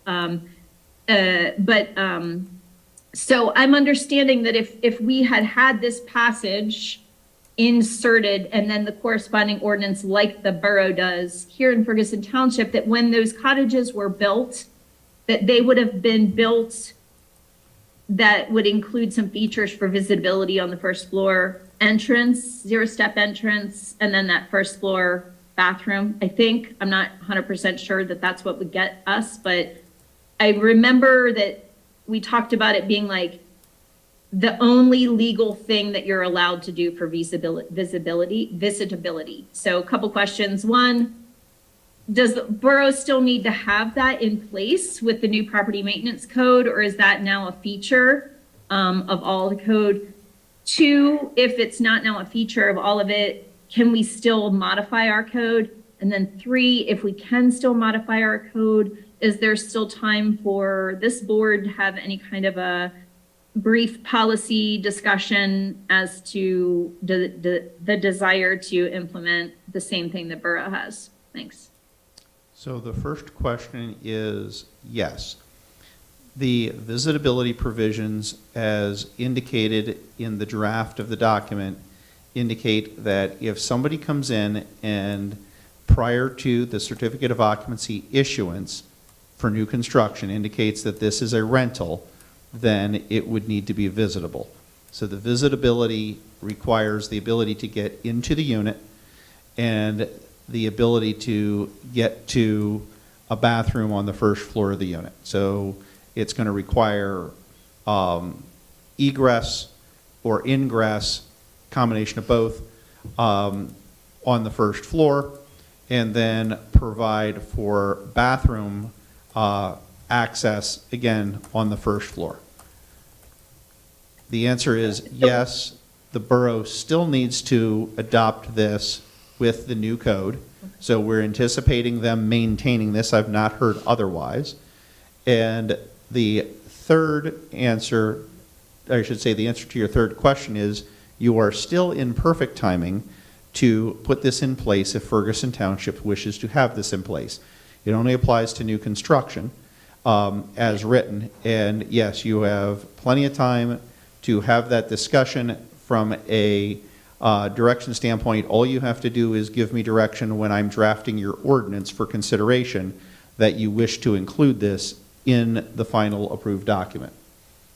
So I'm understanding that if we had this passage inserted and then the corresponding ordinance like the borough does here in Ferguson Township, that when those cottages were built, that they would have been built that would include some features for visibility on the first floor entrance, zero-step entrance, and then that first floor bathroom. I think, I'm not 100% sure that that's what would get us, but I remember that we talked about it being like the only legal thing that you're allowed to do for visitability. So a couple questions. One, does the borough still need to have that in place with the new property maintenance code, or is that now a feature of all the code? Two, if it's not now a feature of all of it, can we still modify our code? And then three, if we can still modify our code, is there still time for this board to have any kind of a brief policy discussion as to the desire to implement the same thing the borough has? Thanks. So the first question is yes. The visitability provisions, as indicated in the draft of the document, indicate that if somebody comes in and prior to the certificate of occupancy issuance for new construction indicates that this is a rental, then it would need to be visitable. So the visitability requires the ability to get into the unit and the ability to get to a bathroom on the first floor of the unit. So it's going to require egress or ingress, combination of both, on the first floor, and then provide for bathroom access, again, on the first floor. The answer is yes, the borough still needs to adopt this with the new code. So we're anticipating them maintaining this. I've not heard otherwise. And the third answer, I should say the answer to your third question is you are still in perfect timing to put this in place if Ferguson Township wishes to have this in place. It only applies to new construction as written. And yes, you have plenty of time to have that discussion from a direction standpoint. All you have to do is give me direction when I'm drafting your ordinance for consideration that you wish to include this in the final approved document.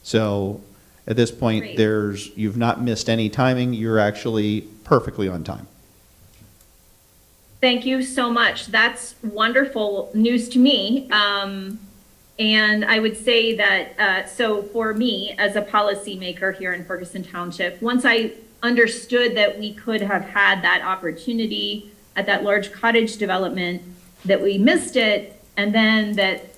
So at this point, Great. you've not missed any timing. You're actually perfectly on time. Thank you so much. That's wonderful news to me. And I would say that, so for me, as a policymaker here in Ferguson Township, once I understood that we could have had that opportunity at that large cottage development, that we missed it, and then that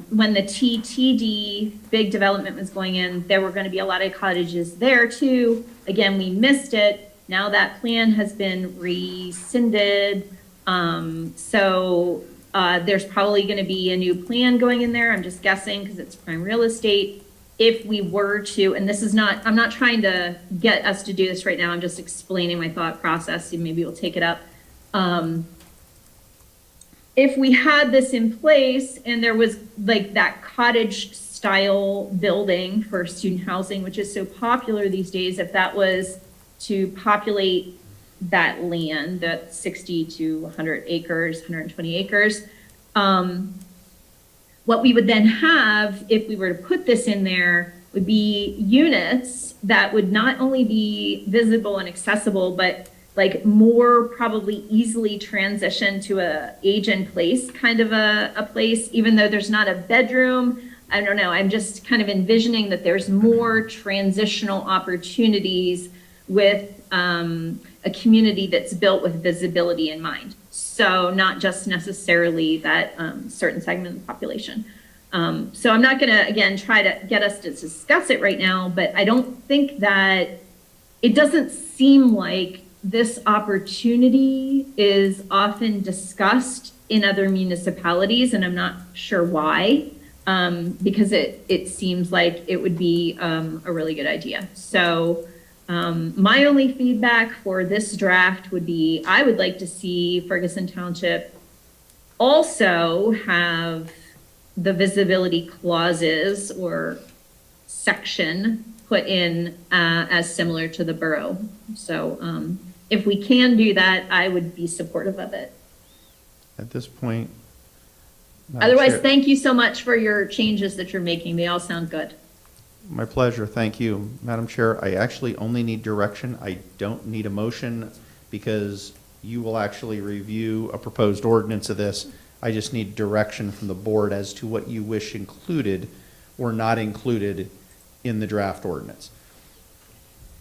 when the TTD big development was going in, there were going to be a lot of cottages there too. Again, we missed it. Now that plan has been rescinded. So there's probably going to be a new plan going in there. I'm just guessing because it's prime real estate. If we were to, and this is not, I'm not trying to get us to do this right now. I'm just explaining my thought process and maybe we'll take it up. If we had this in place and there was like that cottage style building for student housing, which is so popular these days, if that was to populate that land, that 60 to 100 acres, 120 acres, what we would then have, if we were to put this in there, would be units that would not only be visible and accessible, but like more probably easily transition to a age in place kind of a place, even though there's not a bedroom. I don't know, I'm just kind of envisioning that there's more transitional opportunities with a community that's built with visibility in mind. So not just necessarily that certain segment of the population. So I'm not gonna, again, try to get us to discuss it right now, but I don't think that, it doesn't seem like this opportunity is often discussed in other municipalities, and I'm not sure why, because it seems like it would be a really good idea. So my only feedback for this draft would be, I would like to see Ferguson Township also have the visibility clauses or section put in as similar to the borough. So if we can do that, I would be supportive of it. At this point, Madam Otherwise, Chair- thank you so much for your changes that you're making. They all sound good. My pleasure, thank you. Madam Chair, I actually only need direction. I don't need a motion because you will actually review a proposed ordinance of this. I just need direction from the board as to what you wish included or not included in the draft ordinance.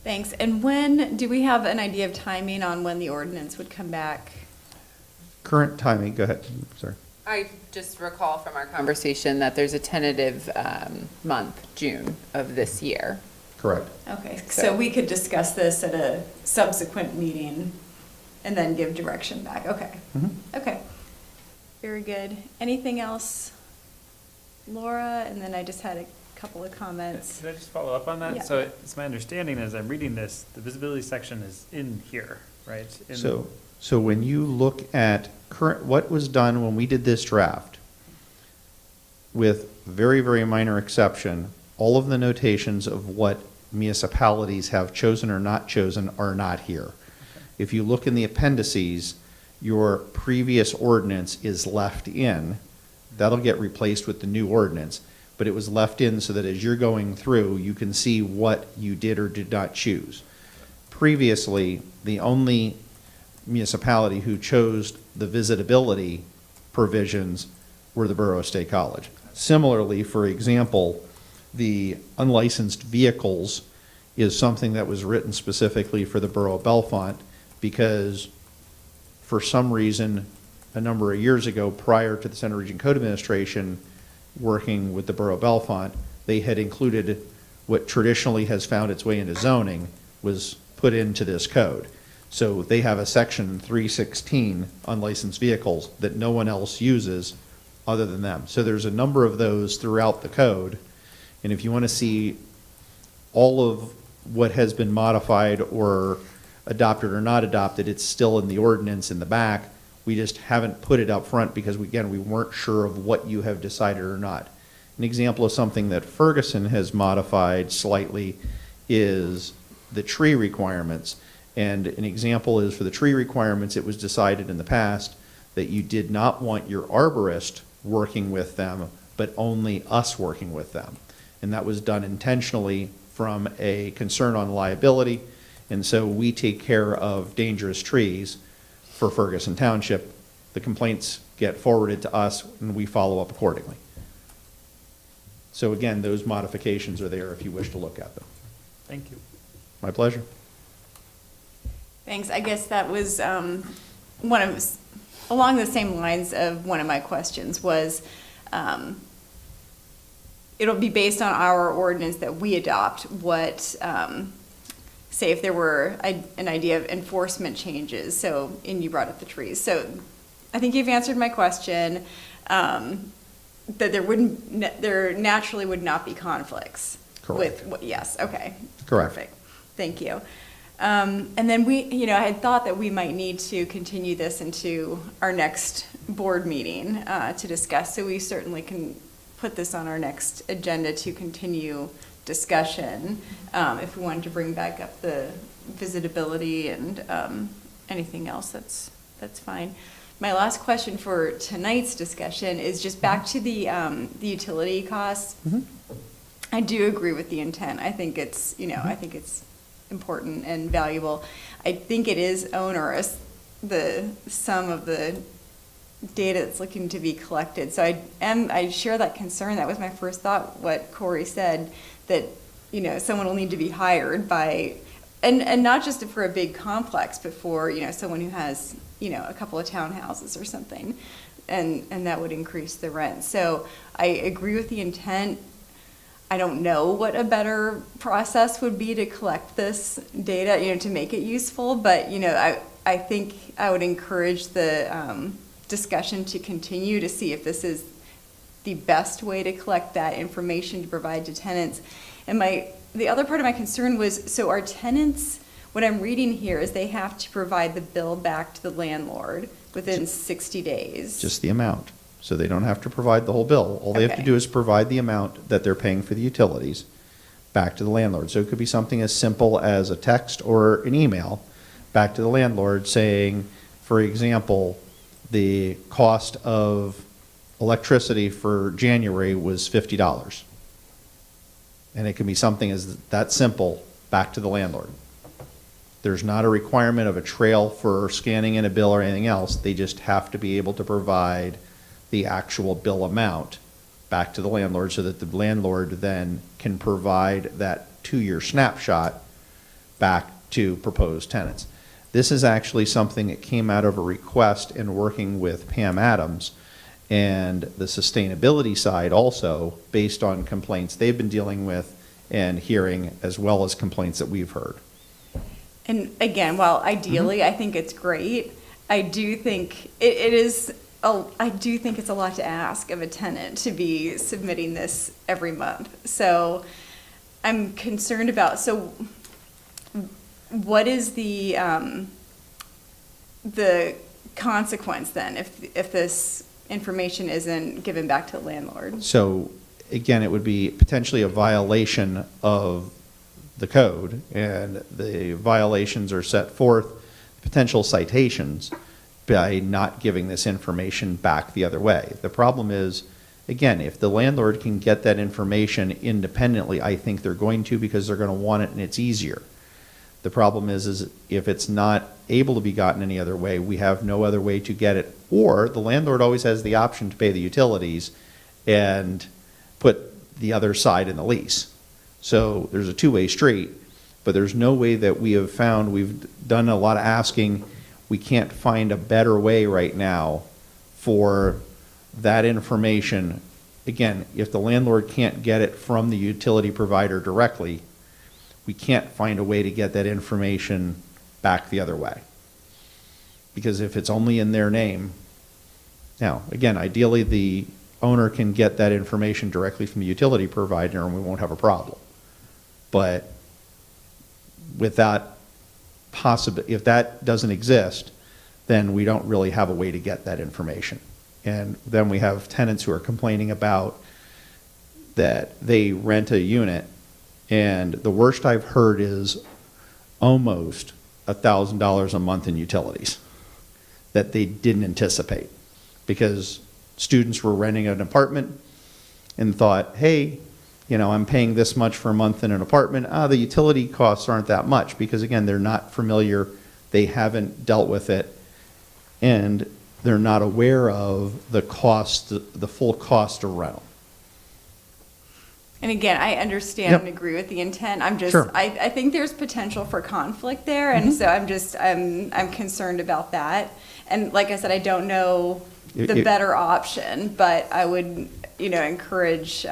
Thanks. And when, do we have an idea of timing on when the ordinance would come back? Current timing, go ahead, sorry. I just recall from our conversation that there's a tentative month, June of this year. Correct. Okay, so we could discuss this at a subsequent meeting and then give direction back. Okay. Mhm. Okay. Very good. Anything else, Laura? And then I just had a couple of comments. Could I just follow up on that? Yeah. So it's my understanding as I'm reading this, the visibility section is in here, right? In- So when you look at what was done when we did this draft, with very, very minor exception, all of the notations of what municipalities have chosen or not chosen are not here. If you look in the appendices, your previous ordinance is left in. That'll get replaced with the new ordinance, but it was left in so that as you're going through, you can see what you did or did not choose. Previously, the only municipality who chose the visitability provisions were the Borough of State College. Similarly, for example, the unlicensed vehicles is something that was written specifically for the Borough of Bellefonte because for some reason, a number of years ago, prior to the Center Region Code Administration working with the Borough of Bellefonte, they had included what traditionally has found its way into zoning was put into this code. So they have a section 316 unlicensed vehicles that no one else uses other than them. So there's a number of those throughout the code. And if you want to see all of what has been modified or adopted or not adopted, it's still in the ordinance in the back. We just haven't put it up front because, again, we weren't sure of what you have decided or not. An example of something that Ferguson has modified slightly is the tree requirements. And an example is for the tree requirements, it was decided in the past that you did not want your arborist working with them, but only us working with them. And that was done intentionally from a concern on liability. And so we take care of dangerous trees for Ferguson Township. The complaints get forwarded to us and we follow up accordingly. So again, those modifications are there if you wish to look at them. Thank you. My pleasure. Thanks. I guess that was along the same lines of one of my questions was, it'll be based on our ordinance that we adopt what, say if there were an idea of enforcement changes. So, and you brought up the trees. So I think you've answered my question, that there naturally would not be conflicts. Correct. Yes, okay. Correct. Perfect. Thank you. And then I had thought that we might need to continue this into our next board meeting to discuss. So we certainly can put this on our next agenda to continue discussion if we wanted to bring back up the visitability and anything else, that's fine. My last question for tonight's discussion is just back to the utility costs. Mm-hmm. I do agree with the intent. I think it's, I think it's important and valuable. I think it is onerous, the sum of the data that's looking to be collected. So I share that concern. That was my first thought, what Corey said, that, someone will need to be hired by, and not just for a big complex, but for, someone who has, a couple of townhouses or something, and that would increase the rent. So I agree with the intent. I don't know what a better process would be to collect this data, to make it useful, but, I think I would encourage the discussion to continue to see if this is the best way to collect that information to provide to tenants. And the other part of my concern was, so our tenants, what I'm reading here is they have to provide the bill back to the landlord within 60 days. Just the amount. So they don't have to provide the whole bill. All they have to Okay. do is provide the amount that they're paying for the utilities back to the landlord. So it could be something as simple as a text or an email back to the landlord saying, for example, the cost of electricity for January was $50. And it can be something as that simple back to the landlord. There's not a requirement of a trail for scanning in a bill or anything else. They just have to be able to provide the actual bill amount back to the landlord so that the landlord then can provide that 2-year snapshot back to proposed tenants. This is actually something that came out of a request in working with Pam Adams and the sustainability side also, based on complaints they've been dealing with and hearing, as well as complaints that we've heard. And again, while ideally I think it's great, I do think I do think it's a lot to ask of a tenant to be submitting this every month. So I'm concerned about, so what is the consequence then if this information isn't given back to the landlord? So again, it would be potentially a violation of the code, and the violations are set forth, potential citations, by not giving this information back the other way. The problem is, again, if the landlord can get that information independently, I think they're going to, because they're going to want it and it's easier. The problem is if it's not able to be gotten any other way, we have no other way to get it, or the landlord always has the option to pay the utilities and put the other side in the lease. So there's a two-way street, but there's no way that we have found, we've done a lot of asking, we can't find a better way right now for that information. Again, if the landlord can't get it from the utility provider directly, we can't find a way to get that information back the other way. Because if it's only in their name, now, again, ideally the owner can get that information directly from the utility provider and we won't have a problem. But with that if that doesn't exist, then we don't really have a way to get that information. And then we have tenants who are complaining about that they rent a unit, and the worst I've heard is almost $1,000 a month in utilities that they didn't anticipate, because students were renting an apartment and thought, hey, you know, I'm paying this much for a month in an apartment. The utility costs aren't that much, because again, they're not familiar, they haven't dealt with it, and they're not aware of the cost, the full cost of rental. And again, I understand Yep. and agree with the intent. I'm just, Sure. I think there's potential for conflict there, and so I'm concerned about that. And like I said, I don't know the better option, but I would, encourage,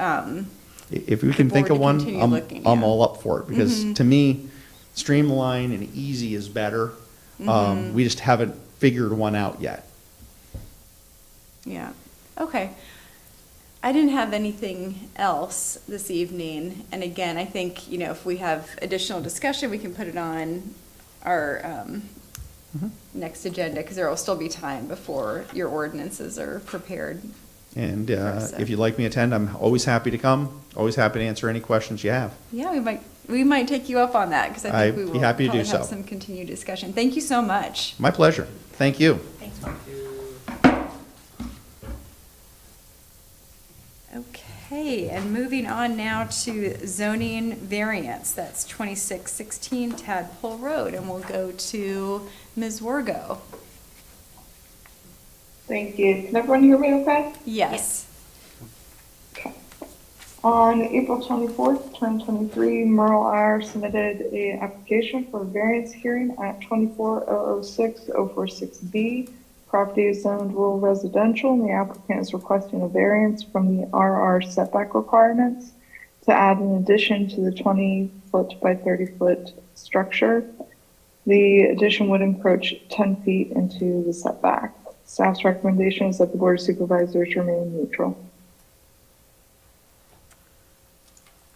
If we can think board of to one, continue I'm looking, I'm yeah. all up for it, because to me, streamline and easy is better. We just haven't figured one out yet. Yeah, okay. I didn't have anything else this evening, and again, I think, if we have additional discussion, we can put it on our next agenda, because there will still be time before your ordinances are prepared. And So- if you'd like me to attend, I'm always happy to come, always happy to answer any questions you have. Yeah, we might take you up on that, because I think we I'd will be happy to do probably have so. some continued discussion. Thank you so much. My pleasure. Thank you. Thanks, Mark. Okay, and moving on now to zoning variance. That's 2616 Tadpole Road, and we'll go to Ms. Wargo. Thank you. Can everyone hear me okay? Yes. Okay. On April 24th, 2023, Merle R. submitted an application for a variance hearing at 24006-046B. Property is zoned rural residential, and the applicant is requesting a variance from the RR setback requirements to add an addition to the 20-foot by 30-foot structure. The addition would encroach 10 feet into the setback. Staff's recommendation is that the Board of Supervisors remain neutral.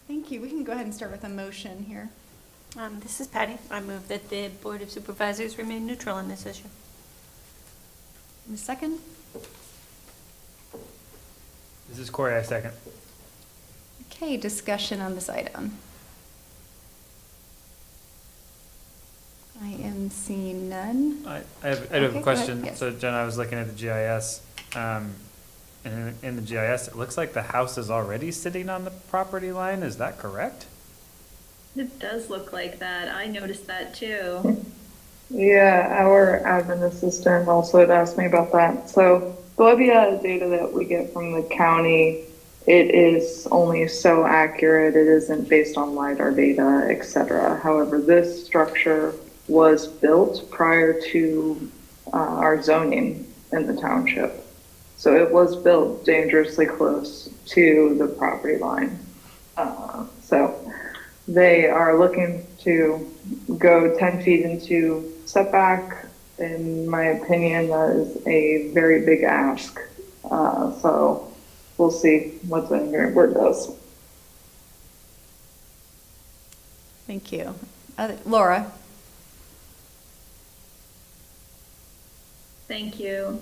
Thank you. We can go ahead and start with a motion here. This is Patty. I move that the Board of Supervisors remain neutral on this issue. A second? This is Corey, I second. Okay, discussion on this item. I am seeing none. I have Okay, a go question. ahead, yes. So Jen, I was looking at the GIS, and in the GIS, it looks like the house is already sitting on the property line. Is that correct? It does look like that. I noticed that too. Yeah, our admin assistant also had asked me about that. So the Libya data that we get from the county, it is only so accurate. It isn't based on LiDAR data, et cetera. However, this structure was built prior to our zoning in the township. So it was built dangerously close to the property line. So they are looking to go 10 feet into setback. In my opinion, that is a very big ask. So we'll see what the hearing board does. Thank you. Laura? Thank you.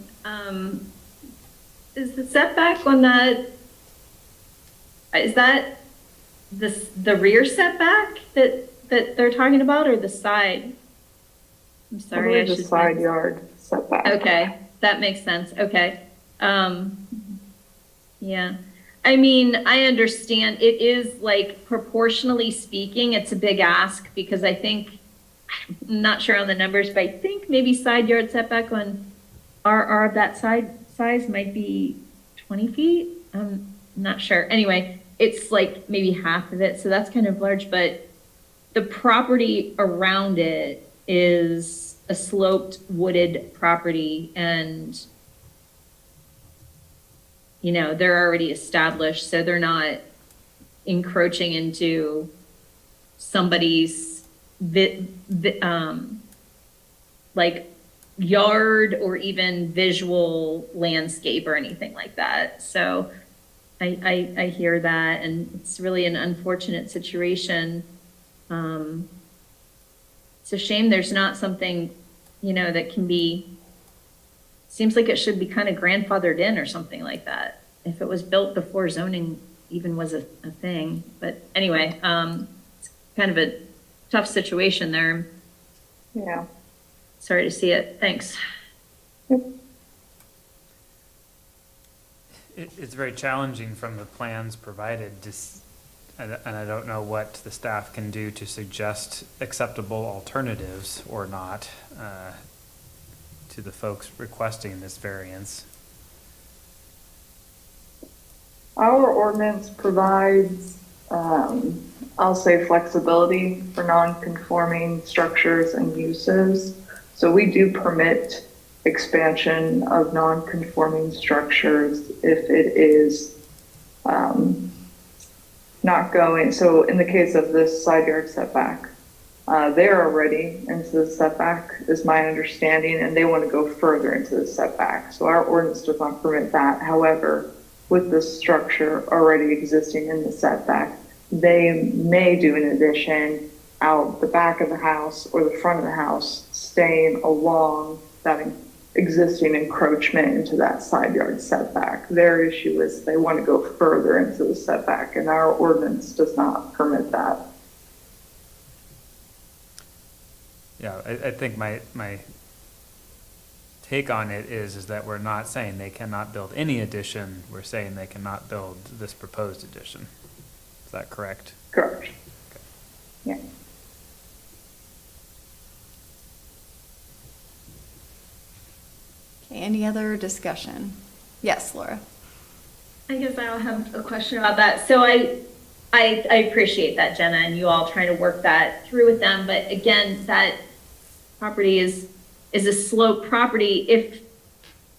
Is the setback on that, is that the rear setback that they're talking about, or the side? I'm sorry, I The should. side yard setback. Okay, that makes sense. Okay. Yeah. I mean, I understand it is like proportionally speaking, it's a big ask because I think, I'm not sure on the numbers, but I think maybe side yard setback on RR of that size might be 20 feet. I'm not sure. Anyway, it's like maybe half of it. So that's kind of large, but the property around it is a sloped wooded property, and they're already established, so they're not encroaching into somebody's like yard or even visual landscape or anything like that. So I hear that, and it's really an unfortunate situation. it's a shame there's not something, that can be, seems like it should be kind of grandfathered in or something like that, if it was built before zoning even was a thing. But anyway, it's kind of a tough situation there. Yeah. Sorry to see it. Thanks. It's very challenging from the plans provided, and I don't know what the staff can do to suggest acceptable alternatives or not to the folks requesting this variance. Our ordinance provides, I'll say, flexibility for non-conforming structures and uses. So we do permit expansion of non-conforming structures if it is not going. So in the case of this side yard setback, they're already into the setback, is my understanding, and they want to go further into the setback. So our ordinance does not permit that. However, with the structure already existing in the setback, they may do an addition out the back of the house or the front of the house, staying along that existing encroachment into that side yard setback. Their issue is they want to go further into the setback, and our ordinance does not permit that. Yeah, I think my take on it is that we're not saying they cannot build any addition. We're saying they cannot build this proposed addition. Is that correct? Correct. Okay. Yeah. Okay, any other discussion? Yes, Laura. I guess I'll have a question about that. So I appreciate that, Jenna, and you all trying to work that through with them. But again, that property is a slope property.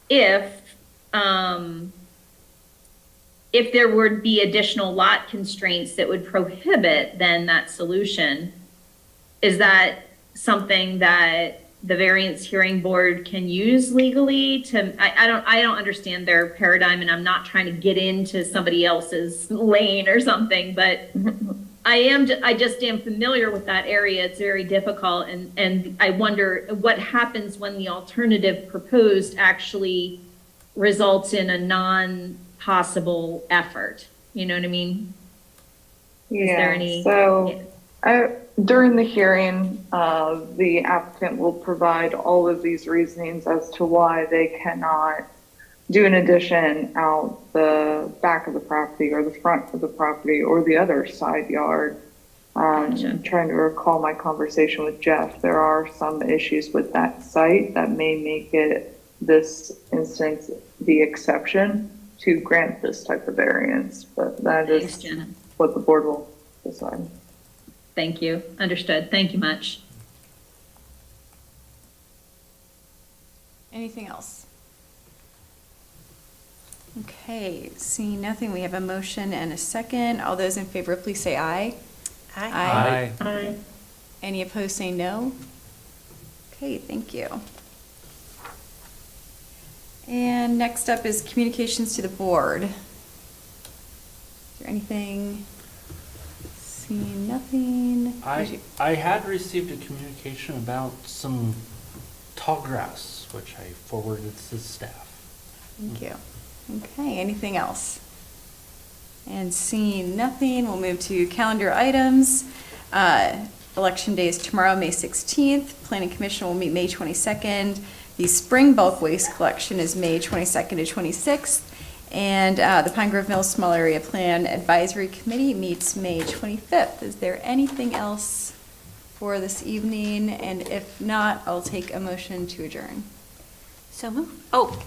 If there would be additional lot constraints that would prohibit then that solution, is that something that the variance hearing board can use legally to, I don't understand their paradigm, and I'm not trying to get into somebody else's lane or something, but I just am familiar with that area. It's very difficult, and I wonder what happens when the alternative proposed actually results in a non-possible effort. You know what I mean? Yeah. Is there any? So during the hearing, the applicant will provide all of these reasonings as to why they cannot do an addition out the back of the property or the front of the property or the other side yard. Gotcha. I'm trying to recall my conversation with Jeff. There are some issues with that site that may make it, this instance, the exception to grant this type of variance, but that Thanks, is Jenna. what the board will decide. Thank you. Understood. Thank you much. Anything else? Okay, seeing nothing, we have a motion and a second. All those in favor, please say aye. Aye. Aye. Any opposed, say no. Okay, thank you. And next up is communications to the board. Is there anything? Seeing nothing. I had received a communication about some tall grass, which I forwarded to staff. Thank you. Okay, anything else? And seeing nothing, we'll move to calendar items. Election day is tomorrow, May 16th. Planning Commission will meet May 22nd. The spring bulk waste collection is May 22nd to 26th. And the Pine Grove Mills Small Area Plan Advisory Committee meets May 25th. Is there anything else for this evening? And if not, I'll take a motion to adjourn. So moved. Oh,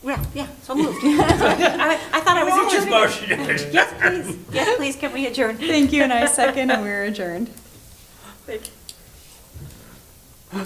yeah, so moved. I thought I was adjourning. Yes, please. Yes, please, can we adjourn? Thank you, and I second, and we're adjourned. Thank you.